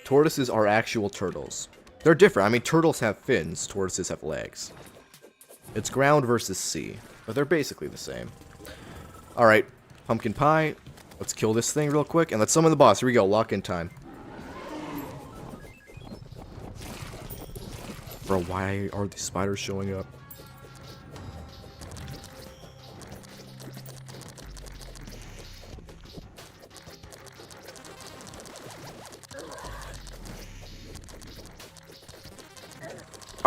Tortoises are actual turtles. They're different. I mean, turtles have fins. Tortoises have legs. It's ground versus sea. But they're basically the same. Alright, pumpkin pie. Let's kill this thing real quick, and let's summon the boss. Here we go, lock-in time. Bro, why are these spiders showing up?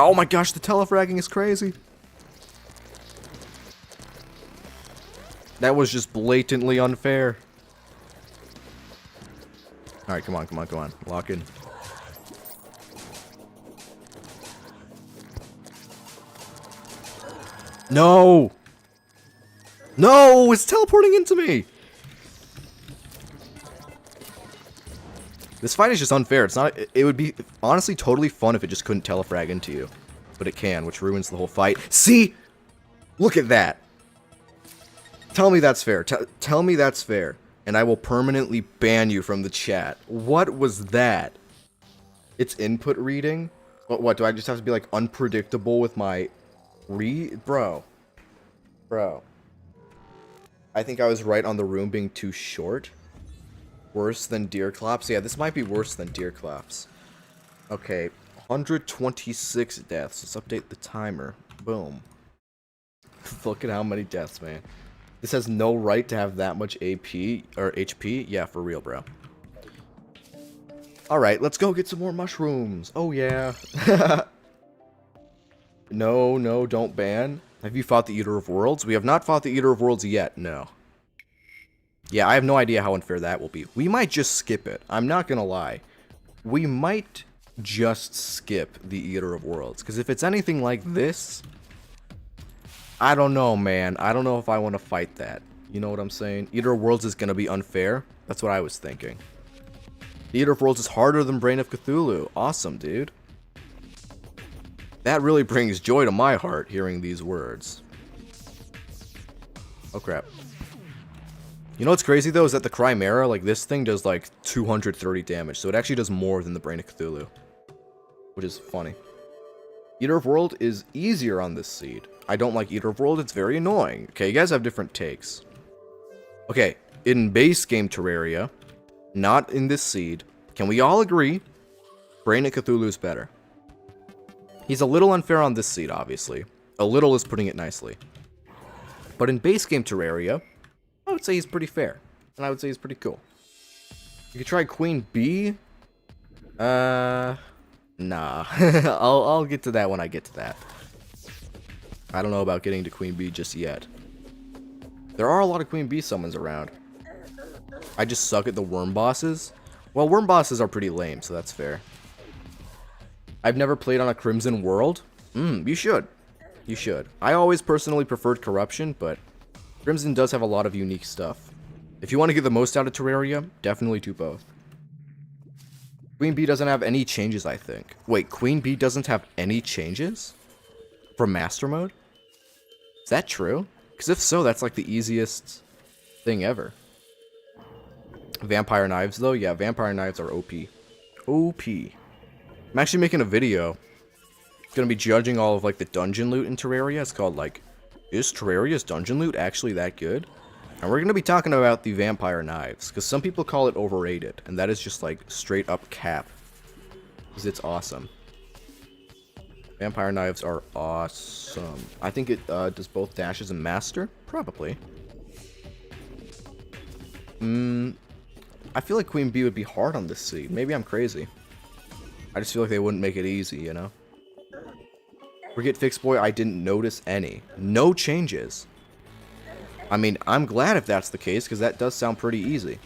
Oh my gosh, the telefragging is crazy. That was just blatantly unfair. Alright, come on, come on, come on. Lock in. No! No! It's teleporting into me! This fight is just unfair. It's not. It would be honestly totally fun if it just couldn't telefrag into you. But it can, which ruins the whole fight. See? Look at that. Tell me that's fair. Tell me that's fair. And I will permanently ban you from the chat. What was that? It's input reading? What, do I just have to be, like, unpredictable with my Bro. Bro. I think I was right on the room being too short. Worse than deer claps? Yeah, this might be worse than deer claps. Okay, 126 deaths. Let's update the timer. Boom. Look at how many deaths, man. This has no right to have that much AP, or HP? Yeah, for real, bro. Alright, let's go get some more mushrooms. Oh, yeah. No, don't ban. Have you fought the Eater of Worlds? We have not fought the Eater of Worlds yet, no. Yeah, I have no idea how unfair that will be. We might just skip it. I'm not gonna lie. We might just skip the Eater of Worlds. Because if it's anything like this, I don't know, man. I don't know if I want to fight that. You know what I'm saying? Eater of Worlds is gonna be unfair. That's what I was thinking. The Eater of Worlds is harder than Brain of Cthulhu. Awesome, dude. That really brings joy to my heart, hearing these words. Oh, crap. You know what's crazy, though, is that the Chimera, like, this thing does, like, 230 damage. So it actually does more than the Brain of Cthulhu. Which is funny. Eater of World is easier on this seed. I don't like Eater of World. It's very annoying. Okay, you guys have different takes. Okay, in base game Terraria, not in this seed, can we all agree Brain of Cthulhu is better? He's a little unfair on this seed, obviously. A little is putting it nicely. But in base game Terraria, I would say he's pretty fair. And I would say he's pretty cool. You could try Queen Bee. Nah. I'll get to that when I get to that. I don't know about getting to Queen Bee just yet. There are a lot of Queen Bee summons around. I just suck at the worm bosses. Well, worm bosses are pretty lame, so that's fair. I've never played on a Crimson World. You should. You should. I always personally preferred Corruption, but Crimson does have a lot of unique stuff. If you want to get the most out of Terraria, definitely do both. Queen Bee doesn't have any changes, I think. Wait, Queen Bee doesn't have any changes? From Master Mode? Is that true? Because if so, that's like the easiest thing ever. Vampire Knives, though? Yeah, Vampire Knives are OP. OP. I'm actually making a video. It's gonna be judging all of, like, the dungeon loot in Terraria. It's called, like, is Terraria's dungeon loot actually that good? And we're gonna be talking about the Vampire Knives, because some people call it overrated, and that is just, like, straight up cap. Because it's awesome. Vampire Knives are awesome. I think it does both dashes and master? Probably. I feel like Queen Bee would be hard on this seed. Maybe I'm crazy. I just feel like they wouldn't make it easy, you know? For GETFIXEDBOI, I didn't notice any. No changes. I mean, I'm glad if that's the case, because that does sound pretty easy.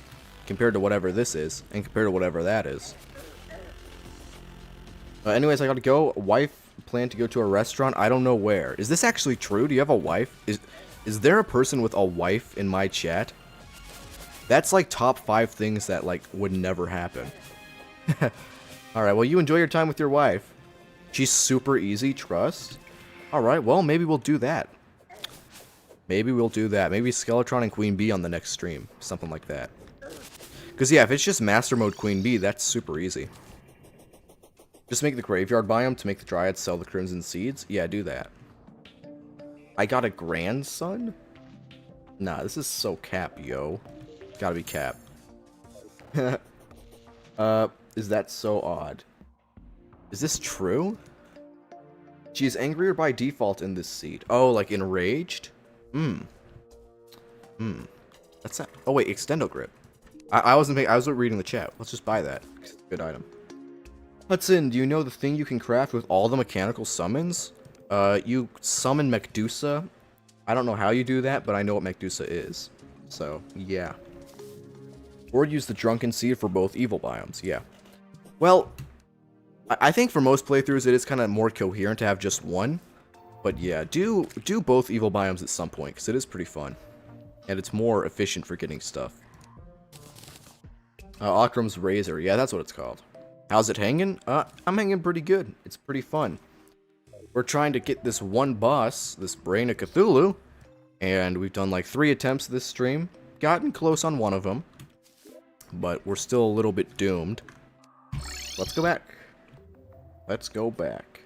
Compared to whatever this is, and compared to whatever that is. Anyways, I gotta go. Wife planned to go to a restaurant. I don't know where. Is this actually true? Do you have a wife? Is there a person with a wife in my chat? That's like top 5 things that, like, would never happen. Alright, well, you enjoy your time with your wife. She's super easy, trust. Alright, well, maybe we'll do that. Maybe we'll do that. Maybe Skeletron and Queen Bee on the next stream. Something like that. Because, yeah, if it's just Master Mode Queen Bee, that's super easy. Just make the graveyard biome to make the Dryads sell the Crimson Seeds? Yeah, do that. I got a grandson? Nah, this is so cap, yo. Gotta be cap. Is that so odd? Is this true? She is angrier by default in this seed. Oh, like enraged? That's that. Oh wait, extendo grip. I was reading the chat. Let's just buy that. It's a good item. Hudson, do you know the thing you can craft with all the mechanical summons? You summon Medusa, I don't know how you do that, but I know what Mechdusa is. So, yeah. Or use the Drunken Seed for both evil biomes, yeah. Well, I think for most playthroughs it is kind of more coherent to have just one. But yeah, do both evil biomes at some point, because it is pretty fun. And it's more efficient for getting stuff. Akram's Razor, yeah, that's what it's called. How's it hanging? I'm hanging pretty good. It's pretty fun. We're trying to get this one boss, this Brain of Cthulhu, and we've done like 3 attempts this stream. Gotten close on one of them, but we're still a little bit doomed. Let's go back. Let's go back.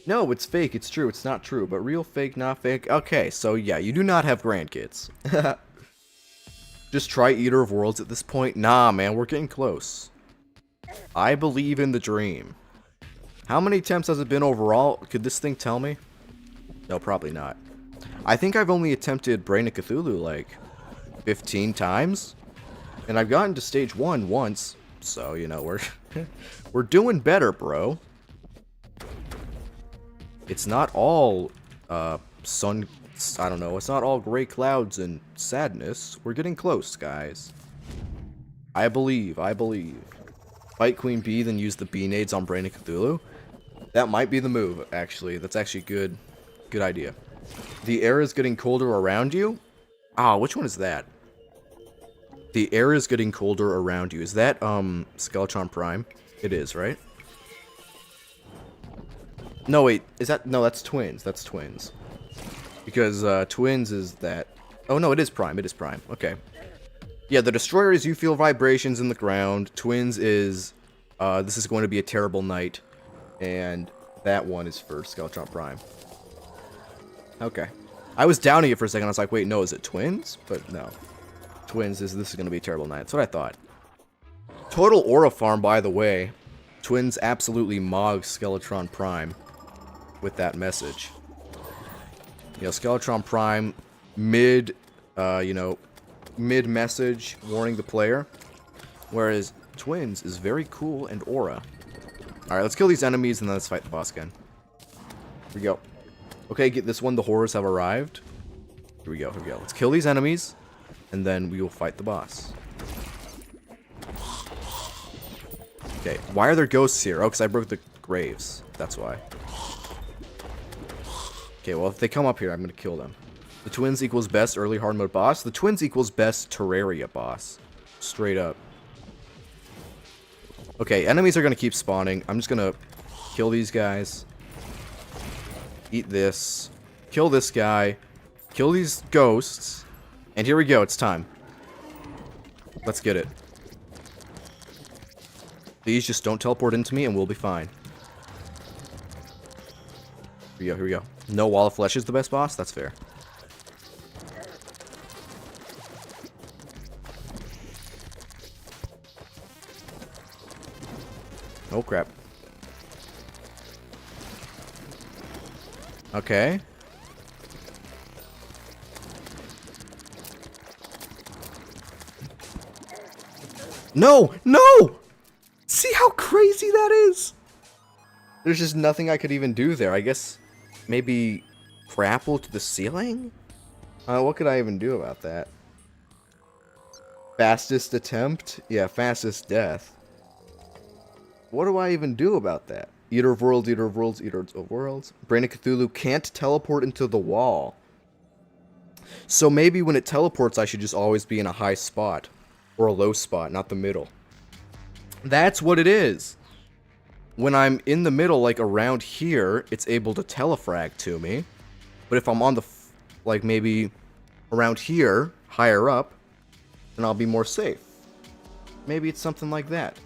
No, it's fake. It's true. It's not true, but real, fake, not fake. Okay, so yeah, you do not have grandkids. Just try Eater of Worlds at this point. Nah, man, we're getting close. I believe in the dream. How many attempts has it been overall? Could this thing tell me? No, probably not. I think I've only attempted Brain of Cthulhu like 15 times. And I've gotten to stage 1 once. So, you know, we're doing better, bro. It's not all I don't know, it's not all gray clouds and sadness. We're getting close, guys. I believe. Fight Queen Bee, then use the bee nades on Brain of Cthulhu. That might be the move, actually. That's actually good idea. The air is getting colder around you? Ah, which one is that? The air is getting colder around you. Is that, Skeletron Prime? It is, right? No, wait. Is that... No, that's Twins. That's Twins. Because, Twins is that... Oh, no, it is Prime. It is Prime. Okay. Yeah, the Destroyer is you feel vibrations in the ground. Twins is... this is going to be a terrible night. And that one is for Skeletron Prime. Okay. I was doubting it for a second. I was like, wait, no, is it Twins? But no. Twins is... This is going to be a terrible night. That's what I thought. Total Aura Farm, by the way. Twins absolutely mogs Skeletron Prime with that message. You know, Skeletron Prime mid message warning the player, whereas Twins is very cool and aura. All right, let's kill these enemies and then let's fight the boss again. Here we go. Okay, get this one. The horrors have arrived. Here we go. Here we go. Let's kill these enemies, and then we will fight the boss. Okay, why are there ghosts here? Oh, because I broke the graves. That's why. Okay, well, if they come up here, I'm going to kill them. The Twins equals best early hard mode boss. The Twins equals best Terraria boss. Straight up. Okay, enemies are going to keep spawning. I'm just going to kill these guys. Eat this. Kill this guy. Kill these ghosts. And here we go. It's time. Let's get it. These just don't teleport into me and we'll be fine. Here we go, here we go. No, Wall of Flesh is the best boss? That's fair. Oh, crap. Okay. No! No! See how crazy that is? There's just nothing I could even do there. I guess maybe grapple to the ceiling? What could I even do about that? Fastest attempt? Yeah, fastest death. What do I even do about that? Eater of Worlds, Eater of Worlds, Eater of Worlds. Brain of Cthulhu can't teleport into the wall. So maybe when it teleports, I should just always be in a high spot. Or a low spot, not the middle. That's what it is. When I'm in the middle, like around here, it's able to telefrag to me. But if I'm on the, like maybe around here, higher up, then I'll be more safe. Maybe it's something like that.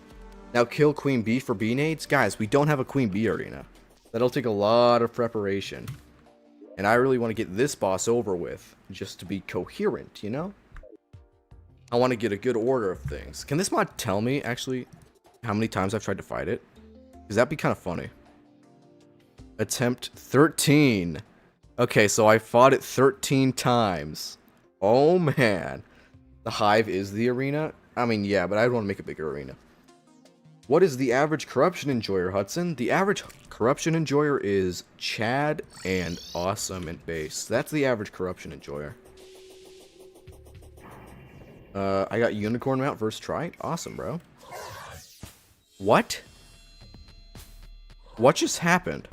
Now kill Queen Bee for bee nades? Guys, we don't have a Queen Bee arena. That'll take a lot of preparation. And I really want to get this boss over with, just to be coherent, you know? I want to get a good order of things. Can this mod tell me, actually, how many times I've tried to fight it? Because that'd be kind of funny. Attempt 13. Okay, so I fought it 13 times. Oh, man. The Hive is the arena? I mean, yeah, but I'd want to make a bigger arena. What is the average corruption enjoyer, Hudson? The average corruption enjoyer is Chad and awesome and base. That's the average corruption enjoyer. I got unicorn mount first try. Awesome, bro. What? What just happened?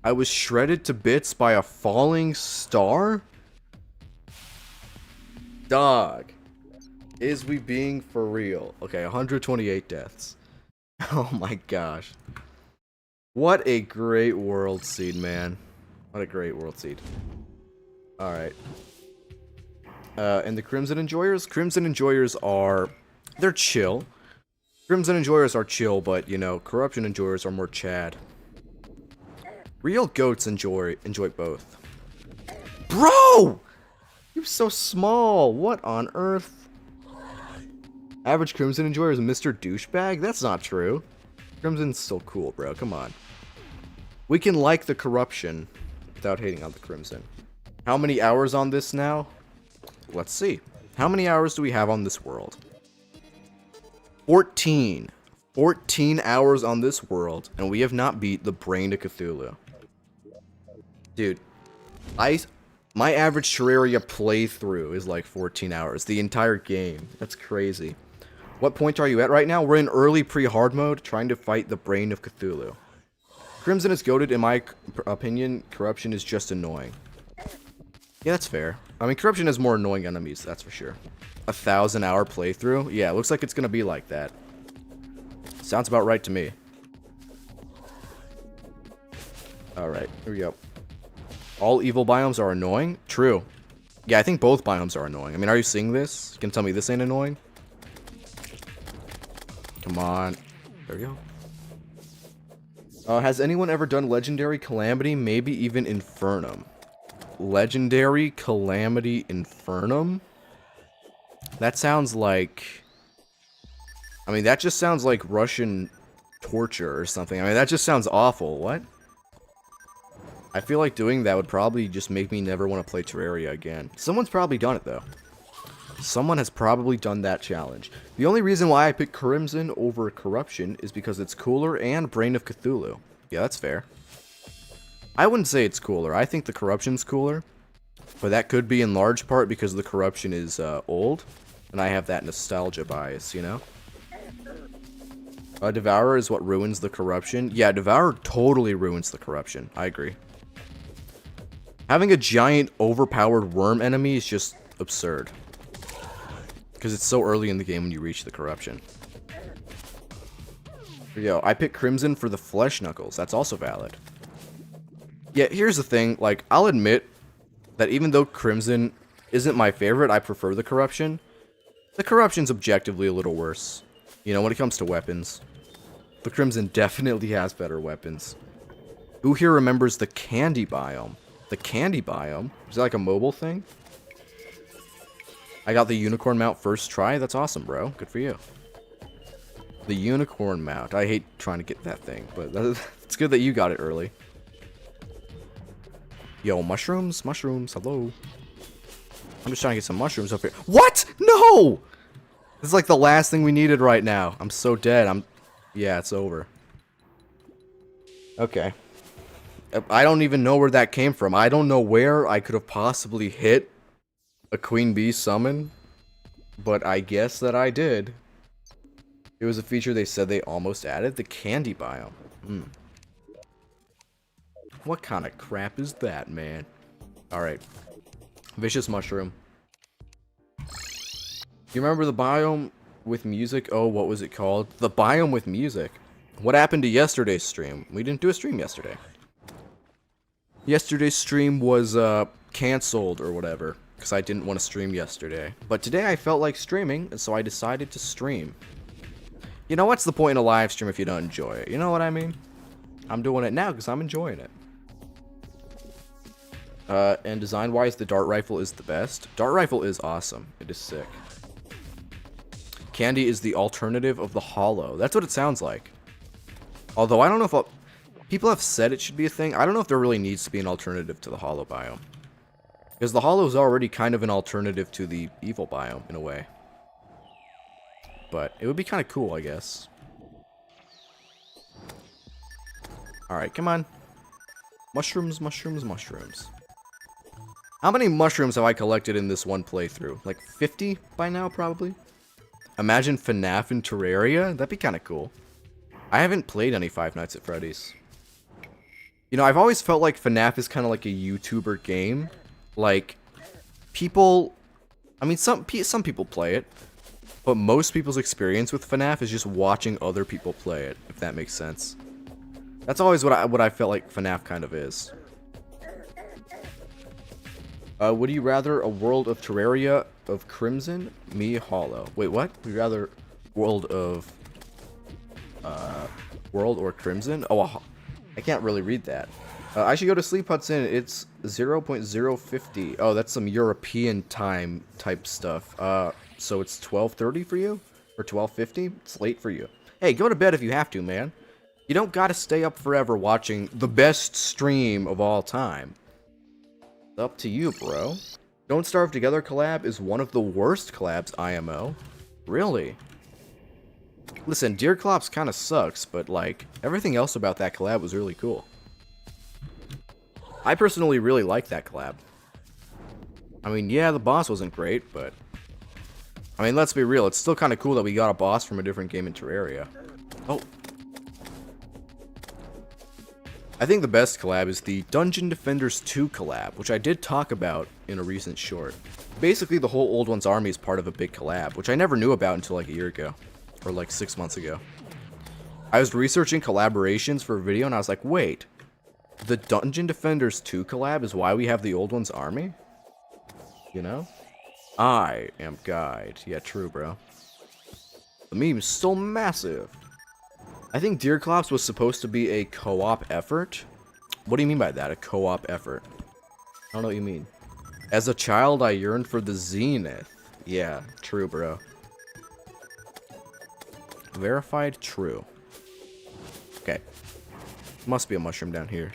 I was shredded to bits by a falling star? Dog. Is we being for real? Okay, 128 deaths. Oh my gosh. What a great world seed, man. What a great world seed. Alright. And the Crimson Enjoyers? Crimson Enjoyers are... they're chill. Crimson Enjoyers are chill, but, you know, Corruption Enjoyers are more Chad. Real goats enjoy both. Bro! You're so small. What on earth? Average Crimson Enjoyer is Mr. Douchebag? That's not true. Crimson's still cool, bro. Come on. We can like the Corruption without hating on the Crimson. How many hours on this now? Let's see. How many hours do we have on this world? 14. 14 hours on this world, and we have not beat the Brain of Cthulhu. Dude, my average Terraria playthrough is like 14 hours. The entire game. That's crazy. What point are you at right now? We're in early pre-hard mode, trying to fight the Brain of Cthulhu. Crimson is goated, in my opinion. Corruption is just annoying. Yeah, that's fair. I mean, Corruption has more annoying enemies, that's for sure. 1,000-hour playthrough? Yeah, it looks like it's gonna be like that. Sounds about right to me. Alright, here we go. All evil biomes are annoying? True. Yeah, I think both biomes are annoying. I mean, are you seeing this? You can tell me this ain't annoying? Come on. There we go. Has anyone ever done Legendary Calamity? Maybe even Infernum. Legendary Calamity Infernum? That sounds like... I mean, that just sounds like Russian torture or something. I mean, that just sounds awful. What? I feel like doing that would probably just make me never want to play Terraria again. Someone's probably done it, though. Someone has probably done that challenge. The only reason why I picked Crimson over Corruption is because it's cooler and Brain of Cthulhu. Yeah, that's fair. I wouldn't say it's cooler. I think the Corruption's cooler. But that could be in large part because the Corruption is old. And I have that nostalgia bias, you know? Devourer is what ruins the Corruption. Yeah, Devourer totally ruins the Corruption. I agree. Having a giant, overpowered worm enemy is just absurd. Because it's so early in the game when you reach the Corruption. Here we go. I picked Crimson for the Flesh Knuckles. That's also valid. Yeah, here's the thing. Like, I'll admit that even though Crimson isn't my favorite, I prefer the Corruption. The Corruption's objectively a little worse. You know, when it comes to weapons. The Crimson definitely has better weapons. Who here remembers the Candy Biome? The Candy Biome? Is that like a mobile thing? I got the Unicorn Mount first try? That's awesome, bro. Good for you. The Unicorn Mount. I hate trying to get that thing, but it's good that you got it early. Yo, mushrooms? Mushrooms, hello. I'm just trying to get some mushrooms up here. What? No! This is like the last thing we needed right now. I'm so dead. Yeah, it's over. Okay. I don't even know where that came from. I don't know where I could have possibly hit a Queen Bee summon. But I guess that I did. It was a feature they said they almost added. The Candy Biome. What kind of crap is that, man? Alright. Vicious Mushroom. You remember the biome with music? Oh, what was it called? The biome with music. What happened to yesterday's stream? We didn't do a stream yesterday. Yesterday's stream was canceled or whatever, because I didn't want to stream yesterday. But today I felt like streaming, and so I decided to stream. You know, what's the point in a live stream if you don't enjoy it? You know what I mean? I'm doing it now because I'm enjoying it. And design-wise, the dart rifle is the best. Dart rifle is awesome. It is sick. Candy is the alternative of the hollow. That's what it sounds like. Although, I don't know if... people have said it should be a thing. I don't know if there really needs to be an alternative to the hollow biome. Because the hollow is already kind of an alternative to the evil biome, in a way. but it would be kind of cool, I guess. Alright, come on. Mushrooms, mushrooms, mushrooms. How many mushrooms have I collected in this one playthrough? Like 50 by now, probably? Imagine FNAF in Terraria? That'd be kind of cool. I haven't played any Five Nights at Freddy's. You know, I've always felt like FNAF is kind of like a YouTuber game. Like, people... I mean, some people play it. But most people's experience with FNAF is just watching other people play it, if that makes sense. That's always what I felt like FNAF kind of is. Would you rather a world of Terraria of Crimson? Me Hollow. Wait, what? Would you rather world of... world or Crimson? Oh, I can't really read that. I should go to sleep, Hudson. It's 0.050. Oh, that's some European time type stuff. So it's 12:30 for you? Or 12:50? It's late for you. Hey, go to bed if you have to, man. You don't gotta stay up forever watching the best stream of all time. It's up to you, bro. Don't Starve Together collab is one of the worst collabs, IMO. Really? Listen, Deer Clops kinda sucks, but like, everything else about that collab was really cool. I personally really like that collab. I mean, yeah, the boss wasn't great, but... I mean, let's be real, it's still kinda cool that we got a boss from a different game in Terraria. Oh. I think the best collab is the Dungeon Defenders 2 collab, which I did talk about in a recent short. Basically, the whole Old One's Army is part of a big collab, which I never knew about until like a year ago. Or like 6 months ago. I was researching collaborations for a video and I was like, wait, the Dungeon Defenders 2 collab is why we have the Old One's Army? You know? I am Guide. Yeah, true, bro. The meme is still massive. I think Deer Clops was supposed to be a co-op effort. What do you mean by that, a co-op effort? I don't know what you mean. As a child, I yearned for the zenith. Yeah, true, bro. Verified true. Okay. Must be a mushroom down here.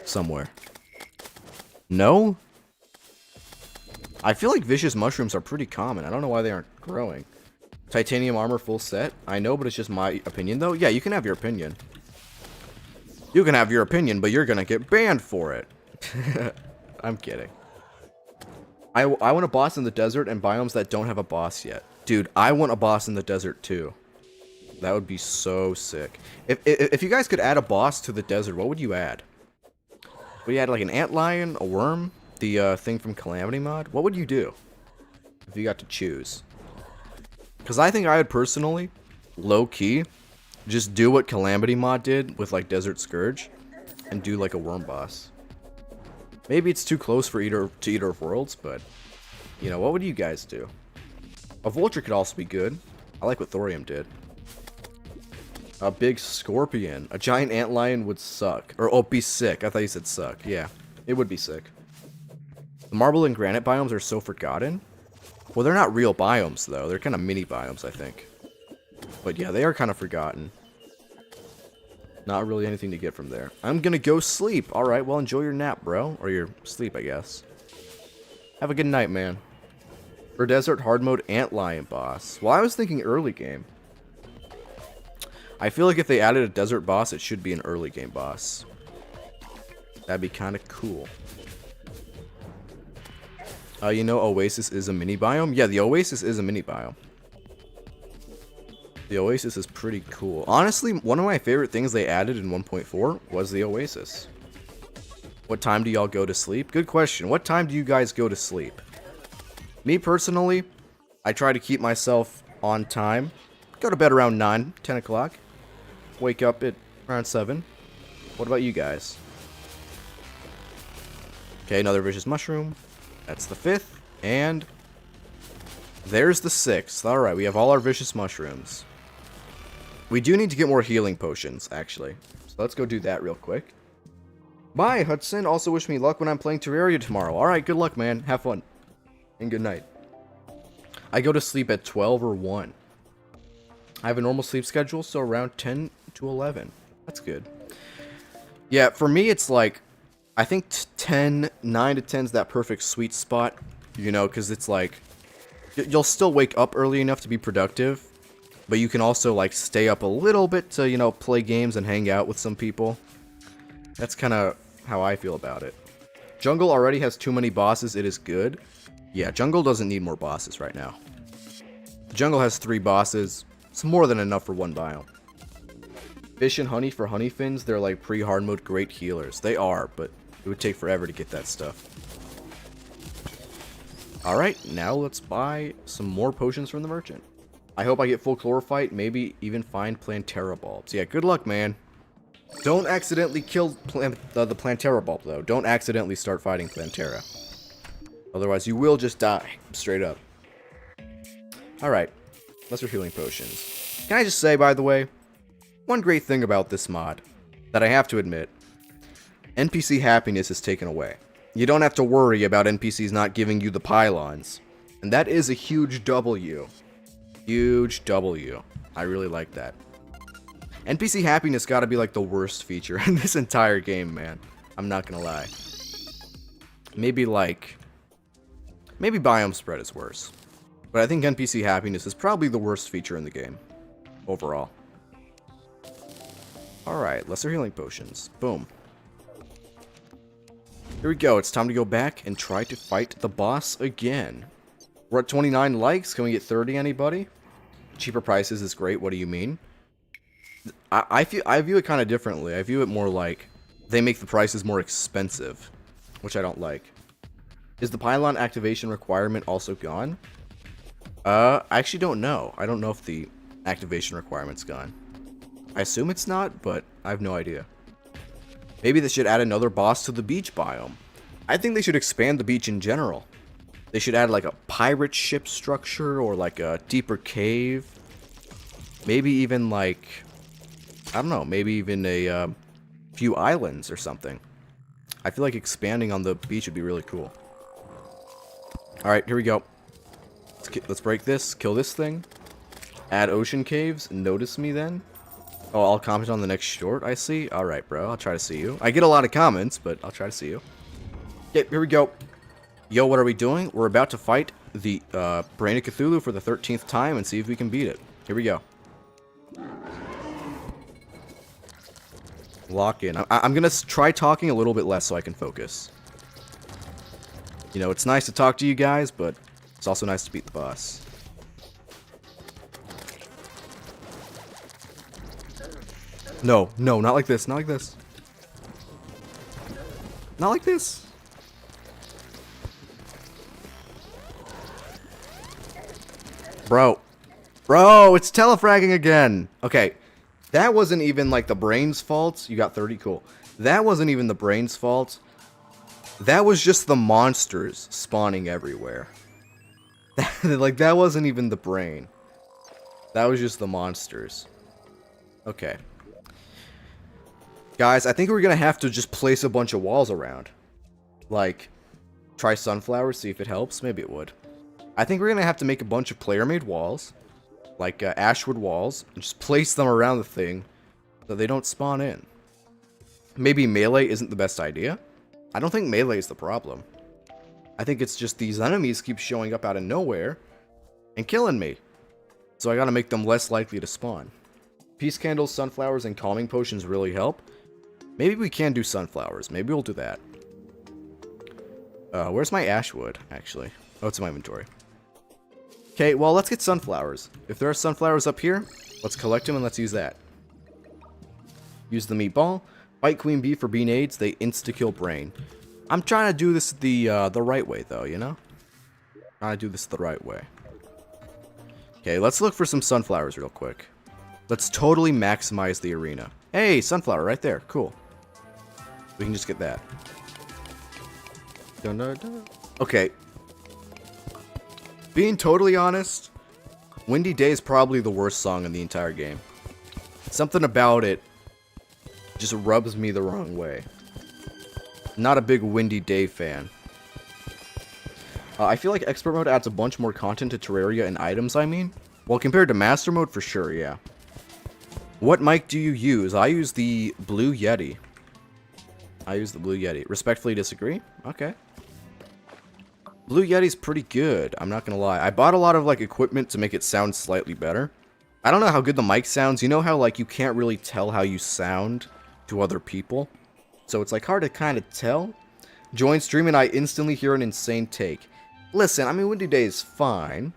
Somewhere. No? I feel like vicious mushrooms are pretty common. I don't know why they aren't growing. Titanium armor full set? I know, but it's just my opinion, though. Yeah, you can have your opinion. You can have your opinion, but you're gonna get banned for it. I'm kidding. I want a boss in the desert and biomes that don't have a boss yet. Dude, I want a boss in the desert, too. That would be so sick. If you guys could add a boss to the desert, what would you add? Would you add, like, an antlion, a worm, the thing from Calamity Mod? What would you do if you got to choose? Because I think I would personally, low-key, just do what Calamity Mod did with, like, Desert Scourge, and do, like, a worm boss. Maybe it's too close for Eater of Worlds, but, you know, what would you guys do? A Vulture could also be good. I like what Thorium did. A big scorpion. A giant antlion would suck. Or, oh, be sick. I thought you said suck. Yeah, it would be sick. The marble and granite biomes are so forgotten. Well, they're not real biomes, though. They're kind of mini biomes, I think. But yeah, they are kind of forgotten. Not really anything to get from there. I'm gonna go sleep. Alright, well, enjoy your nap, bro. Or your sleep, I guess. Have a good night, man. For desert hard mode antlion boss. Well, I was thinking early game. I feel like if they added a desert boss, it should be an early game boss. That'd be kind of cool. You know Oasis is a mini biome? Yeah, the Oasis is a mini biome. The Oasis is pretty cool. Honestly, one of my favorite things they added in 1.4 was the Oasis. What time do y'all go to sleep? Good question. What time do you guys go to sleep? Me personally, I try to keep myself on time. Go to bed around 9, 10 o'clock. Wake up at around 7. What about you guys? Okay, another vicious mushroom. That's the 5th. And there's the 6th. Alright, we have all our vicious mushrooms. We do need to get more healing potions, actually. So let's go do that real quick. Bye, Hudson. Also wish me luck when I'm playing Terraria tomorrow. Alright, good luck, man. Have fun. And good night. I go to sleep at 12 or 1. I have a normal sleep schedule, so around 10 to 11. That's good. Yeah, for me, it's like, I think 9 to 10 is that perfect sweet spot. You know, because it's like, you'll still wake up early enough to be productive. But you can also, like, stay up a little bit to, you know, play games and hang out with some people. That's kind of how I feel about it. Jungle already has too many bosses. It is good. Yeah, Jungle doesn't need more bosses right now. The Jungle has 3 bosses. It's more than enough for one biome. Fish and honey for honey fins. They're like pre-hard mode great healers. They are, but it would take forever to get that stuff. Alright, now let's buy some more potions from the merchant. I hope I get full chlorophyte, maybe even find Plantera bulbs. Yeah, good luck, man. Don't accidentally kill the Plantera bulb, though. Don't accidentally start fighting Plantera. Otherwise, you will just die. Straight up. Alright. Lesser healing potions. Can I just say, by the way, one great thing about this mod, that I have to admit, NPC happiness is taken away. You don't have to worry about NPCs not giving you the pylons. And that is a huge W. Huge W. I really like that. NPC happiness gotta be like the worst feature in this entire game, man. I'm not gonna lie. Maybe biome spread is worse. But I think NPC happiness is probably the worst feature in the game. Overall. Alright, lesser healing potions. Boom. Here we go. It's time to go back and try to fight the boss again. We're at 29 likes. Can we get 30, anybody? Cheaper prices is great. What do you mean? I view it kind of differently. I view it more like they make the prices more expensive, which I don't like. Is the pylon activation requirement also gone? I actually don't know. I don't know if the activation requirement's gone. I assume it's not, but I have no idea. Maybe they should add another boss to the beach biome. I think they should expand the beach in general. They should add like a pirate ship structure or like a deeper cave. Maybe even like, I don't know, maybe even a few islands or something. I feel like expanding on the beach would be really cool. Alright, here we go. Let's break this, kill this thing. Add ocean caves, notice me then. Oh, I'll comment on the next short, I see. Alright, bro, I'll try to see you. I get a lot of comments, but I'll try to see you. Okay, here we go. Yo, what are we doing? We're about to fight the Brain of Cthulhu for the 13th time and see if we can beat it. Here we go. Lock in. I'm gonna try talking a little bit less so I can focus. You know, it's nice to talk to you guys, but it's also nice to beat the boss. No, no, not like this, not like this. Not like this. Bro. Bro, it's telefragging again. Okay, that wasn't even like the brain's fault. You got 30, cool. That wasn't even the brain's fault. That was just the monsters spawning everywhere. Like, that wasn't even the brain. That was just the monsters. Okay. Guys, I think we're gonna have to just place a bunch of walls around. Like, try sunflowers, see if it helps. Maybe it would. I think we're gonna have to make a bunch of player-made walls. Like, ashwood walls. And just place them around the thing so they don't spawn in. Maybe melee isn't the best idea. I don't think melee is the problem. I think it's just these enemies keep showing up out of nowhere and killing me. So I gotta make them less likely to spawn. Peace candles, sunflowers, and calming potions really help. Maybe we can do sunflowers. Maybe we'll do that. Where's my ashwood, actually? Oh, it's in my inventory. Okay, well, let's get sunflowers. If there are sunflowers up here, let's collect them and let's use that. Use the meatball. Fight queen bee for bee nades. They insta-kill brain. I'm trying to do this the right way, though, you know? Trying to do this the right way. Okay, let's look for some sunflowers real quick. Let's totally maximize the arena. Hey, sunflower right there. Cool. We can just get that. Dun, dun, dun. Okay. Being totally honest, Windy Day is probably the worst song in the entire game. Something about it just rubs me the wrong way. Not a big Windy Day fan. I feel like Expert Mode adds a bunch more content to Terraria and items, I mean. Well, compared to Master Mode, for sure, yeah. What mic do you use? I use the Blue Yeti. I use the Blue Yeti. Respectfully disagree? Okay. Blue Yeti's pretty good, I'm not gonna lie. I bought a lot of, like, equipment to make it sound slightly better. I don't know how good the mic sounds. You know how, like, you can't really tell how you sound to other people? So it's, like, hard to kind of tell. Join stream and I instantly hear an insane take. Listen, I mean, Windy Day is fine.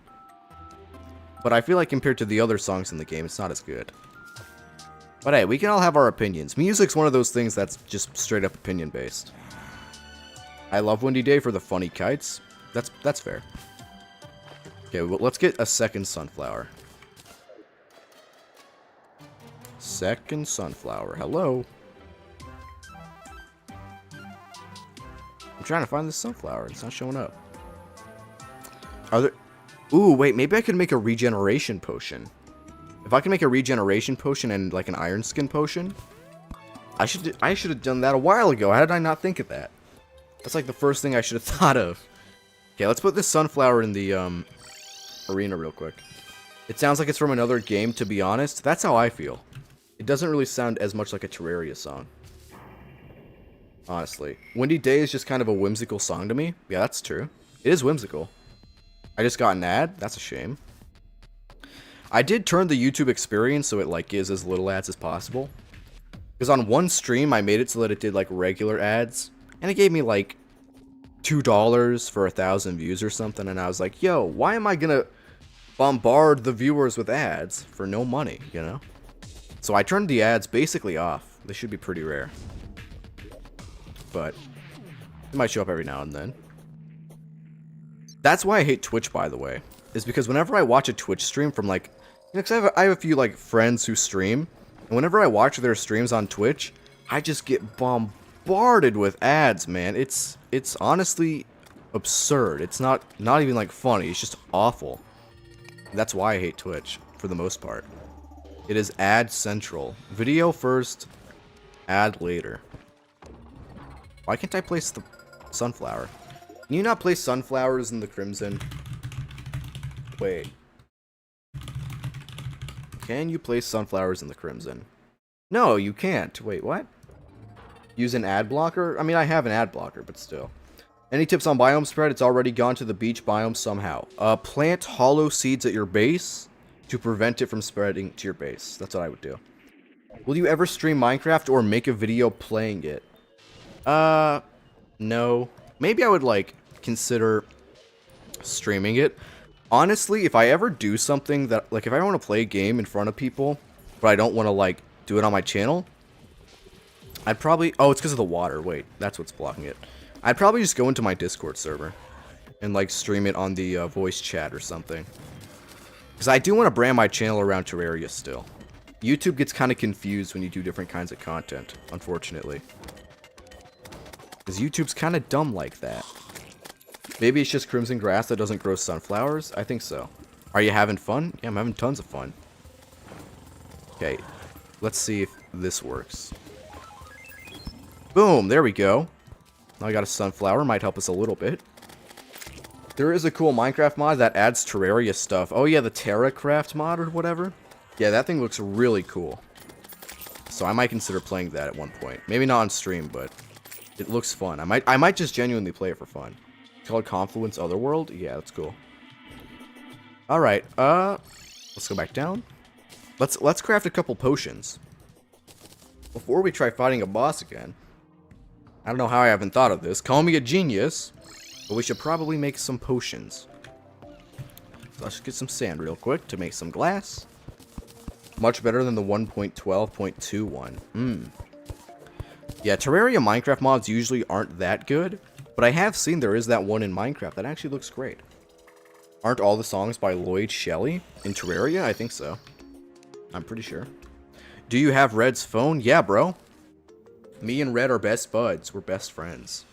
But I feel like compared to the other songs in the game, it's not as good. But hey, we can all have our opinions. Music's one of those things that's just straight up opinion based. I love Windy Day for the funny kites. That's fair. Okay, well, let's get a second sunflower. Second sunflower. Hello. I'm trying to find this sunflower. It's not showing up. Are there... Ooh, wait. Maybe I could make a regeneration potion. If I can make a regeneration potion and, like, an iron skin potion, I should have done that a while ago. How did I not think of that? That's, like, the first thing I should have thought of. Okay, let's put this sunflower in the, arena real quick. It sounds like it's from another game, to be honest. That's how I feel. It doesn't really sound as much like a Terraria song. Honestly. Windy Day is just kind of a whimsical song to me. Yeah, that's true. It is whimsical. I just got an ad. That's a shame. I did turn the YouTube experience so it, like, gives as little ads as possible. Because on one stream, I made it so that it did, like, regular ads. And it gave me, like, $2 for 1,000 views or something. And I was like, yo, why am I gonna bombard the viewers with ads for no money, you know? So I turned the ads basically off. They should be pretty rare. But it might show up every now and then. That's why I hate Twitch, by the way. Is because whenever I watch a Twitch stream from, like... You know, 'cause I have a few, like, friends who stream. And whenever I watch their streams on Twitch, I just get bombarded with ads, man. It's honestly absurd. It's not even, like, funny. It's just awful. That's why I hate Twitch, for the most part. It is ad central. Video first, ad later. Why can't I place the sunflower? Can you not place sunflowers in the crimson? Wait. Can you place sunflowers in the crimson? No, you can't. Wait, what? Use an ad blocker? I mean, I have an ad blocker, but still. Any tips on biome spread? It's already gone to the beach biome somehow. Plant hollow seeds at your base to prevent it from spreading to your base. That's what I would do. Will you ever stream Minecraft or make a video playing it? No. Maybe I would, like, consider streaming it. Honestly, if I ever do something that, like, if I want to play a game in front of people, but I don't want to, like, do it on my channel, I'd probably... Oh, it's because of the water. Wait, that's what's blocking it. I'd probably just go into my Discord server and, like, stream it on the voice chat or something. Because I do want to brand my channel around Terraria still. YouTube gets kind of confused when you do different kinds of content, unfortunately. Because YouTube's kind of dumb like that. Maybe it's just Crimson Grass that doesn't grow sunflowers? I think so. Are you having fun? Yeah, I'm having tons of fun. Okay, let's see if this works. Boom, there we go. Now I got a sunflower, might help us a little bit. There is a cool Minecraft mod that adds Terraria stuff. Oh yeah, the TerraCraft mod or whatever. Yeah, that thing looks really cool. So I might consider playing that at one point. Maybe not on stream, but it looks fun. I might just genuinely play it for fun. It's called Confluence Otherworld? Yeah, that's cool. Alright, let's go back down. Let's craft a couple potions. Before we try fighting a boss again. I don't know how I haven't thought of this. Call me a genius. But we should probably make some potions. So let's get some sand real quick to make some glass. Much better than the 1.12.21. Yeah, Terraria Minecraft mods usually aren't that good. But I have seen there is that one in Minecraft that actually looks great. Aren't all the songs by Lloyd Shelley in Terraria? I think so. I'm pretty sure. Do you have Red's phone? Yeah, bro. Me and Red are best buds. We're best friends.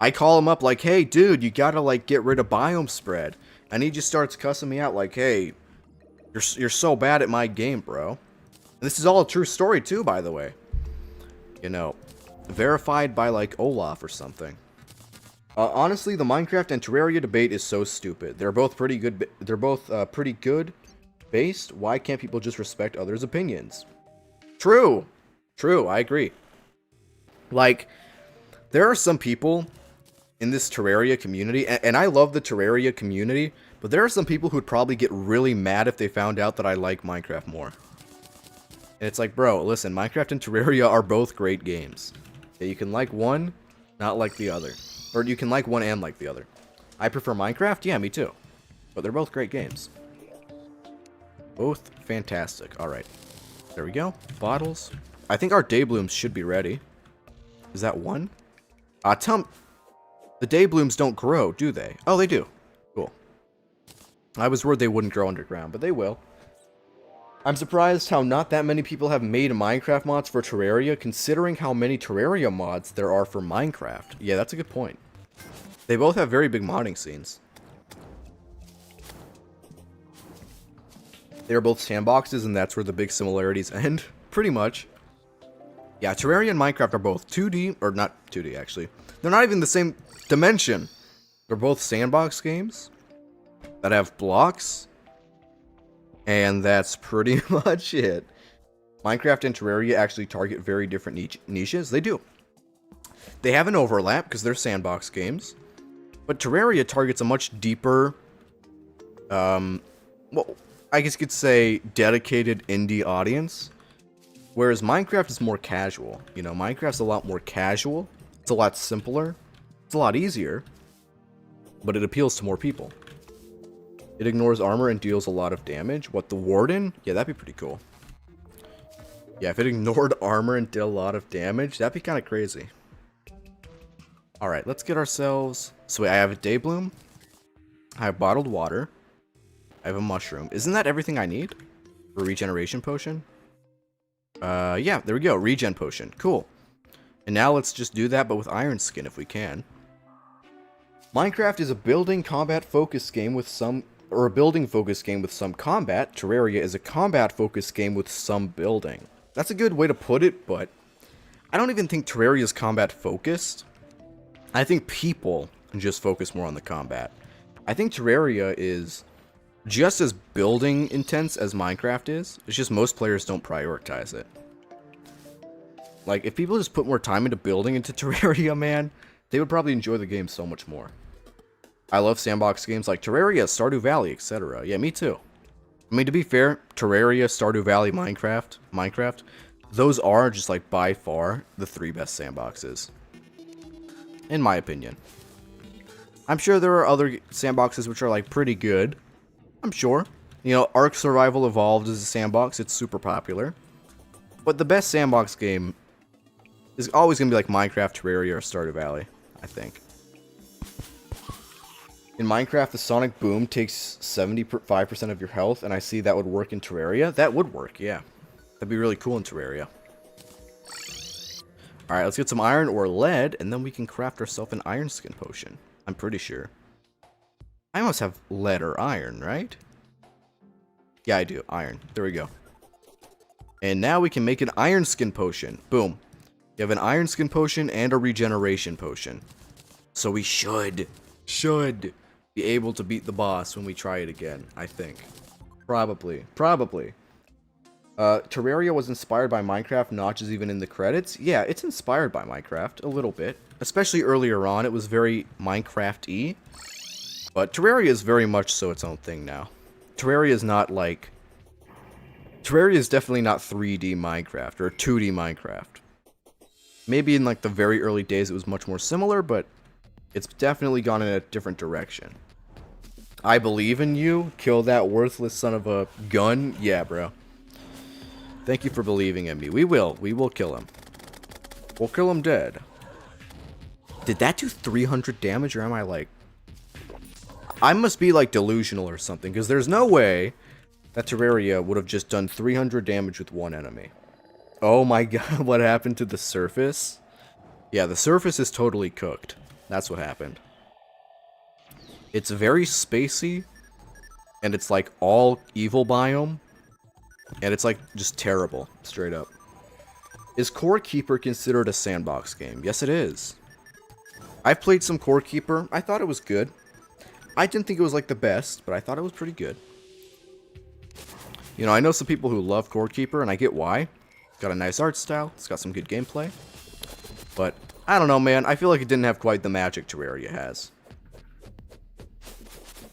I call him up like, hey, dude, you gotta, like, get rid of biome spread. And he just starts cussing me out like, hey, you're so bad at my game, bro. And this is all a true story, too, by the way. You know, verified by, like, Olaf or something. Honestly, the Minecraft and Terraria debate is so stupid. They're both pretty good. They're both pretty good based. Why can't people just respect others' opinions? True. True, I agree. Like, there are some people in this Terraria community, and I love the Terraria community, But there are some people who'd probably get really mad if they found out that I like Minecraft more. And it's like, bro, listen, Minecraft and Terraria are both great games. Yeah, you can like one, not like the other. Or you can like one and like the other. I prefer Minecraft? Yeah, me too. But they're both great games. Both fantastic. Alright. There we go. Bottles. I think our day blooms should be ready. Is that one? The day blooms don't grow, do they? Oh, they do. Cool. I was worried they wouldn't grow underground, but they will. I'm surprised how not that many people have made Minecraft mods for Terraria, considering how many Terraria mods there are for Minecraft. Yeah, that's a good point. They both have very big modding scenes. They are both sandboxes, and that's where the big similarities end, pretty much. Yeah, Terraria and Minecraft are both 2D, or not 2D, actually. They're not even the same dimension. They're both sandbox games that have blocks, and that's pretty much it. Minecraft and Terraria actually target very different niches. They do. They have an overlap, because they're sandbox games, but Terraria targets a much deeper, well, I guess you could say dedicated indie audience. Whereas Minecraft is more casual. You know, Minecraft's a lot more casual. It's a lot simpler. It's a lot easier. But it appeals to more people. It ignores armor and deals a lot of damage. What, the Warden? Yeah, that'd be pretty cool. Yeah, if it ignored armor and did a lot of damage, that'd be kind of crazy. Alright, let's get ourselves... So wait, I have a day bloom. I have bottled water. I have a mushroom. Isn't that everything I need? For a regeneration potion? Yeah, there we go. Regen potion. Cool. And now let's just do that, but with iron skin if we can. Minecraft is a building combat focused game with some... Or a building focused game with some combat. Terraria is a combat focused game with some building. That's a good way to put it, but... I don't even think Terraria is combat focused. I think people just focus more on the combat. I think Terraria is... just as building intense as Minecraft is. It's just most players don't prioritize it. Like, if people just put more time into building into Terraria, man, they would probably enjoy the game so much more. I love sandbox games like Terraria, Stardew Valley, etc. Yeah, me too. I mean, to be fair, Terraria, Stardew Valley, Minecraft, those are just, like, by far the 3 best sandboxes. In my opinion. I'm sure there are other sandboxes which are, like, pretty good. I'm sure. You know, Ark Survival Evolved is a sandbox. It's super popular. But the best sandbox game is always going to be like Minecraft, Terraria, or Stardew Valley, I think. In Minecraft, the sonic boom takes 75% of your health, and I see that would work in Terraria. That would work, yeah. That'd be really cool in Terraria. Alright, let's get some iron or lead, and then we can craft ourselves an iron skin potion. I'm pretty sure. I must have lead or iron, right? Yeah, I do. Iron. There we go. And now we can make an iron skin potion. Boom. You have an iron skin potion and a regeneration potion. So we should be able to beat the boss when we try it again, I think. Probably. Terraria was inspired by Minecraft, notches even in the credits. Yeah, it's inspired by Minecraft, a little bit. Especially earlier on, it was very Minecraft-y. But Terraria is very much so its own thing now. Terraria is not like... Terraria is definitely not 3D Minecraft, or 2D Minecraft. Maybe in like the very early days it was much more similar, but it's definitely gone in a different direction. I believe in you. Kill that worthless son of a gun. Yeah, bro. Thank you for believing in me. We will kill him. We'll kill him dead. Did that do 300 damage, or am I like... I must be like delusional or something, because there's no way that Terraria would have just done 300 damage with one enemy. Oh my god, what happened to the surface? Yeah, the surface is totally cooked. That's what happened. It's very spacey, and it's like all evil biome, and it's like just terrible, straight up. Is Core Keeper considered a sandbox game? Yes, it is. I've played some Core Keeper. I thought it was good. I didn't think it was like the best, but I thought it was pretty good. You know, I know some people who love Core Keeper, and I get why. It's got a nice art style. It's got some good gameplay. But, I don't know, man. I feel like it didn't have quite the magic Terraria has.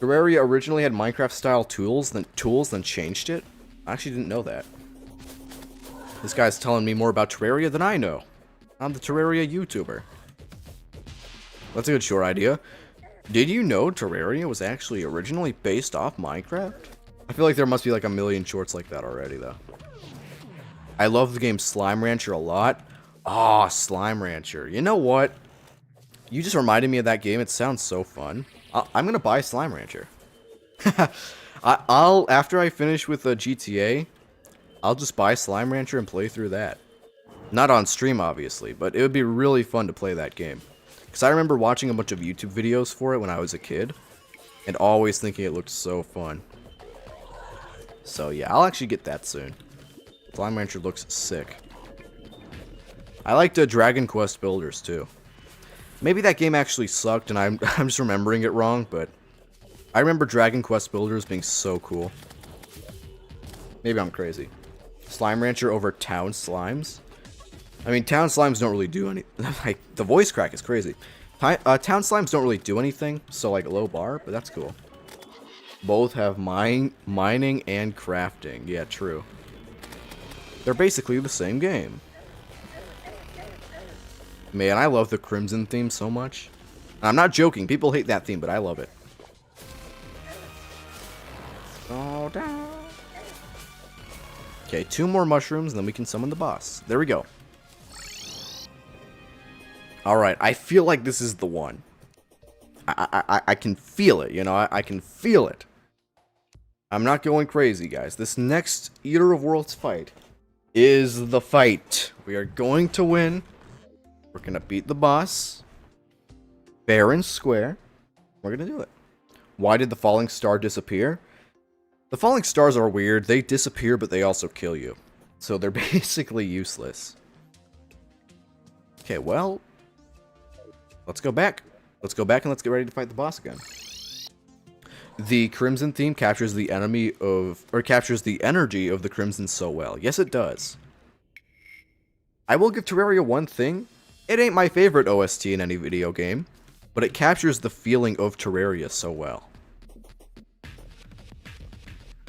Terraria originally had Minecraft-style tools, then changed it? I actually didn't know that. This guy's telling me more about Terraria than I know. I'm the Terraria YouTuber. That's a good short idea. Did you know Terraria was actually originally based off Minecraft? I feel like there must be like a million shorts like that already, though. I love the game Slime Rancher a lot. Ah, Slime Rancher. You know what? You just reminded me of that game. It sounds so fun. I'm gonna buy Slime Rancher. I'll after I finish with GTA, I'll just buy Slime Rancher and play through that. Not on stream, obviously, but it would be really fun to play that game. Because I remember watching a bunch of YouTube videos for it when I was a kid, and always thinking it looked so fun. So yeah, I'll actually get that soon. Slime Rancher looks sick. I liked Dragon Quest Builders too. Maybe that game actually sucked and I'm just remembering it wrong, but I remember Dragon Quest Builders being so cool. Maybe I'm crazy. Slime Rancher over Town Slimes? I mean, Town Slimes don't really do any... like, the voice crack is crazy. Town Slimes don't really do anything, so like low bar, but that's cool. Both have mining and crafting. Yeah, true. They're basically the same game. Man, I love the Crimson theme so much. I'm not joking. People hate that theme, but I love it. Oh, down. Okay, 2 more mushrooms, and then we can summon the boss. There we go. Alright, I feel like this is the one. I can feel it, you know? I can feel it. I'm not going crazy, guys. This next Eater of Worlds fight is the fight. We are going to win. We're going to beat the boss. Fair and square. We're going to do it. Why did the falling star disappear? The falling stars are weird. They disappear, but they also kill you. So they're basically useless. Okay, well, let's go back. Let's go back and let's get ready to fight the boss again. The Crimson theme captures the captures the energy of the Crimson so well. Yes, it does. I will give Terraria one thing. It ain't my favorite OST in any video game, but it captures the feeling of Terraria so well.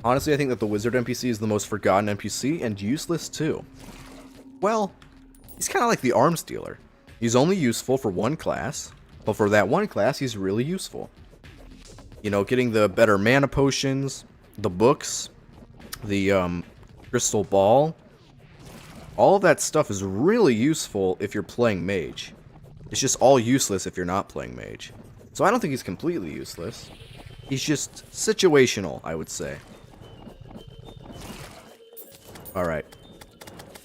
Honestly, I think that the Wizard NPC is the most forgotten NPC, and useless too. Well, he's kind of like the Arms Dealer. He's only useful for one class, but for that one class, he's really useful. You know, getting the better mana potions, the books, the crystal ball. All of that stuff is really useful if you're playing mage. It's just all useless if you're not playing mage. So I don't think he's completely useless. He's just situational, I would say. Alright.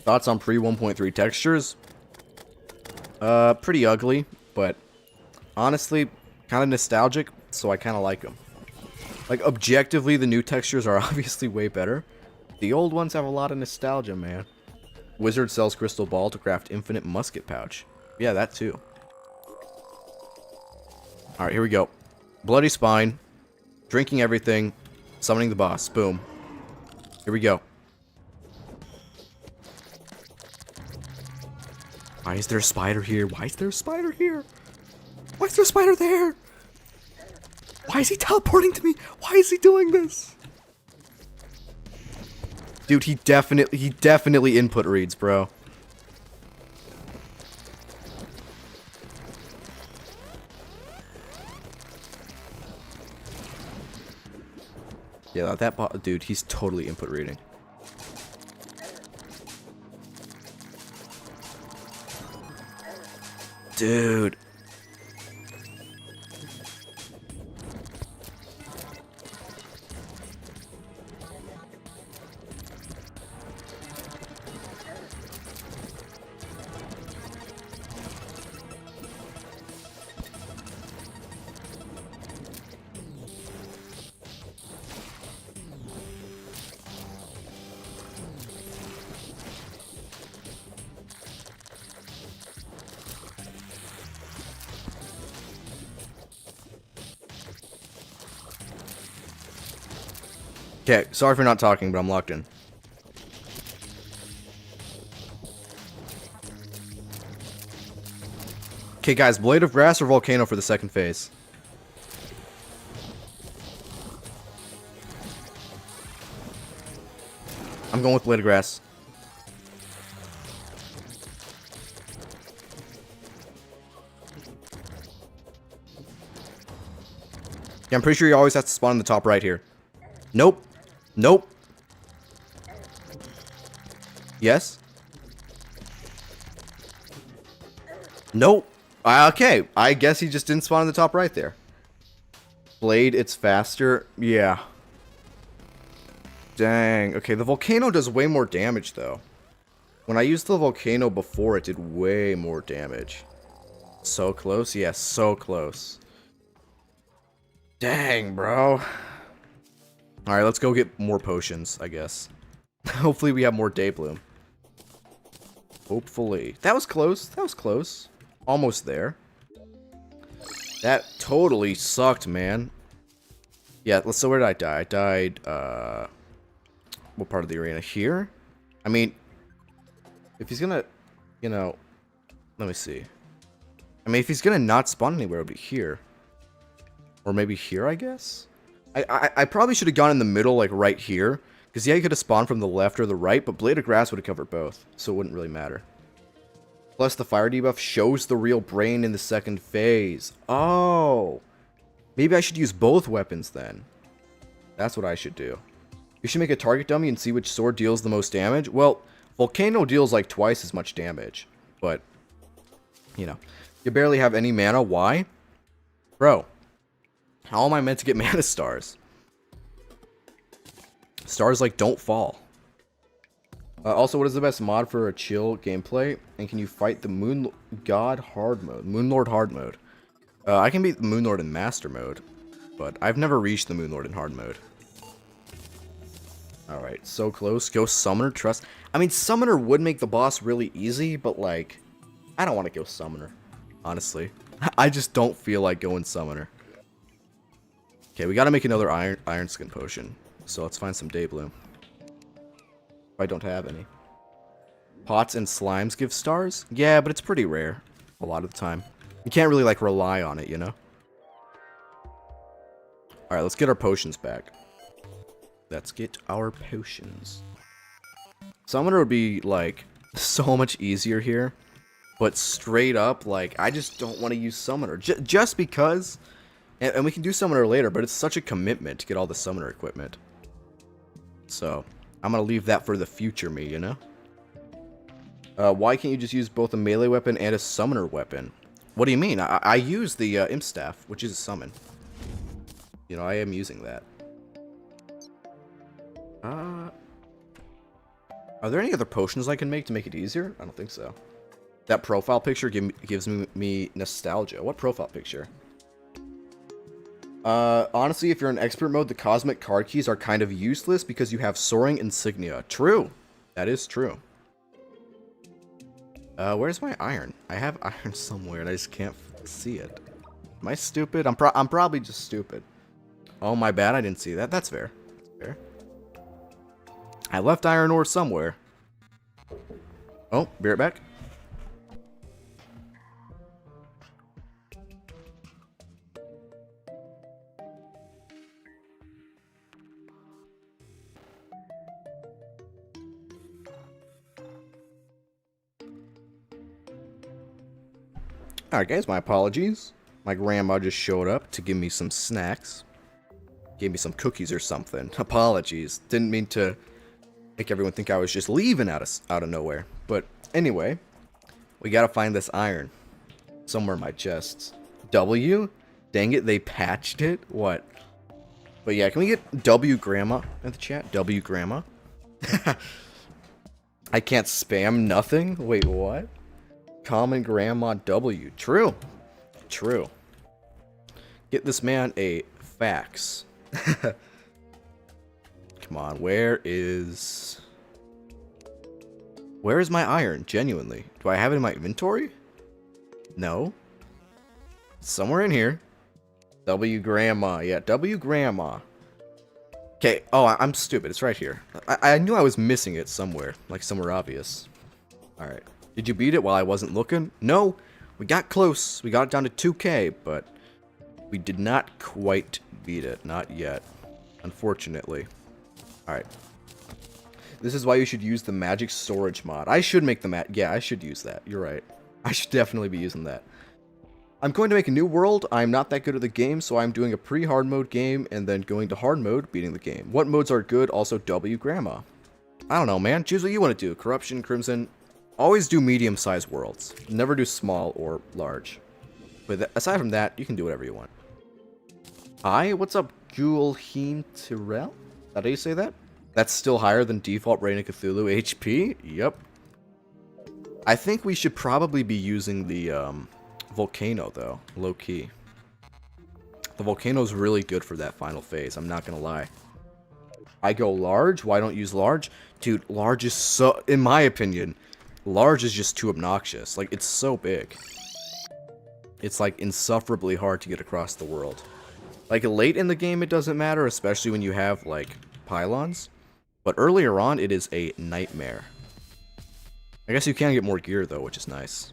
Thoughts on pre-1.3 textures? Pretty ugly, but honestly, kind of nostalgic, so I kind of like them. Like, objectively, the new textures are obviously way better. The old ones have a lot of nostalgia, man. Wizard sells crystal ball to craft infinite musket pouch. Yeah, that too. Alright, here we go. Bloody spine. Drinking everything. Summoning the boss. Boom. Here we go. Why is there a spider here? Why is there a spider here? Why is there a spider there? Why is he teleporting to me? Why is he doing this? Dude, he definitely input reads, bro. Yeah, dude, he's totally input reading. Dude. Okay, sorry for not talking, but I'm locked in. Okay, guys, Blade of Grass or Volcano for the second phase? I'm going with Blade of Grass. Yeah, I'm pretty sure you always have to spawn in the top right here. Nope. Nope. Yes? Nope. Okay, I guess he just didn't spawn in the top right there. Blade, it's faster. Yeah. Dang. Okay, the volcano does way more damage, though. When I used the volcano before, it did way more damage. So close? Yeah, so close. Dang, bro. Alright, let's go get more potions, I guess. Hopefully we have more Day Bloom. Hopefully. That was close. That was close. Almost there. That totally sucked, man. Yeah, so where did I die? I died, what part of the arena? Here? I mean, if he's gonna, you know, let me see. I mean, if he's gonna not spawn anywhere, it'll be here. Or maybe here, I guess? I probably should have gone in the middle, like right here. Because, yeah, he could have spawned from the left or the right, but Blade of Grass would have covered both. So it wouldn't really matter. Plus, the fire debuff shows the real brain in the second phase. Oh. Maybe I should use both weapons then. That's what I should do. You should make a target dummy and see which sword deals the most damage. Well, Volcano deals like twice as much damage. But, you know. You barely have any mana. Why? Bro. How am I meant to get mana stars? Stars like don't fall. Also, what is the best mod for a chill gameplay? And can you fight the Moon God hard mode? Moonlord hard mode. I can beat the Moonlord in master mode, but I've never reached the Moonlord in hard mode. Alright, so close. Go Summoner, trust. I mean, Summoner would make the boss really easy, but like, I don't want to go Summoner, honestly. I just don't feel like going Summoner. Okay, we gotta make another Iron Skin Potion. So let's find some Day Bloom. If I don't have any. Pots and slimes give stars? Yeah, but it's pretty rare. A lot of the time. You can't really, like, rely on it, you know? Alright, let's get our potions back. Let's get our potions. Summoner would be, like, so much easier here. But straight up, like, I just don't want to use Summoner. Just because... And we can do Summoner later, but it's such a commitment to get all the Summoner equipment. So, I'm going to leave that for the future me, you know? Why can't you just use both a melee weapon and a Summoner weapon? What do you mean? I use the Imp Staff, which is a summon. You know, I am using that. Are there any other potions I can make to make it easier? I don't think so. That profile picture gives me nostalgia. What profile picture? Honestly, if you're in expert mode, the cosmic card keys are kind of useless because you have soaring insignia. True. That is true. Where's my iron? I have iron somewhere and I just can't see it. Am I stupid? I'm probably just stupid. Oh, my bad. I didn't see that. That's fair. That's fair. I left iron ore somewhere. Oh, be right back. Alright guys, my apologies. My grandma just showed up to give me some snacks. Gave me some cookies or something. Apologies. Didn't mean to make everyone think I was just leaving out of nowhere. But anyway, we gotta find this iron. Somewhere in my chests. W? Dang it, they patched it? What? But yeah, can we get W Grandma in the chat? W Grandma? I can't spam nothing? Wait, what? Common Grandma W. True. True. Get this man a fax. Come on, where is my iron? Genuinely. Do I have it in my inventory? No. Somewhere in here. W Grandma. Yeah, W Grandma. Okay. Oh, I'm stupid. It's right here. I knew I was missing it somewhere. Like somewhere obvious. Alright. Did you beat it while I wasn't looking? No, we got close. We got it down to 2k, but we did not quite beat it. Not yet, unfortunately. Alright. This is why you should use the magic storage mod. I should make the yeah, I should use that. You're right. I should definitely be using that. I'm going to make a new world. I'm not that good at the game, so I'm doing a pre-hard mode game and then going to hard mode, beating the game. What modes are good? Also W Grandma. I don't know, man. Choose what you want to do. Corruption, Crimson. Always do medium-sized worlds. Never do small or large. But aside from that, you can do whatever you want. Hi, what's up, Gulheem Tyrell? Is that how you say that? That's still higher than default Brain of Cthulhu HP? Yep. I think we should probably be using the volcano, though. Low-key. The volcano's really good for that final phase, I'm not gonna lie. I go large? Why don't use large? Dude, large is so... In my opinion, large is just too obnoxious. Like, it's so big. It's, like, insufferably hard to get across the world. Like, late in the game, it doesn't matter, especially when you have, like, pylons. But earlier on, it is a nightmare. I guess you can get more gear, though, which is nice.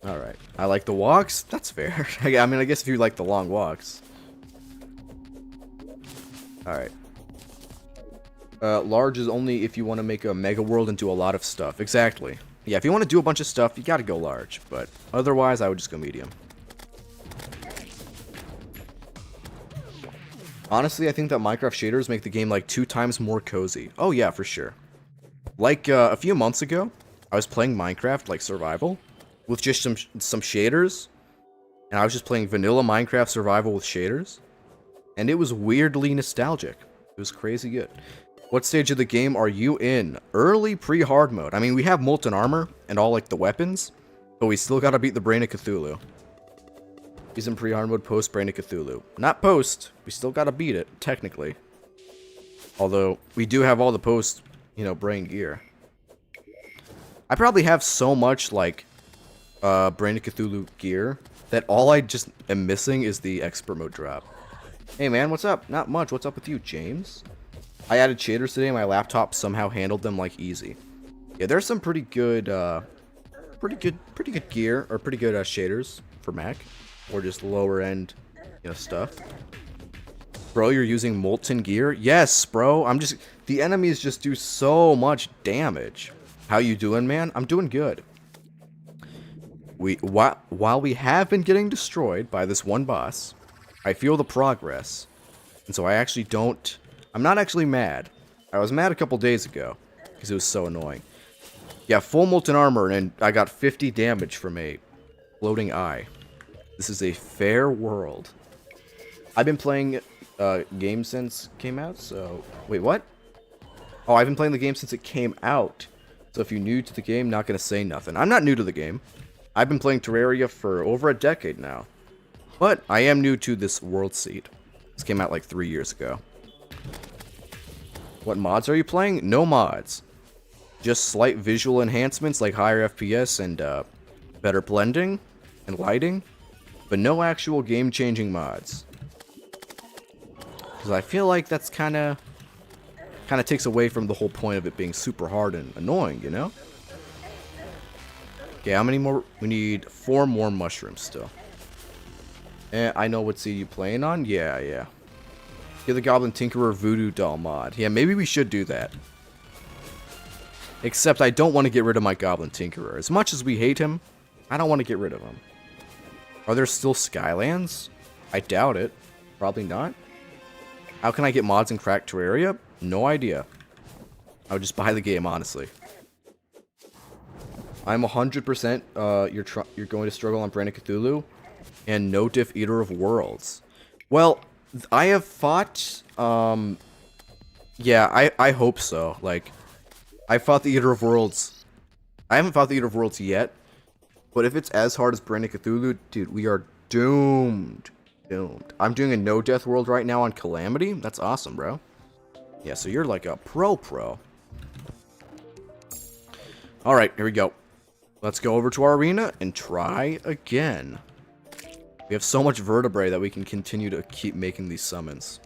Alright. I like the walks? That's fair. I mean, I guess if you like the long walks. Alright. Large is only if you want to make a mega world and do a lot of stuff. Exactly. Yeah, if you want to do a bunch of stuff, you gotta go large. But otherwise, I would just go medium. Honestly, I think that Minecraft shaders make the game like 2 times more cozy. Oh yeah, for sure. Like, a few months ago, I was playing Minecraft, like, survival, with just some shaders. And I was just playing vanilla Minecraft survival with shaders. And it was weirdly nostalgic. It was crazy good. What stage of the game are you in? Early pre-hard mode. I mean, we have molten armor and all, like, the weapons. But we still gotta beat the Brain of Cthulhu. He's in pre-hard mode post Brain of Cthulhu. Not post. We still gotta beat it, technically. Although, we do have all the post, you know, brain gear. I probably have so much, like, Brain of Cthulhu gear that all I just am missing is the expert mode drop. Hey man, what's up? Not much. What's up with you, James? I added shaders today and my laptop somehow handled them like easy. Yeah, there's some pretty good gear, or pretty good shaders for Mac. Or just lower end, you know, stuff. Bro, you're using molten gear? Yes, bro. The enemies just do so much damage. How you doing, man? I'm doing good. While we have been getting destroyed by this one boss, I feel the progress. And so I'm not actually mad. I was mad a couple days ago, because it was so annoying. Yeah, full molten armor, and I got 50 damage from a floating eye. This is a fair world. I've been playing games since it came out, so... Wait, what? Oh, I've been playing the game since it came out. So if you're new to the game, not gonna say nothing. I'm not new to the game. I've been playing Terraria for over a decade now. But I am new to this world seed. This came out like 3 years ago. What mods are you playing? No mods. Just slight visual enhancements like higher FPS and better blending and lighting. But no actual game-changing mods. Because I feel like that's kind of takes away from the whole point of it being super hard and annoying, you know? Okay, how many more? We need 4 more mushrooms still. I know what seed you playing on? Yeah. Get the Goblin Tinkerer Voodoo Doll mod. Yeah, maybe we should do that. Except I don't want to get rid of my Goblin Tinkerer. As much as we hate him, I don't want to get rid of him. Are there still Skylands? I doubt it. Probably not. How can I get mods in Cracked Terraria? No idea. I would just buy the game, honestly. I'm 100% you're going to struggle on Brain of Cthulhu and no diff Eater of Worlds. Well, I have fought yeah, I hope so. Like, I fought the Eater of Worlds. I haven't fought the Eater of Worlds yet. But if it's as hard as Brain of Cthulhu, dude, we are doomed. Doomed. I'm doing a no-death world right now on Calamity. That's awesome, bro. Yeah, so you're like a pro. Alright, here we go. Let's go over to our arena and try again. We have so much vertebrae that we can continue to keep making these summons.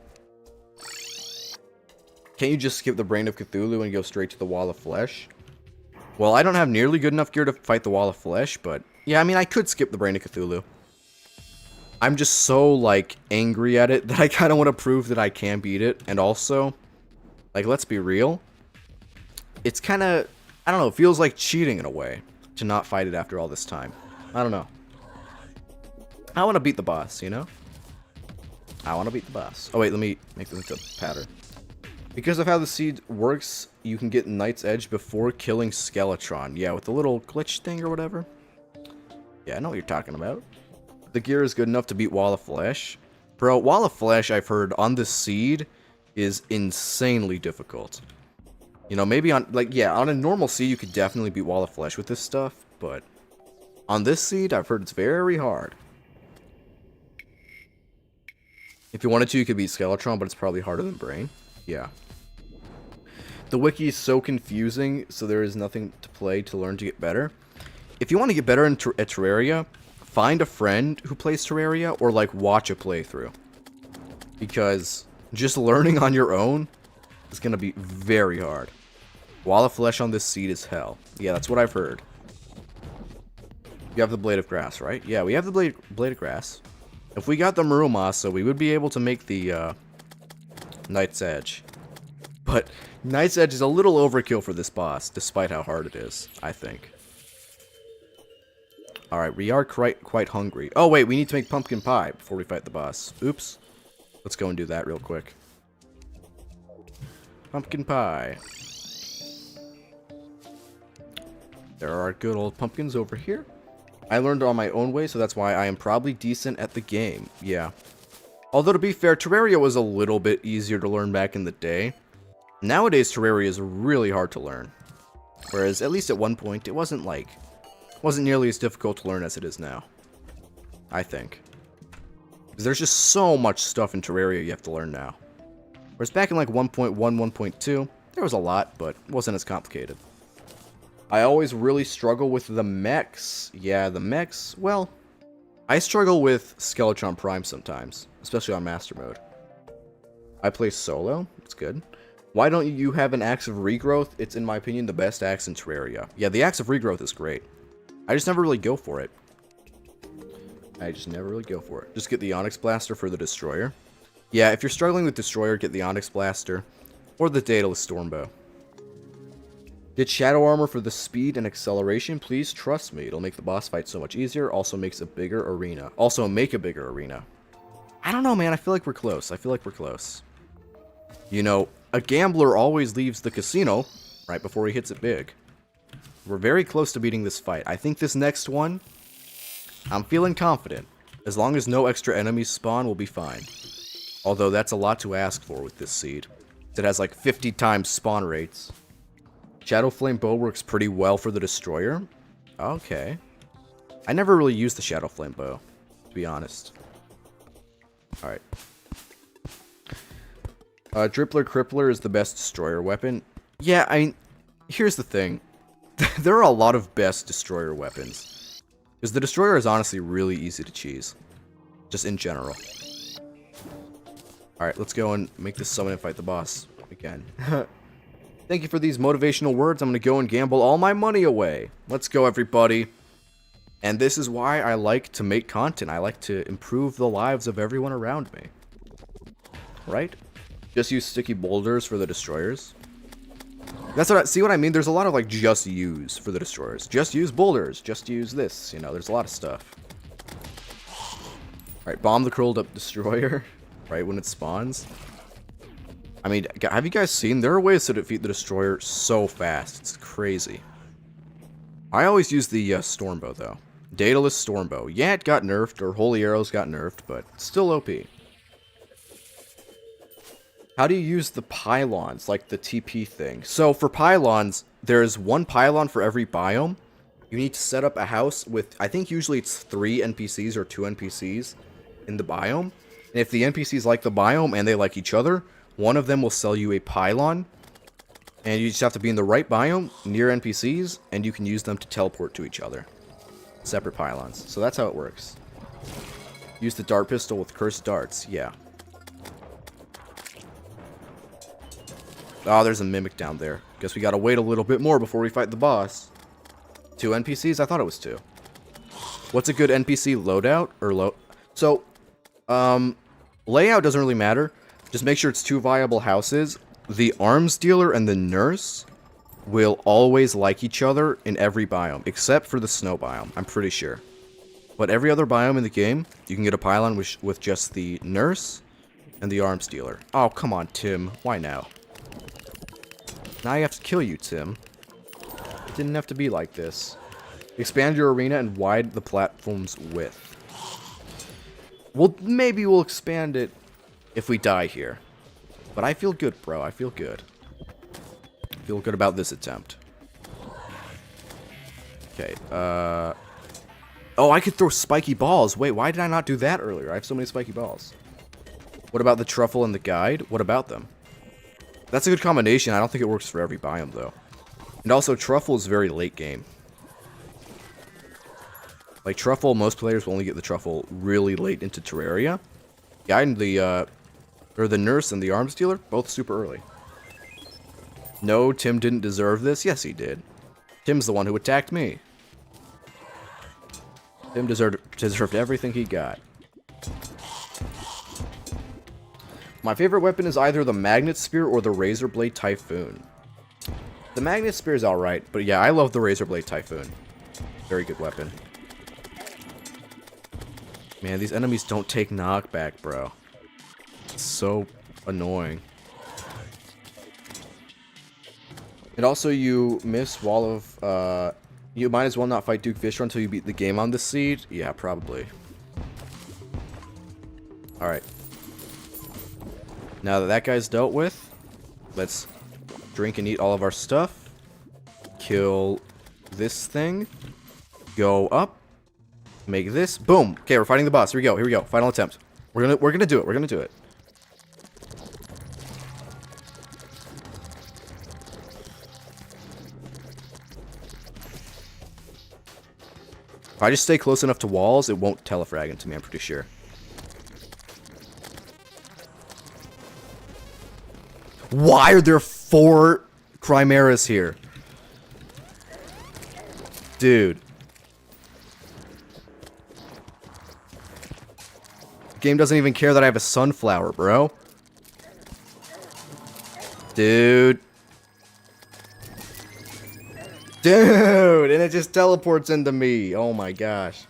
Can't you just skip the Brain of Cthulhu and go straight to the Wall of Flesh? Well, I don't have nearly good enough gear to fight the Wall of Flesh, but... Yeah, I mean, I could skip the Brain of Cthulhu. I'm just so, like, angry at it that I kind of want to prove that I can beat it. And also, Like, let's be real. It's kind of, I don't know, it feels like cheating in a way to not fight it after all this time. I don't know. I want to beat the boss, you know? I want to beat the boss. Oh, wait, let me make this into a pattern. Because of how the seed works, you can get Knight's Edge before killing Skeletron. Yeah, with the little glitch thing or whatever. Yeah, I know what you're talking about. The gear is good enough to beat Wall of Flesh. Bro, Wall of Flesh, I've heard, on the seed is insanely difficult. You know, maybe on, like, yeah, on a normal seed, you could definitely beat Wall of Flesh with this stuff, but on this seed, I've heard it's very hard. If you wanted to, you could beat Skeletron, but it's probably harder than Brain. Yeah. The wiki is so confusing, so there is nothing to play to learn to get better. If you want to get better at Terraria, find a friend who plays Terraria, or, like, watch a playthrough. Because just learning on your own is going to be very hard. Wall of Flesh on this seed is hell. Yeah, that's what I've heard. You have the Blade of Grass, right? Yeah, we have the Blade of Grass. If we got the Murumasa, we would be able to make the Knight's Edge. But Knight's Edge is a little overkill for this boss, despite how hard it is, I think. Alright, we are quite hungry. Oh, wait, we need to make pumpkin pie before we fight the boss. Oops. Let's go and do that real quick. Pumpkin pie. There are good old pumpkins over here. I learned on my own way, so that's why I am probably decent at the game. Yeah. Although, to be fair, Terraria was a little bit easier to learn back in the day. Nowadays, Terraria is really hard to learn. Whereas, at least at one point, it wasn't nearly as difficult to learn as it is now. I think. Because there's just so much stuff in Terraria you have to learn now. Whereas back in like 1.1, 1.2, there was a lot, but it wasn't as complicated. I always really struggle with the mechs. Yeah, the mechs, well, I struggle with Skeletron Prime sometimes, especially on Master Mode. I play solo, it's good. Why don't you have an Axe of Regrowth? It's, in my opinion, the best axe in Terraria. Yeah, the Axe of Regrowth is great. I just never really go for it. Just get the Onyx Blaster for the Destroyer. Yeah, if you're struggling with Destroyer, get the Onyx Blaster, or the Daedalus Stormbow. Get Shadow Armor for the speed and acceleration. Please trust me, it'll make the boss fight so much easier. Also makes a bigger arena. Make a bigger arena. I don't know, man, I feel like we're close. You know, a gambler always leaves the casino right before he hits it big. We're very close to beating this fight. I think this next one, I'm feeling confident. As long as no extra enemies spawn, we'll be fine. Although that's a lot to ask for with this seed. It has like 50 times spawn rates. Shadow Flame Bow works pretty well for the Destroyer. Okay. I never really used the Shadow Flame Bow, to be honest. Alright. Drippler Crippler is the best Destroyer weapon. Yeah, here's the thing. There are a lot of best Destroyer weapons. Because the Destroyer is honestly really easy to cheese. Just in general. Alright, let's go and make this summon and fight the boss again. Thank you for these motivational words. I'm going to go and gamble all my money away. Let's go, everybody. And this is why I like to make content. I like to improve the lives of everyone around me. Right? Just use sticky boulders for the Destroyers. That's what see what I mean? There's a lot of, like, just use for the Destroyers. Just use boulders. Just use this. You know, there's a lot of stuff. Alright, bomb the curled up Destroyer. Right when it spawns. I mean, have you guys seen? There are ways to defeat the Destroyer so fast. It's crazy. I always use the Stormbow, though. Daedalus Stormbow. Yeah, it got nerfed, or Holy Arrows got nerfed, but still OP. How do you use the pylons, like the TP thing? So, for pylons, there's one pylon for every biome. You need to set up a house with, I think usually it's 3 NPCs or 2 NPCs in the biome. And if the NPCs like the biome and they like each other, one of them will sell you a pylon, and you just have to be in the right biome, near NPCs, and you can use them to teleport to each other. Separate pylons. So that's how it works. Use the dart pistol with cursed darts. Yeah. Oh, there's a mimic down there. Guess we gotta wait a little bit more before we fight the boss. 2 NPCs? I thought it was 2. What's a good NPC loadout? So, layout doesn't really matter. Just make sure it's 2 viable houses. the arms dealer and the nurse will always like each other in every biome, except for the snow biome, I'm pretty sure. But every other biome in the game, you can get a pylon with just the nurse and the arms dealer. Oh, come on, Tim. Why now? Now I have to kill you, Tim. It didn't have to be like this. Expand your arena and widen the platform's width. Well, maybe we'll expand it if we die here. But I feel good, bro. I feel good. I feel good about this attempt. Okay, oh, I could throw spiky balls. Wait, why did I not do that earlier? I have so many spiky balls. What about the truffle and the guide? What about them? That's a good combination. I don't think it works for every biome, though. And also, truffle is very late game. Like, truffle, most players will only get the truffle really late into Terraria. Guide and the nurse and the arms dealer, both super early. No, Tim didn't deserve this. Yes, he did. Tim's the one who attacked me. Tim deserved everything he got. My favorite weapon is either the Magnet Spear or the Razor Blade Typhoon. The Magnet Spear is alright, but yeah, I love the Razor Blade Typhoon. Very good weapon. Man, these enemies don't take knockback, bro. It's so annoying. And also, you miss Wall of, you might as well not fight Duke Fisher until you beat the game on this seed. Yeah, probably. Alright. Now that that guy's dealt with, let's drink and eat all of our stuff. Kill this thing. Go up. Make this. Boom. Okay, we're fighting the boss. Here we go. Here we go. Final attempt. We're gonna do it. We're gonna do it. If I just stay close enough to walls, it won't telefrag into me, I'm pretty sure. Why are there 4 Chimeras here? Dude. The game doesn't even care that I have a sunflower, bro. Dude. Dude, and it just teleports into me. Oh my gosh.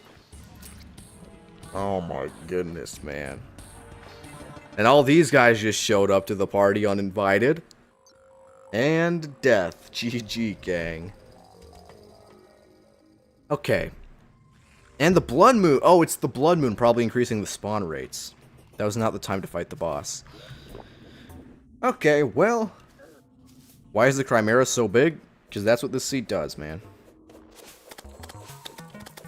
Oh my goodness, man. And all these guys just showed up to the party uninvited. And death. GG, gang. Okay. And the Blood Moon. Oh, it's the Blood Moon probably increasing the spawn rates. That was not the time to fight the boss. Okay, well. Why is the Chimera so big? Because that's what this seat does, man.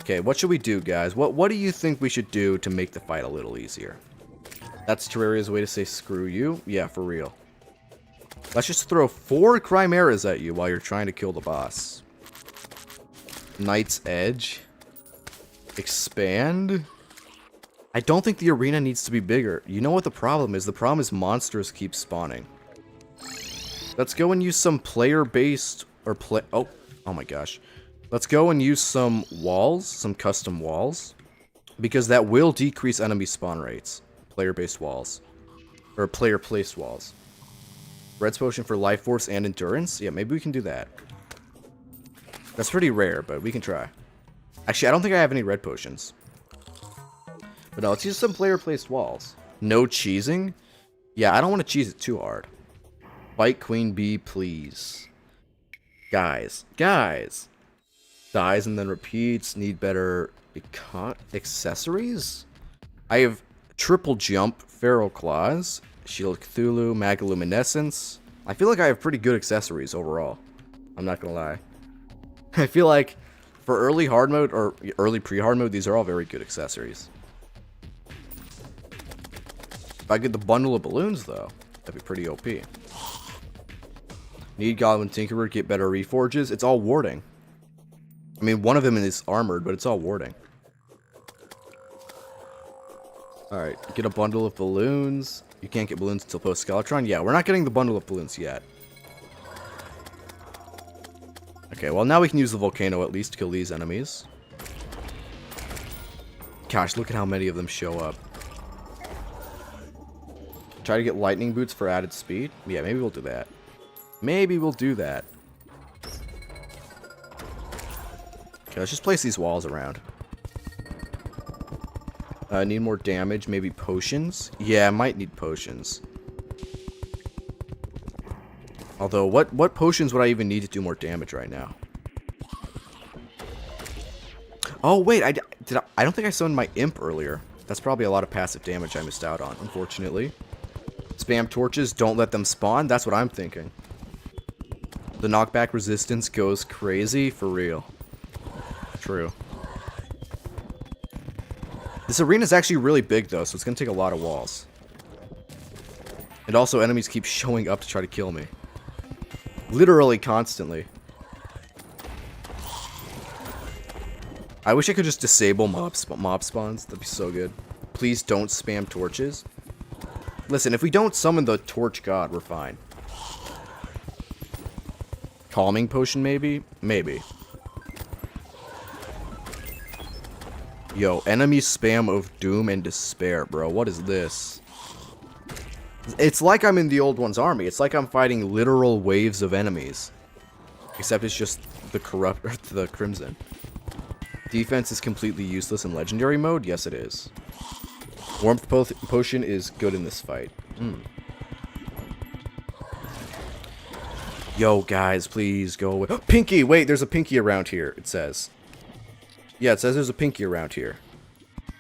Okay, what should we do, guys? What do you think we should do to make the fight a little easier? That's Terraria's way to say screw you? Yeah, for real. Let's just throw 4 Chimeras at you while you're trying to kill the boss. Knight's Edge. Expand. I don't think the arena needs to be bigger. You know what the problem is? The problem is monsters keep spawning. Let's go and use some player-based... Oh my gosh. Let's go and use some walls, some custom walls, because that will decrease enemy spawn rates. Player-based walls. Or player-placed walls. Red's potion for life force and endurance? Yeah, maybe we can do that. That's pretty rare, but we can try. Actually, I don't think I have any red potions. But no, let's use some player-placed walls. No cheesing? Yeah, I don't want to cheese it too hard. Fight Queen Bee, please. Guys. Dies and then repeats. Need better accessories? I have triple jump, feral claws, shield of Cthulhu, magaluminescence. I feel like I have pretty good accessories overall. I'm not gonna lie. I feel like for early hard mode or early pre-hard mode, these are all very good accessories. If I get the bundle of balloons though, that'd be pretty OP. Need Goblin Tinkerer, get better reforges. It's all warding. I mean, one of them is armored, but it's all warding. Alright, get a bundle of balloons. You can't get balloons until post-Skeletron. Yeah, we're not getting the bundle of balloons yet. Okay, well now we can use the volcano at least to kill these enemies. Gosh, look at how many of them show up. Try to get lightning boots for added speed. Yeah, maybe we'll do that. Maybe we'll do that. Okay, let's just place these walls around. Need more damage, maybe potions? Yeah, I might need potions. Although, what potions would I even need to do more damage right now? Oh, wait, I don't think I summoned my imp earlier. That's probably a lot of passive damage I missed out on, unfortunately. Spam torches, don't let them spawn? That's what I'm thinking. The knockback resistance goes crazy, for real. True. This arena is actually really big, though, so it's going to take a lot of walls. And also, enemies keep showing up to try to kill me. Literally constantly. I wish I could just disable mob spawns. That'd be so good. Please don't spam torches. Listen, if we don't summon the torch god, we're fine. Calming potion, maybe? Maybe. Yo, enemy spam of doom and despair, bro. What is this? It's like I'm in the old one's army. It's like I'm fighting literal waves of enemies. Except it's just the the crimson. Defense is completely useless in legendary mode? Yes, it is. Warmth potion is good in this fight. Yo, guys, please go away. Pinky! Wait, there's a pinky around here, it says. Yeah, it says there's a pinky around here.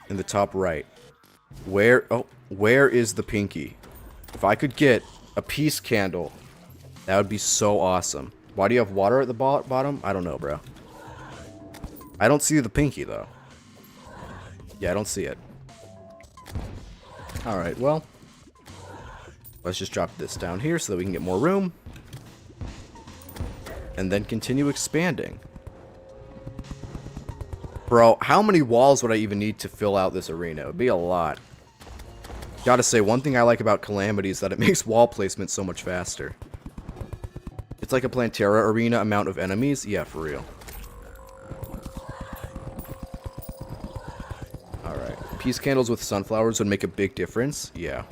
In the top right. Where is the pinky? If I could get a peace candle, that would be so awesome. Why do you have water at the bottom? I don't know, bro. I don't see the pinky, though. Yeah, I don't see it. Alright, well. Let's just drop this down here so that we can get more room. And then continue expanding. Bro, how many walls would I even need to fill out this arena? It would be a lot. Gotta say, one thing I like about Calamity is that it makes wall placement so much faster. It's like a Plantera arena amount of enemies. Yeah, for real. Alright. Peace candles with sunflowers would make a big difference. Yeah.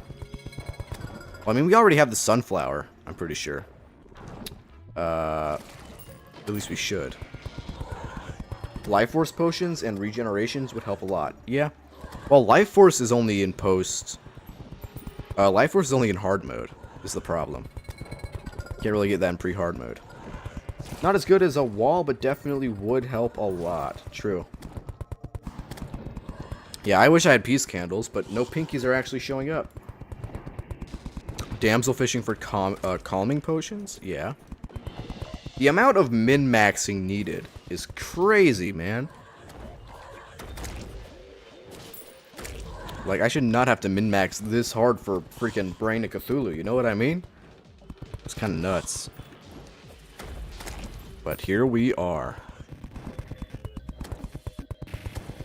Well, I mean, we already have the sunflower, I'm pretty sure. At least we should. Life Force potions and regenerations would help a lot. Yeah. Well, Life Force is only in post. Life Force is only in hard mode, is the problem. Can't really get that in pre-hard mode. Not as good as a wall, but definitely would help a lot. True. Yeah, I wish I had peace candles, but no pinkies are actually showing up. Damsel fishing for calming potions? Yeah. The amount of min-maxing needed is crazy, man. Like, I should not have to min-max this hard for freaking Brain of Cthulhu, you know what I mean? It's kind of nuts. But here we are.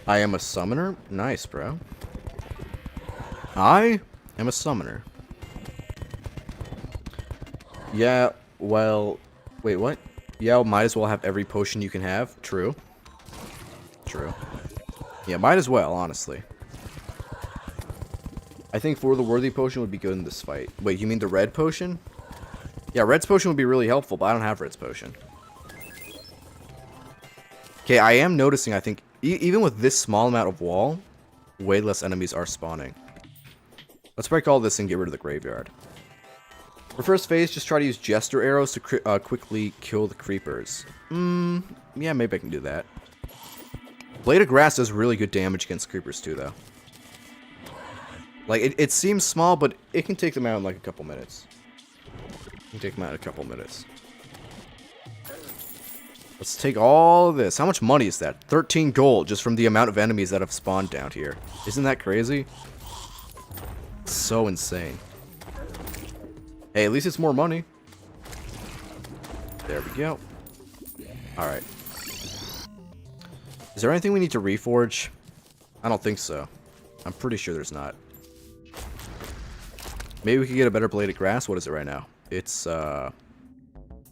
I am a summoner? Nice, bro. I am a summoner. Yeah, well... Wait, what? Yeah, might as well have every potion you can have. True. True. Yeah, might as well, honestly. I think For the Worthy potion would be good in this fight. Wait, you mean the red potion? Yeah, Red's potion would be really helpful, but I don't have Red's potion. Okay, I am noticing, I think, even with this small amount of wall, way less enemies are spawning. Let's break all this and get rid of the graveyard. For first phase, just try to use Jester arrows to quickly kill the creepers. Yeah, maybe I can do that. Blade of Grass does really good damage against creepers too, though. Like, it seems small, but it can take them out in like a couple minutes. It can take them out in a couple minutes. Let's take all of this. How much money is that? 13 gold just from the amount of enemies that have spawned down here. Isn't that crazy? So insane. Hey, at least it's more money. There we go. Alright. Is there anything we need to reforge? I don't think so. I'm pretty sure there's not. Maybe we could get a better Blade of Grass. What is it right now? It's, no,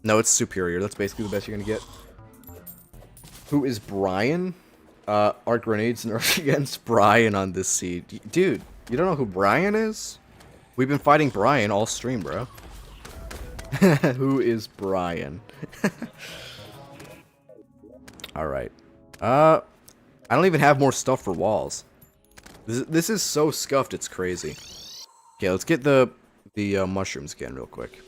it's superior. That's basically the best you're gonna get. Who is Brian? Our grenades nerfed against Brian on this seed. Dude, you don't know who Brian is? We've been fighting Brian all stream, bro. Who is Brian? Alright. I don't even have more stuff for walls. This is so scuffed, it's crazy. Okay, let's get the mushrooms again real quick.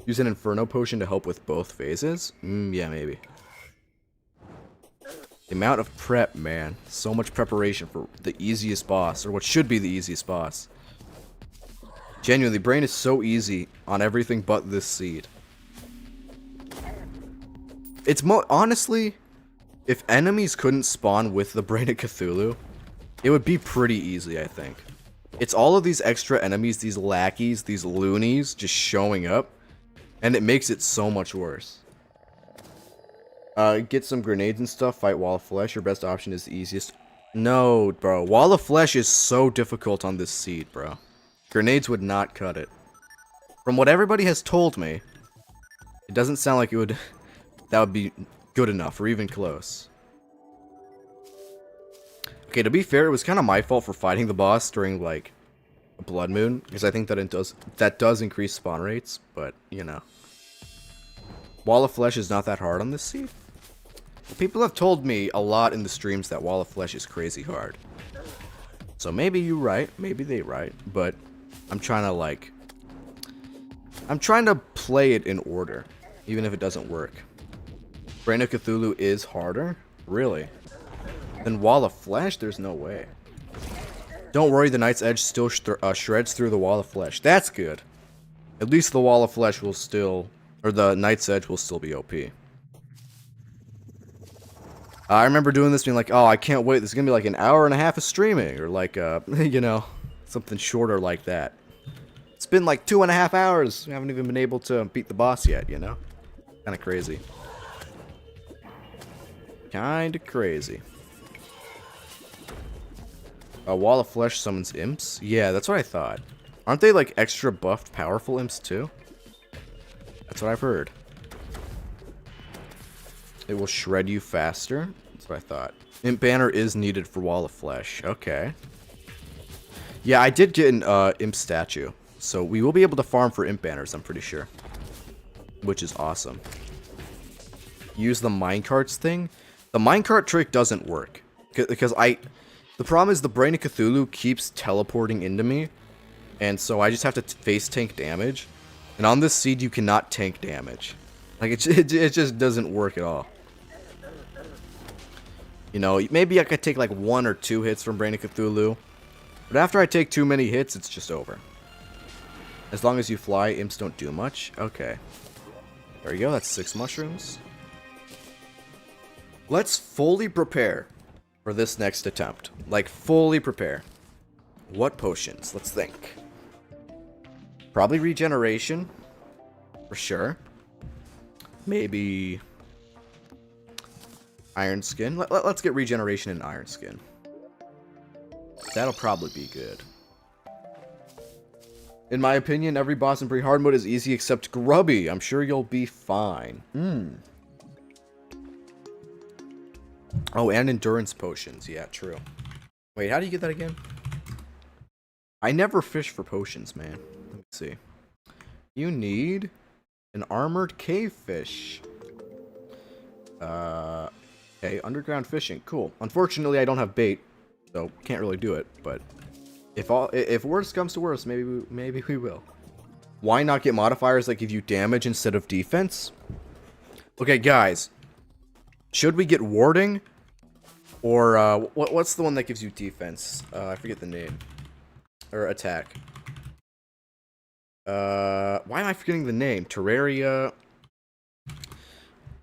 Use an Inferno Potion to help with both phases? Yeah, maybe. The amount of prep, man. So much preparation for the easiest boss, or what should be the easiest boss. Genuinely, Brain is so easy on everything but this seed. It's honestly, if enemies couldn't spawn with the Brain of Cthulhu, it would be pretty easy, I think. It's all of these extra enemies, these lackeys, these loonies just showing up, and it makes it so much worse. Get some grenades and stuff, fight Wall of Flesh, your best option is the easiest. No, bro, Wall of Flesh is so difficult on this seed, bro. Grenades would not cut it. From what everybody has told me, it doesn't sound like that would be good enough, or even close. Okay, to be fair, it was kind of my fault for fighting the boss during, like, a blood moon, because I think that does increase spawn rates, but, you know. Wall of Flesh is not that hard on this seed. People have told me a lot in the streams that Wall of Flesh is crazy hard. So maybe you're right, maybe they're right, but I'm trying to play it in order, even if it doesn't work. Brain of Cthulhu is harder? Really? Then Wall of Flesh? There's no way. Don't worry, the Knight's Edge still shreds through the Wall of Flesh. That's good. At least the Wall of Flesh will still, or the Knight's Edge will still be OP. I remember doing this being like, oh, I can't wait, this is gonna be like an hour and a half of streaming, or like, you know, something shorter like that. It's been like 2.5 hours, we haven't even been able to beat the boss yet, you know? Kinda crazy. Kinda crazy. A Wall of Flesh summons imps? Yeah, that's what I thought. Aren't they like extra buffed, powerful imps too? That's what I've heard. It will shred you faster? That's what I thought. Imp Banner is needed for Wall of Flesh. Okay. Yeah, I did get an imp statue. So we will be able to farm for imp banners, I'm pretty sure. Which is awesome. Use the minecarts thing? The minecart trick doesn't work. Because the problem is the Brain of Cthulhu keeps teleporting into me. And so I just have to face tank damage. And on this seed, you cannot tank damage. Like, it just doesn't work at all. You know, maybe I could take like 1 or 2 hits from Brain of Cthulhu. But after I take too many hits, it's just over. As long as you fly, imps don't do much. Okay. There you go, that's 6 mushrooms. Let's fully prepare for this next attempt. Like, fully prepare. What potions? Let's think. Probably regeneration. For sure. Maybe Iron Skin. Let's get regeneration in Iron Skin. That'll probably be good. In my opinion, every boss in pre-hard mode is easy except Grubby. I'm sure you'll be fine. Oh, and endurance potions. Yeah, true. Wait, how do you get that again? I never fish for potions, man. Let me see. You need an armored cave fish. Okay, underground fishing. Cool. Unfortunately, I don't have bait, so can't really do it. But if worst comes to worst, maybe we will. Why not get modifiers that give you damage instead of defense? Okay, guys. Should we get warding? Or what's the one that gives you defense? I forget the name. Or attack. Why am I forgetting the name? Terraria.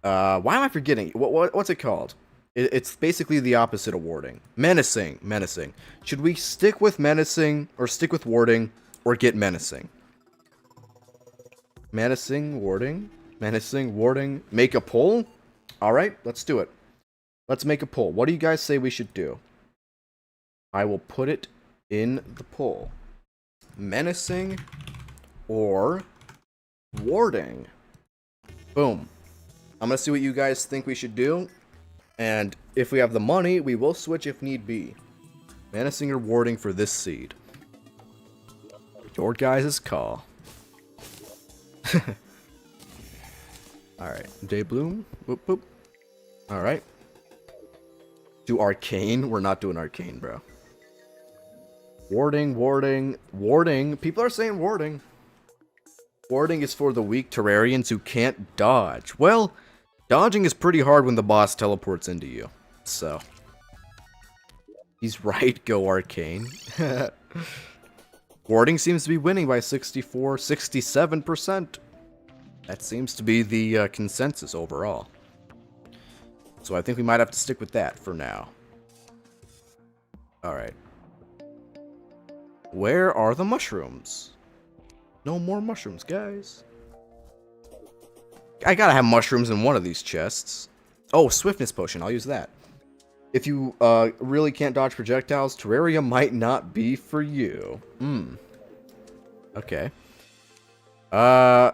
Why am I forgetting? What's it called? It's basically the opposite of warding. Menacing. Menacing. Should we stick with menacing, or stick with warding, or get menacing? Menacing, warding. Menacing, warding. Make a poll? Alright, let's do it. Let's make a poll. What do you guys say we should do? I will put it in the poll. Menacing or warding. Boom. I'm gonna see what you guys think we should do. And if we have the money, we will switch if need be. Menacing or warding for this seed. Your guys' call. Alright, Daybloom. Boop, boop. Alright. Do Arcane? We're not doing Arcane, bro. Warding, warding, warding. People are saying warding. Warding is for the weak Terrarians who can't dodge. Well, dodging is pretty hard when the boss teleports into you. So. He's right, go Arcane. Warding seems to be winning by 64, 67%. That seems to be the consensus overall. So I think we might have to stick with that for now. Alright. Where are the mushrooms? No more mushrooms, guys. I gotta have mushrooms in one of these chests. Oh, swiftness potion. I'll use that. If you really can't dodge projectiles, Terraria might not be for you. Okay. I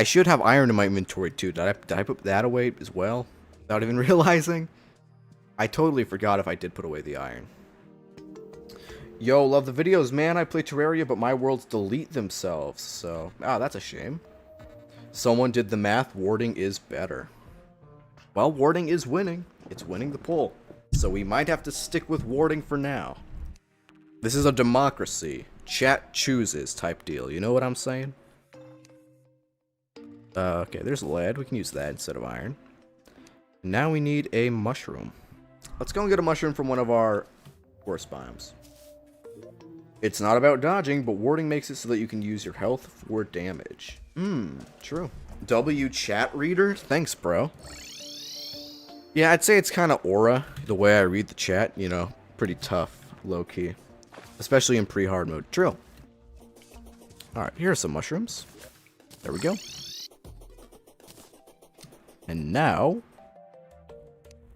should have iron in my inventory too. Did I put that away as well? Without even realizing? I totally forgot if I did put away the iron. Yo, love the videos, man. I play Terraria, but my worlds delete themselves. So, that's a shame. Someone did the math. Warding is better. Well, warding is winning. It's winning the poll. So we might have to stick with warding for now. This is a democracy. Chat chooses type deal. You know what I'm saying? Okay, there's lead. We can use that instead of iron. Now we need a mushroom. Let's go and get a mushroom from one of our forest biomes. It's not about dodging, but warding makes it so that you can use your health for damage. True. W chat reader? Thanks, bro. Yeah, I'd say it's kind of aura, the way I read the chat, you know. Pretty tough, low-key. Especially in pre-hard mode. True. Alright, here are some mushrooms. There we go. And now,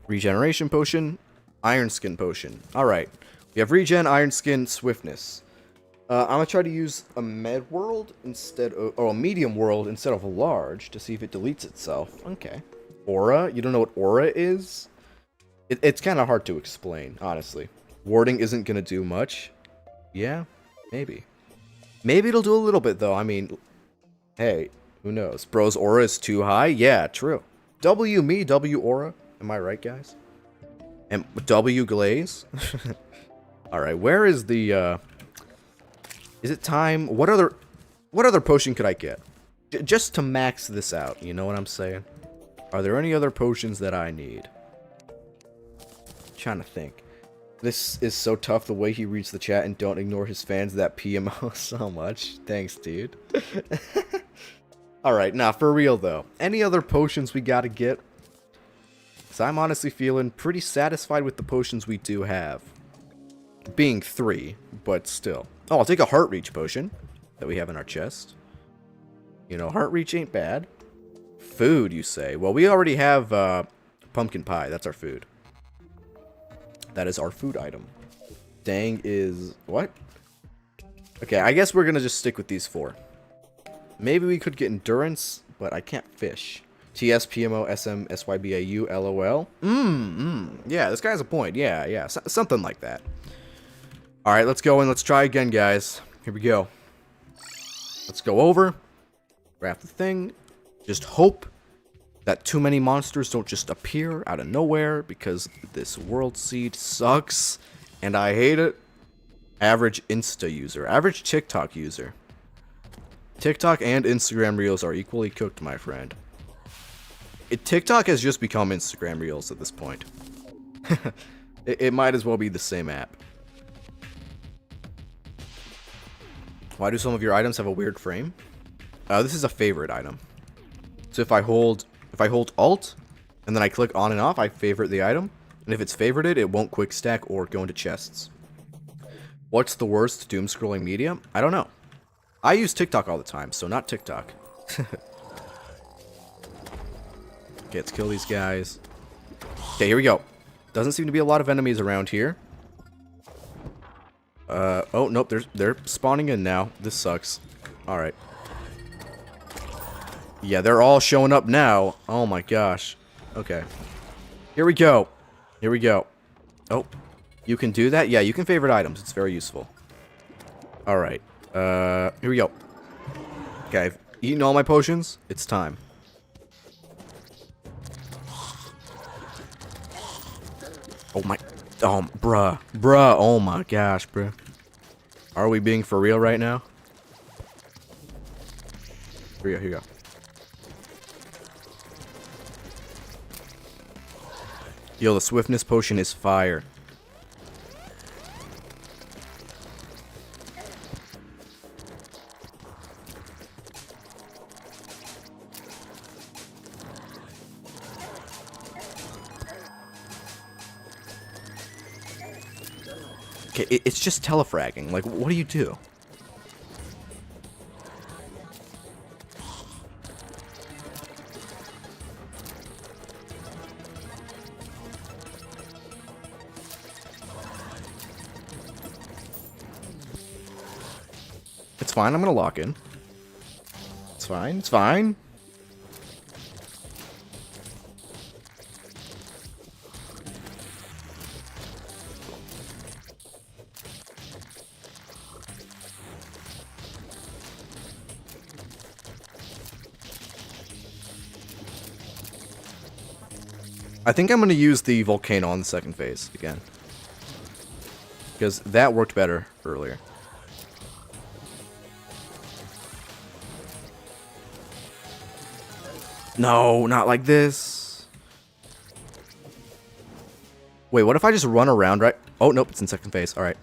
regeneration potion, iron skin potion. Alright, we have regen, iron skin, swiftness. I'm gonna try to use a med world instead of, or a medium world instead of a large to see if it deletes itself. Okay. Aura? You don't know what aura is? It's kind of hard to explain, honestly. Warding isn't gonna do much. Yeah, maybe. Maybe it'll do a little bit, though. I mean, hey, who knows? Bro's aura is too high? Yeah, true. W me, W aura. Am I right, guys? And W glaze? Alright, where is the, is it time? What other potion could I get? Just to max this out, you know what I'm saying? Are there any other potions that I need? Trying to think. This is so tough the way he reads the chat, and don't ignore his fans that PMO so much. Thanks, dude. Alright, nah, for real though. Any other potions we gotta get? Because I'm honestly feeling pretty satisfied with the potions we do have. Being 3, but still. Oh, I'll take a heart reach potion that we have in our chest. You know, heart reach ain't bad. Food, you say? Well, we already have pumpkin pie. That's our food. That is our food item. Dang is... what? Okay, I guess we're going to just stick with these 4. Maybe we could get endurance, but I can't fish. TS, PMO, SM, SYBAU, LOL. Yeah, this guy has a point. Yeah. Something like that. Alright, let's go and let's try again, guys. Here we go. Let's go over. Grab the thing. Just hope that too many monsters don't just appear out of nowhere, because this world seed sucks and I hate it. Average Insta user. Average TikTok user. TikTok and Instagram Reels are equally cooked, my friend. TikTok has just become Instagram Reels at this point. It might as well be the same app. Why do some of your items have a weird frame? This is a favorite item. So if I hold Alt, and then I click on and off, I favorite the item. And if it's favorited, it won't quick stack or go into chests. What's the worst doom scrolling media? I don't know. I use TikTok all the time, so not TikTok. Okay, let's kill these guys. Okay, here we go. Doesn't seem to be a lot of enemies around here. Oh, nope, they're spawning in now. This sucks. Alright. Yeah, they're all showing up now. Oh my gosh. Okay. Here we go. Here we go. Oh, you can do that? Yeah, you can favorite items. It's very useful. Alright. Here we go. Okay, I've eaten all my potions. It's time. Oh my... Oh, bruh. Bruh. Oh my gosh, bruh. Are we being for real right now? Here you go, here you go. Yo, the swiftness potion is fire. Okay, it's just telefragging. Like, what do you do? It's fine, I'm gonna lock in. It's fine, it's fine. I think I'm gonna use the volcano on the second phase again. Because that worked better earlier. No, not like this. Wait, what if I just run around, right? Oh, nope, it's in second phase. Alright.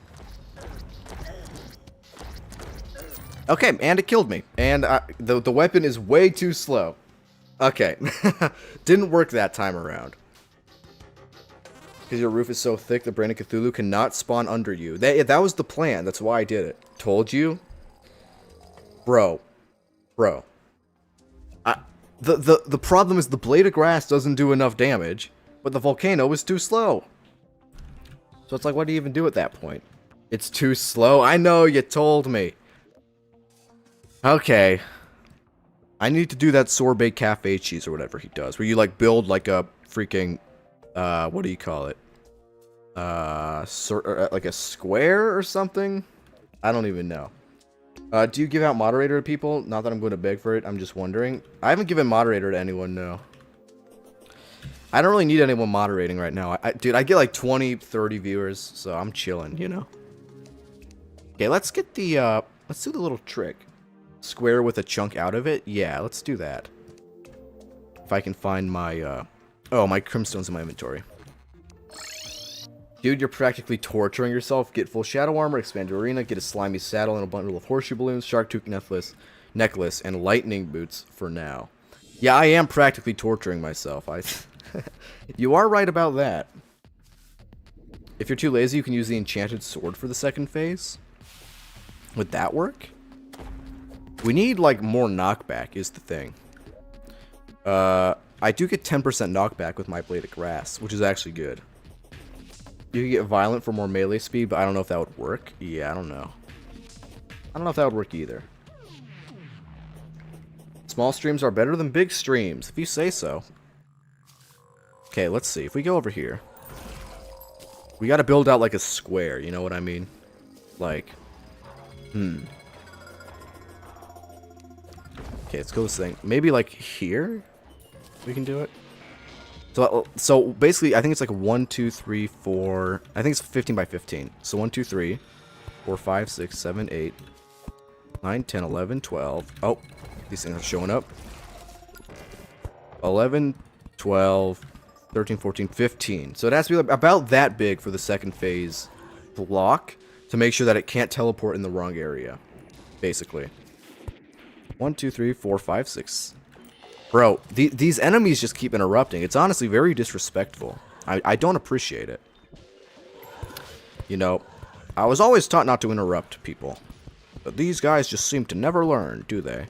Okay, and it killed me. And the weapon is way too slow. Okay. Didn't work that time around. Because your roof is so thick, the Brain of Cthulhu cannot spawn under you. That was the plan. That's why I did it. Told you? Bro. Bro. The problem is the blade of grass doesn't do enough damage, but the volcano is too slow. So it's like, what do you even do at that point? It's too slow? I know, you told me. Okay. I need to do that sorbet cafe cheese or whatever he does, where you like build like a freaking, what do you call it? Like a square or something? I don't even know. Do you give out moderator to people? Not that I'm going to beg for it, I'm just wondering. I haven't given moderator to anyone, no. I don't really need anyone moderating right now. Dude, I get like 20, 30 viewers, so I'm chilling, you know? Okay, let's get the, let's do the little trick. Square with a chunk out of it? Yeah, let's do that. If I can find my, oh, my crimstone's in my inventory. Dude, you're practically torturing yourself. Get full shadow armor, expand your arena, get a slimy saddle and a bundle of horseshoe balloons, shark tooth necklace, and lightning boots for now. Yeah, I am practically torturing myself. You are right about that. If you're too lazy, you can use the enchanted sword for the second phase. Would that work? We need, like, more knockback is the thing. I do get 10% knockback with my blade of grass, which is actually good. You can get violent for more melee speed, but I don't know if that would work. Yeah, I don't know. I don't know if that would work either. Small streams are better than big streams, if you say so. Okay, let's see. If we go over here, we gotta build out like a square, you know what I mean? Like, Okay, let's go this thing. Maybe like here? We can do it. So basically, I think it's like 1, 2, 3, 4. I think it's 15 by 15. So 1, 2, 3, 4, 5, 6, 7, 8, 9, 10, 11, 12. Oh, these things are showing up. 11, 12, 13, 14, 15. So it has to be about that big for the second phase block to make sure that it can't teleport in the wrong area. Basically. 1, 2, 3, 4, 5, 6. Bro, these enemies just keep interrupting. It's honestly very disrespectful. I don't appreciate it. You know, I was always taught not to interrupt people. But these guys just seem to never learn, do they?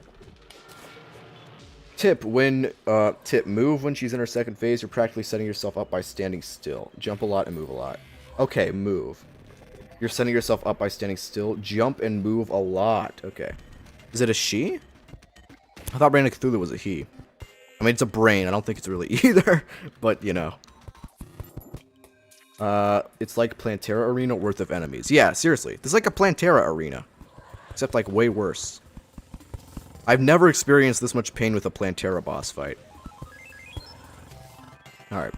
Tip, move when she's in her second phase. You're practically setting yourself up by standing still. Jump a lot and move a lot. Okay, move. You're setting yourself up by standing still. Jump and move a lot. Okay. Is it a she? I thought Brain of Cthulhu was a he. I mean, it's a brain. I don't think it's really either. But, you know. It's like Plantera Arena worth of enemies. Yeah, seriously. This is like a Plantera Arena. Except, like, way worse. I've never experienced this much pain with a Plantera boss fight. Alright.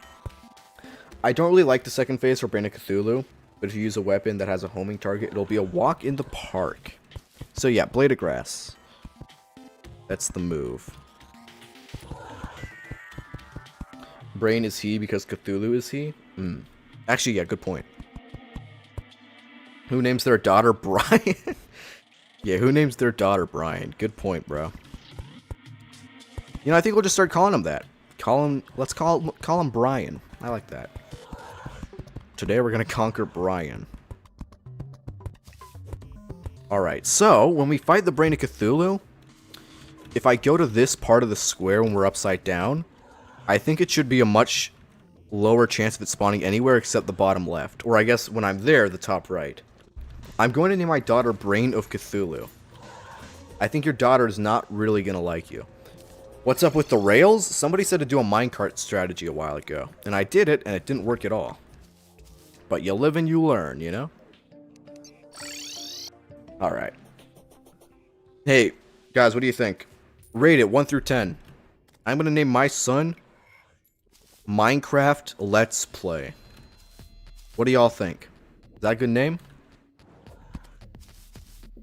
I don't really like the second phase for Brain of Cthulhu, but if you use a weapon that has a homing target, it'll be a walk in the park. So yeah, Blade of Grass. That's the move. Brain is he because Cthulhu is he? Actually, yeah, good point. Who names their daughter Brian? Yeah, who names their daughter Brian? Good point, bro. You know, I think we'll just start calling him that. Let's call him Brian. I like that. Today we're gonna conquer Brian. Alright, so when we fight the Brain of Cthulhu, if I go to this part of the square when we're upside down, I think it should be a much lower chance of it spawning anywhere except the bottom left. Or I guess when I'm there, the top right. I'm going to name my daughter Brain of Cthulhu. I think your daughter is not really going to like you. What's up with the rails? Somebody said to do a minecart strategy a while ago. And I did it, and it didn't work at all. But you live and you learn, you know? Alright. Hey, guys, what do you think? Rate it 1 through 10. I'm going to name my son Minecraft Let's Play. What do y'all think? Is that a good name?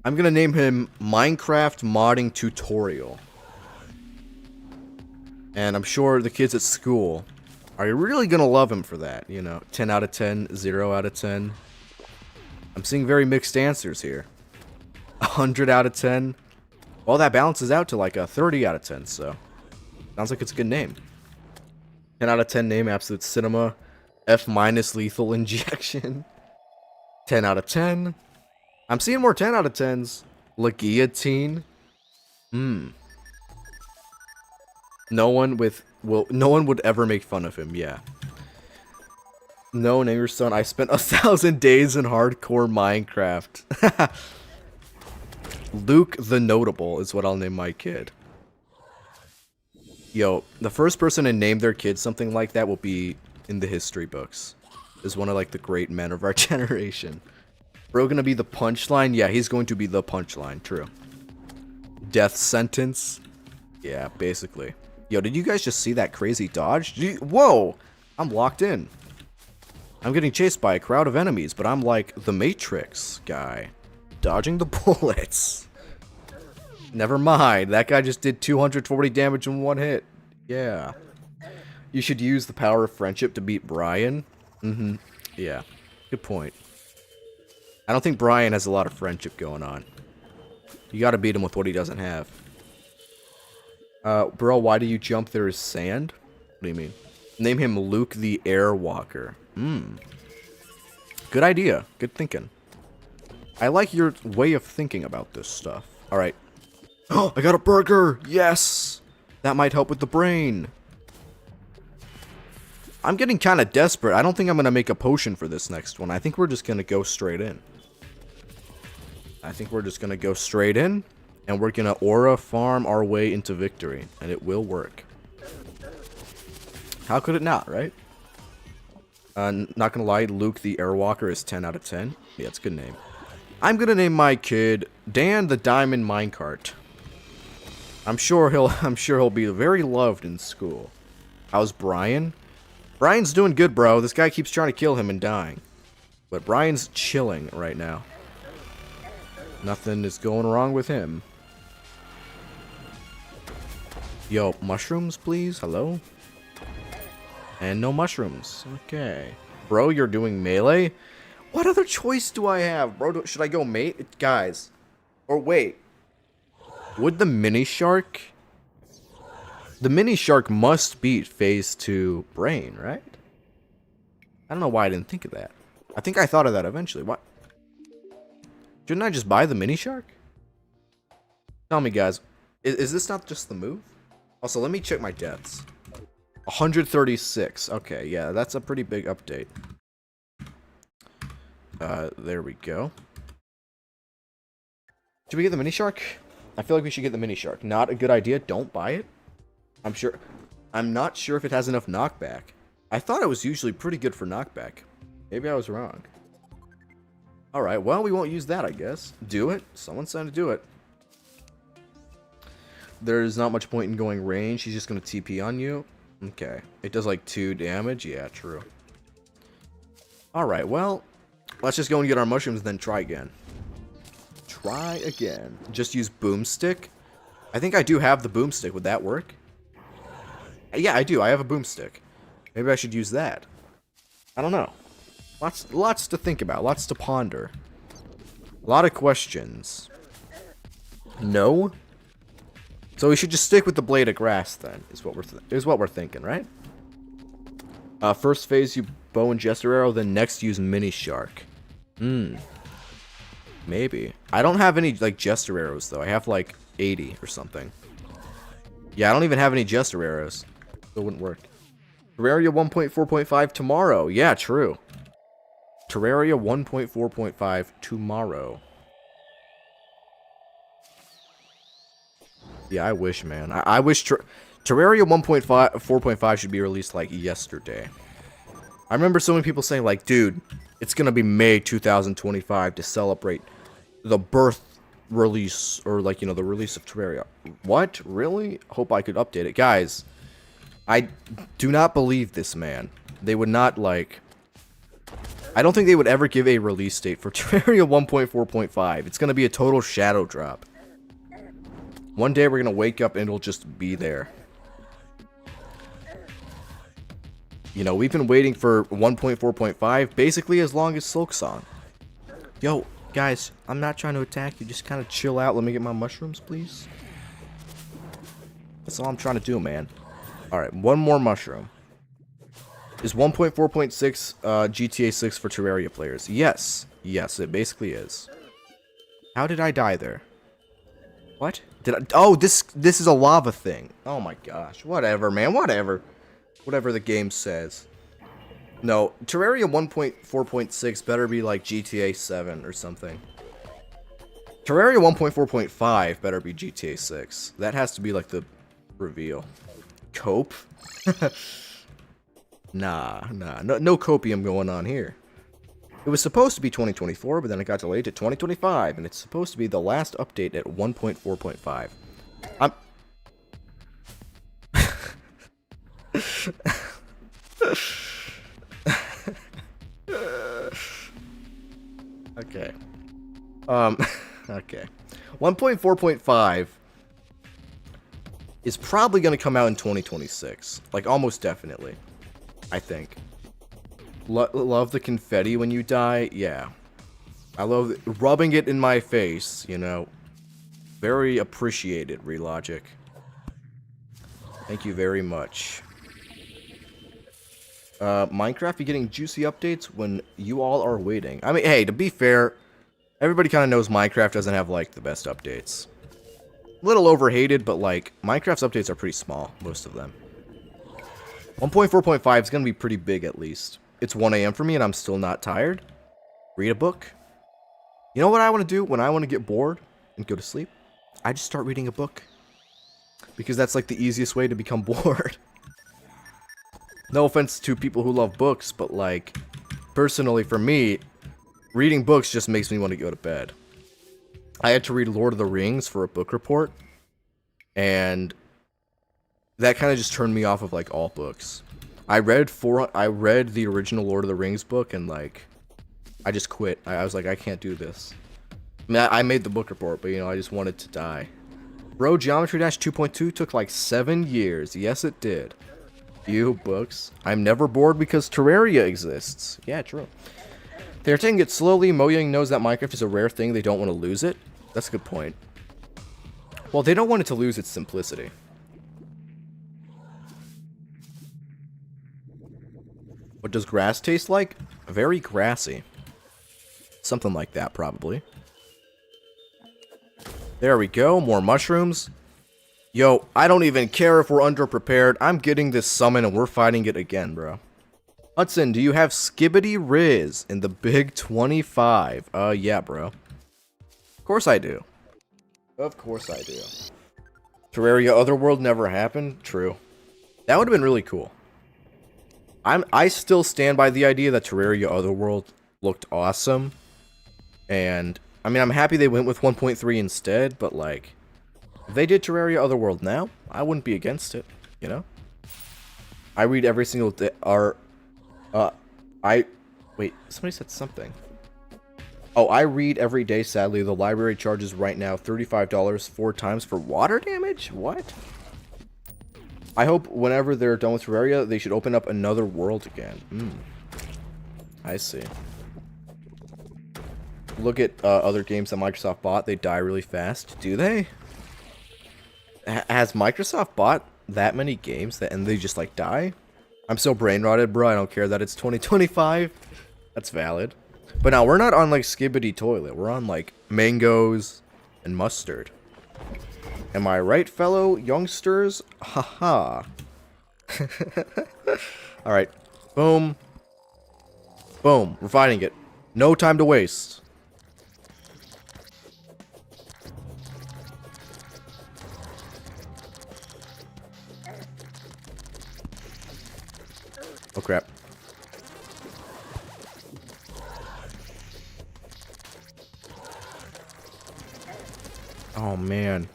I'm going to name him Minecraft Modding Tutorial. And I'm sure the kids at school are really going to love him for that. You know, 10 out of 10, 0 out of 10. I'm seeing very mixed answers here. 100 out of 10. Well, that balances out to like a 30 out of 10, so. Sounds like it's a good name. 10 out of 10 name, Absolute Cinema. F- Lethal Injection. 10 out of 10. I'm seeing more 10 out of 10s. La Guillotine. No one would ever make fun of him, yeah. No, name your son. I spent 1,000 days in hardcore Minecraft. Luke the Notable is what I'll name my kid. Yo, the first person to name their kid something like that will be in the history books. Is one of like the great men of our generation. Bro gonna be the punchline? Yeah, he's going to be the punchline, true. Death sentence? Yeah, basically. Yo, did you guys just see that crazy dodge? Whoa! I'm locked in. I'm getting chased by a crowd of enemies, but I'm like the Matrix guy. Dodging the bullets. Never mind, that guy just did 240 damage in one hit. Yeah. You should use the power of friendship to beat Brian. Yeah, good point. I don't think Brian has a lot of friendship going on. You gotta beat him with what he doesn't have. Bro, why do you jump? There is sand? What do you mean? Name him Luke the Airwalker. Good idea. Good thinking. I like your way of thinking about this stuff. Alright. Oh, I got a burger! Yes! That might help with the brain. I'm getting kind of desperate. I don't think I'm going to make a potion for this next one. I think we're just going to go straight in. And we're going to aura farm our way into victory. And it will work. How could it not, right? Not going to lie, Luke the Airwalker is 10 out of 10. Yeah, it's a good name. I'm going to name my kid Dan the Diamond Minecart. I'm sure he'll be very loved in school. How's Brian? Brian's doing good, bro. This guy keeps trying to kill him and dying. But Brian's chilling right now. Nothing is going wrong with him. Yo, mushrooms, please? Hello? And no mushrooms. Okay. Bro, you're doing melee? What other choice do I have? Bro, should I go mate? Guys. Or wait. Would the mini shark... The mini shark must beat phase 2 brain, right? I don't know why I didn't think of that. I think I thought of that eventually. What? Shouldn't I just buy the mini shark? Tell me, guys. Is this not just the move? Also, let me check my deaths. 136. Okay, yeah, that's a pretty big update. There we go. Should we get the mini shark? I feel like we should get the mini shark. Not a good idea. Don't buy it. I'm not sure if it has enough knockback. I thought it was usually pretty good for knockback. Maybe I was wrong. Alright, well, we won't use that, I guess. Do it. Someone said to do it. There's not much point in going range. He's just going to TP on you. Okay. It does like 2 damage. Yeah, true. Alright, well, let's just go and get our mushrooms and then try again. Try again. Just use boomstick. I think I do have the boomstick. Would that work? Yeah, I do. I have a boomstick. Maybe I should use that. I don't know. Lots to think about. Lots to ponder. A lot of questions. No? So we should just stick with the blade of grass then, is what we're thinking, right? First phase, you bow and jester arrow, then next use mini shark. Maybe. I don't have any, like, jester arrows, though. I have, like, 80 or something. Yeah, I don't even have any jester arrows. So it wouldn't work. Terraria 1.4.5 tomorrow. Yeah, true. Terraria 1.4.5 tomorrow. Yeah, I wish, man. I wish Terraria 1.4.5 should be released, like, yesterday. I remember so many people saying, like, dude, it's gonna be May 2025 to celebrate the birth release, or, like, you know, the release of Terraria. What? Really? Hope I could update it. Guys, I do not believe this, man. They would not, like... I don't think they would ever give a release date for Terraria 1.4.5. It's gonna be a total shadow drop. One day we're gonna wake up and it'll just be there. You know, we've been waiting for 1.4.5 basically as long as Silksong. Yo, guys, I'm not trying to attack you. Just kind of chill out. Let me get my mushrooms, please. That's all I'm trying to do, man. Alright, one more mushroom. Is 1.4.6 GTA 6 for Terraria players? Yes. Yes, it basically is. How did I die there? What? Did I... Oh, this is a lava thing. Oh my gosh. Whatever, man. Whatever. Whatever the game says. No, Terraria 1.4.6 better be like GTA 7 or something. Terraria 1.4.5 better be GTA 6. That has to be like the reveal. Cope? Nah. No copium going on here. It was supposed to be 2024, but then it got delayed to 2025, and it's supposed to be the last update at 1.4.5. Okay. Okay. 1.4.5 is probably going to come out in 2026. Like, almost definitely. I think. Love the confetti when you die? Yeah. I love rubbing it in my face, you know. Very appreciated, Relogic. Thank you very much. Minecraft be getting juicy updates when you all are waiting. I mean, hey, to be fair, everybody kind of knows Minecraft doesn't have, like, the best updates. Little overhated, but, like, Minecraft's updates are pretty small, most of them. 1.4.5 is going to be pretty big, at least. It's 1 AM for me, and I'm still not tired. Read a book. You know what I want to do when I want to get bored and go to sleep? I just start reading a book. Because that's, like, the easiest way to become bored. No offense to people who love books, but, like, personally for me, reading books just makes me want to go to bed. I had to read Lord of the Rings for a book report, and that kind of just turned me off of, like, all books. I read the original Lord of the Rings book, and, like, I just quit. I was like, I can't do this. I mean, I made the book report, but, you know, I just wanted to die. Bro, Geometry Dash 2.2 took, like, 7 years. Yes, it did. You books. I'm never bored because Terraria exists. Yeah, true. They're taking it slowly. Mojang knows that Minecraft is a rare thing. They don't want to lose it. That's a good point. Well, they don't want it to lose its simplicity. What does grass taste like? Very grassy. Something like that, probably. There we go. More mushrooms. Yo, I don't even care if we're underprepared. I'm getting this summon and we're fighting it again, bro. Hudson, do you have Skibbity Riz in the Big 25? Yeah, bro. Of course I do. Of course I do. Terraria Otherworld never happened? True. That would have been really cool. I still stand by the idea that Terraria Otherworld looked awesome. And, I mean, I'm happy they went with 1.3 instead, but, like, if they did Terraria Otherworld now, I wouldn't be against it, you know? I read every single day, wait, somebody said something. Oh, I read every day, sadly. The library charges right now $35 4 times for water damage? What? I hope whenever they're done with Terraria, they should open up another world again. I see. Look at other games that Microsoft bought. They die really fast. Do they? Has Microsoft bought that many games and they just, like, die? I'm so brain rotted, bro. I don't care that it's 2025. That's valid. But now, we're not on, like, Skibbity Toilet. We're on, like, mangoes and mustard. Am I right, fellow youngsters? Haha. Alright. Boom. Boom. We're fighting it. No time to waste. Oh, crap. Oh, man.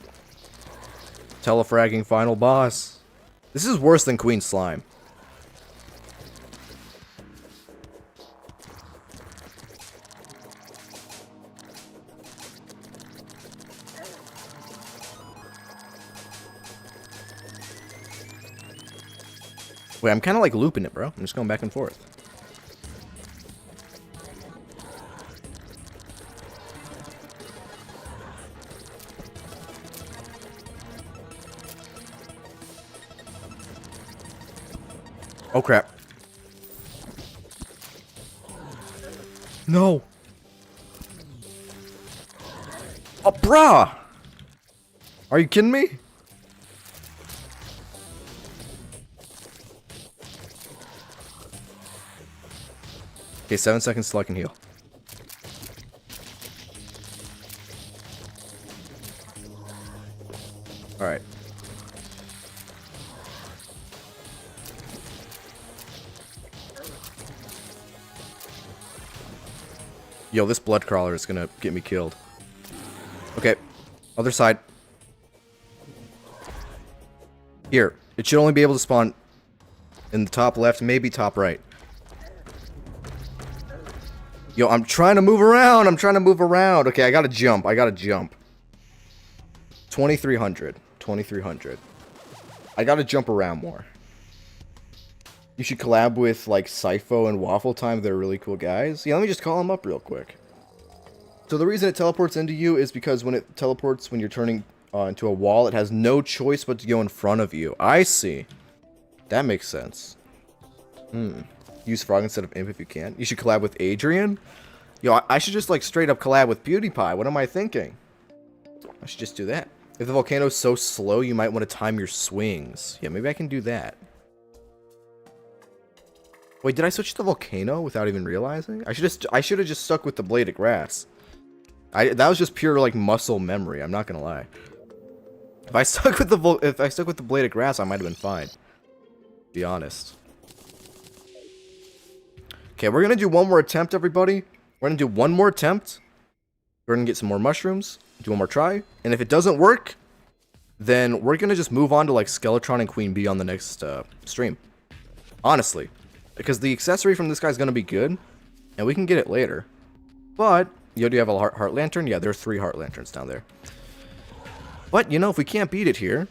Telefragging final boss. This is worse than Queen Slime. Wait, I'm kind of like looping it, bro. I'm just going back and forth. Oh, crap. No. Oh, bruh. Are you kidding me? Okay, 7 seconds till I can heal. Alright. Yo, this blood crawler is gonna get me killed. Okay, other side. Here, it should only be able to spawn in the top left, maybe top right. Yo, I'm trying to move around. Okay, I gotta jump. 2300. 2300. I gotta jump around more. You should collab with, like, Sypho and Waffle Time. They're really cool guys. Yeah, let me just call them up real quick. So the reason it teleports into you is because when it teleports when you're turning into a wall, it has no choice but to go in front of you. I see. That makes sense. Use Frog instead of Imp if you can. You should collab with Adrian. Yo, I should just, like, straight up collab with PewDiePie. What am I thinking? I should just do that. If the volcano's so slow, you might want to time your swings. Yeah, maybe I can do that. Wait, did I switch to the volcano without even realizing? I should have just stuck with the blade of grass. That was just pure, like, muscle memory. I'm not gonna lie. If I stuck with the blade of grass, I might have been fine. Be honest. Okay, we're gonna do one more attempt, everybody. We're gonna do one more attempt. We're gonna get some more mushrooms. Do one more try. And if it doesn't work, then we're gonna just move on to, like, Skeletron and Queen Bee on the next stream. Honestly. Because the accessory from this guy's gonna be good, and we can get it later. But, yo, do you have a heart lantern? Yeah, there are 3 heart lanterns down there. But, you know, if we can't beat it here,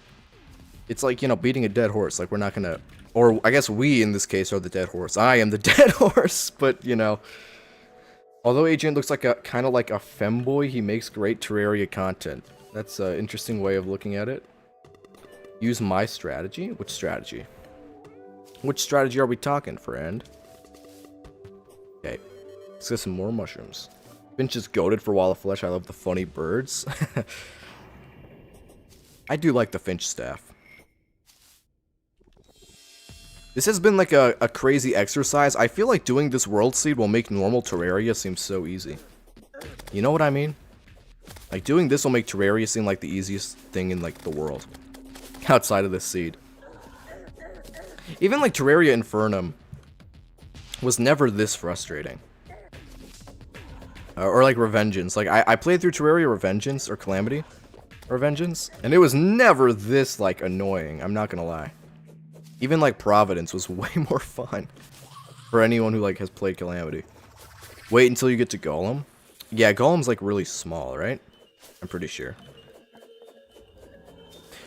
it's like, you know, beating a dead horse. Like, we're not gonna... Or, I guess we, in this case, are the dead horse. I am the dead horse, but, you know... Although Agent looks like kind of like a femboy, he makes great Terraria content. That's an interesting way of looking at it. Use my strategy? Which strategy? Which strategy are we talking, friend? Okay. Let's get some more mushrooms. Finch is goated for Wall of Flesh. I love the funny birds. I do like the Finch staff. This has been like a crazy exercise. I feel like doing this world seed will make normal Terraria seem so easy. You know what I mean? Like, doing this will make Terraria seem like the easiest thing in, like, the world. Outside of this seed. Even, like, Terraria Infernum was never this frustrating. Or like Revengeance. Like, I played through Terraria Revengeance, or Calamity Revengeance, and it was never this, like, annoying. I'm not gonna lie. Even, like, Providence was way more fun. For anyone who, like, has played Calamity. Wait until you get to Golem. Yeah, Golem's, like, really small, right? I'm pretty sure.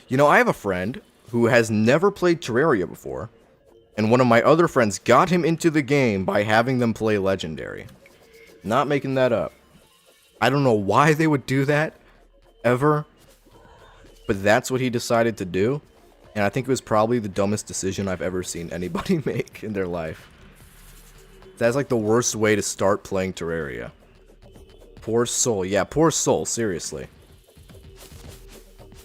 You know, I have a friend who has never played Terraria before, and one of my other friends got him into the game by having them play Legendary. Not making that up. I don't know why they would do that, ever, but that's what he decided to do, and I think it was probably the dumbest decision I've ever seen anybody make in their life. That's like the worst way to start playing Terraria. Poor soul. Yeah, poor soul, seriously.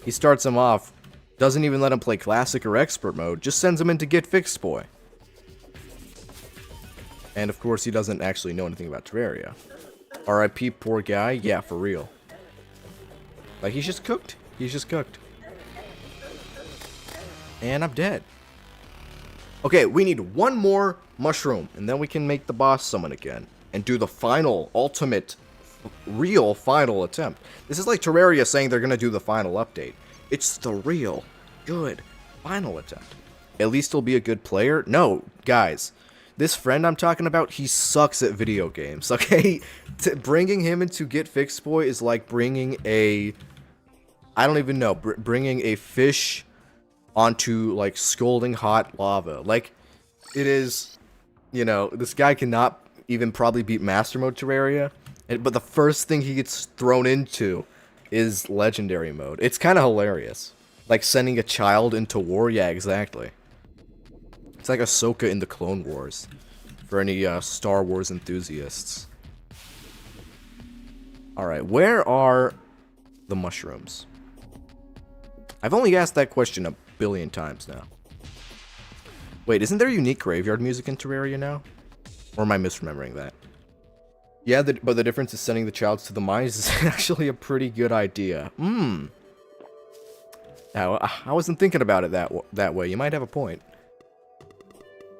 He starts him off, doesn't even let him play Classic or Expert mode, just sends him into GETFIXEDBOI. And of course he doesn't actually know anything about Terraria. RIP, poor guy. Yeah, for real. Like, he's just cooked. He's just cooked. And I'm dead. Okay, we need one more mushroom, and then we can make the boss summon again. And do the final, ultimate, real final attempt. This is like Terraria saying they're gonna do the final update. It's the real, good, final attempt. At least he'll be a good player? No, guys. This friend I'm talking about, he sucks at video games, okay? Bringing him into GETFIXEDBOI is like bringing a... I don't even know. Bringing a fish onto, like, scalding hot lava. Like, it is... You know, this guy cannot even probably beat Master Mode Terraria. But the first thing he gets thrown into is Legendary Mode. It's kind of hilarious. Like sending a child into war. Yeah, exactly. It's like Ahsoka in the Clone Wars. For any Star Wars enthusiasts. Alright, where are the mushrooms? I've only asked that question a billion times now. Wait, isn't there unique graveyard music in Terraria now? Or am I misremembering that? Yeah, but the difference is sending the child to the mines is actually a pretty good idea. Now, I wasn't thinking about it that way. You might have a point.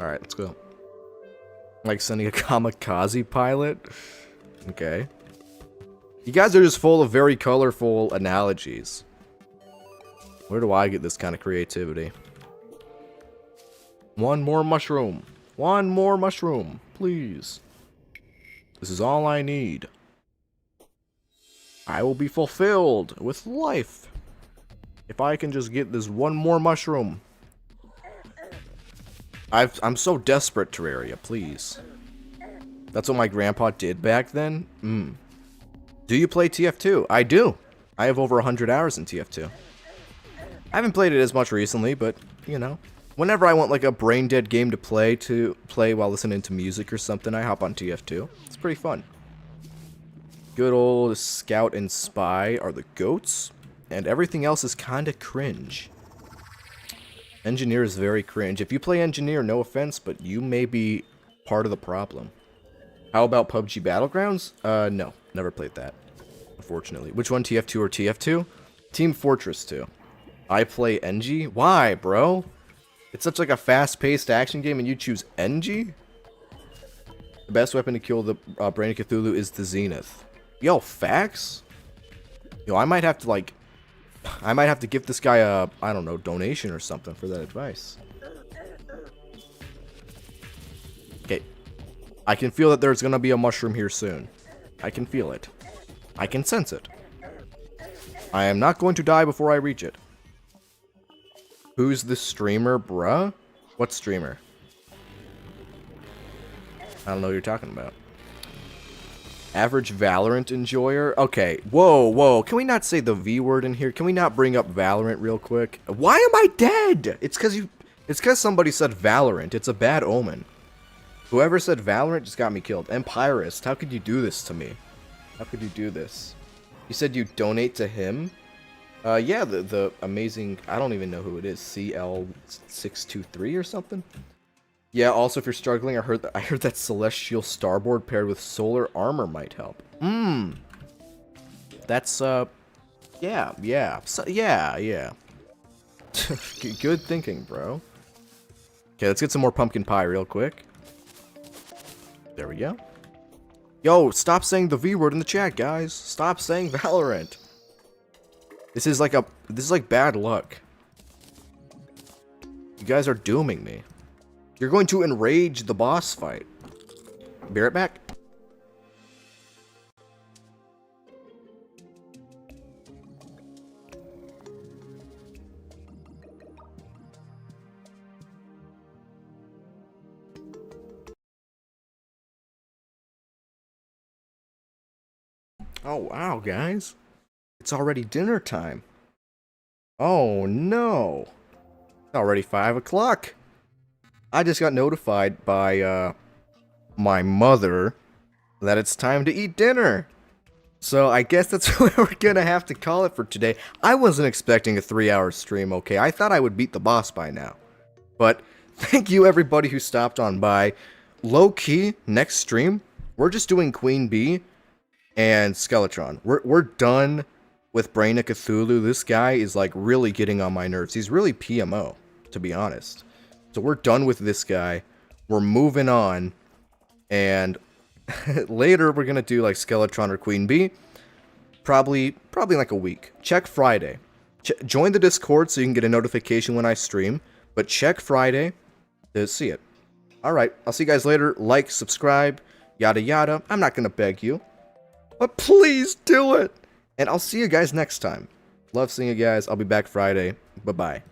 Alright, let's go. Like sending a kamikaze pilot? Okay. You guys are just full of very colorful analogies. Where do I get this kind of creativity? One more mushroom. One more mushroom, please. This is all I need. I will be fulfilled with life if I can just get this one more mushroom. I'm so desperate, Terraria, please. That's what my grandpa did back then? Do you play TF2? I do. I have over 100 hours in TF2. I haven't played it as much recently, but, you know. Whenever I want, like, a brain-dead game to play while listening to music or something, I hop on TF2. It's pretty fun. Good old Scout and Spy are the goats, and everything else is kinda cringe. Engineer is very cringe. If you play Engineer, no offense, but you may be part of the problem. How about PUBG Battlegrounds? No. Never played that, unfortunately. Which one, TF2 or TF2? Team Fortress 2. I play NG? Why, bro? It's such like a fast-paced action game and you choose NG? The best weapon to kill the Brain of Cthulhu is the Zenith. Yo, facts? Yo, I might have to give this guy a, I don't know, donation or something for that advice. Okay. I can feel that there's gonna be a mushroom here soon. I can feel it. I can sense it. I am not going to die before I reach it. Who's the streamer, bruh? What streamer? I don't know what you're talking about. Average Valorant enjoyer? Okay, whoa. Can we not say the V word in here? Can we not bring up Valorant real quick? Why am I dead? It's because somebody said Valorant. It's a bad omen. Whoever said Valorant just got me killed. Empirist, how could you do this to me? How could you do this? You said you donate to him? Yeah, the amazing, I don't even know who it is, CL623 or something? Yeah, also if you're struggling, I heard that Celestial Starboard paired with Solar Armor might help. That's, yeah. So, yeah. Good thinking, bro. Okay, let's get some more pumpkin pie real quick. There we go. Yo, stop saying the V word in the chat, guys. Stop saying Valorant. This is like bad luck. You guys are dooming me. You're going to enrage the boss fight. Be right back. Oh, wow, guys. It's already dinner time. Oh, no. It's already 5 o'clock. I just got notified by, my mother that it's time to eat dinner. So I guess that's what we're gonna have to call it for today. I wasn't expecting a 3-hour stream, okay? I thought I would beat the boss by now. But thank you everybody who stopped on by. Low-key, next stream, we're just doing Queen Bee and Skeletron. We're done with Brain of Cthulhu. This guy is like really getting on my nerves. He's really PMO, to be honest. So we're done with this guy. We're moving on. And later we're gonna do like Skeletron or Queen Bee. Probably like a week. Check Friday. Join the Discord so you can get a notification when I stream. But check Friday to see it. Alright, I'll see you guys later. Like, subscribe, yada yada. I'm not gonna beg you. But please do it! And I'll see you guys next time. Love seeing you guys. I'll be back Friday. Bye-bye.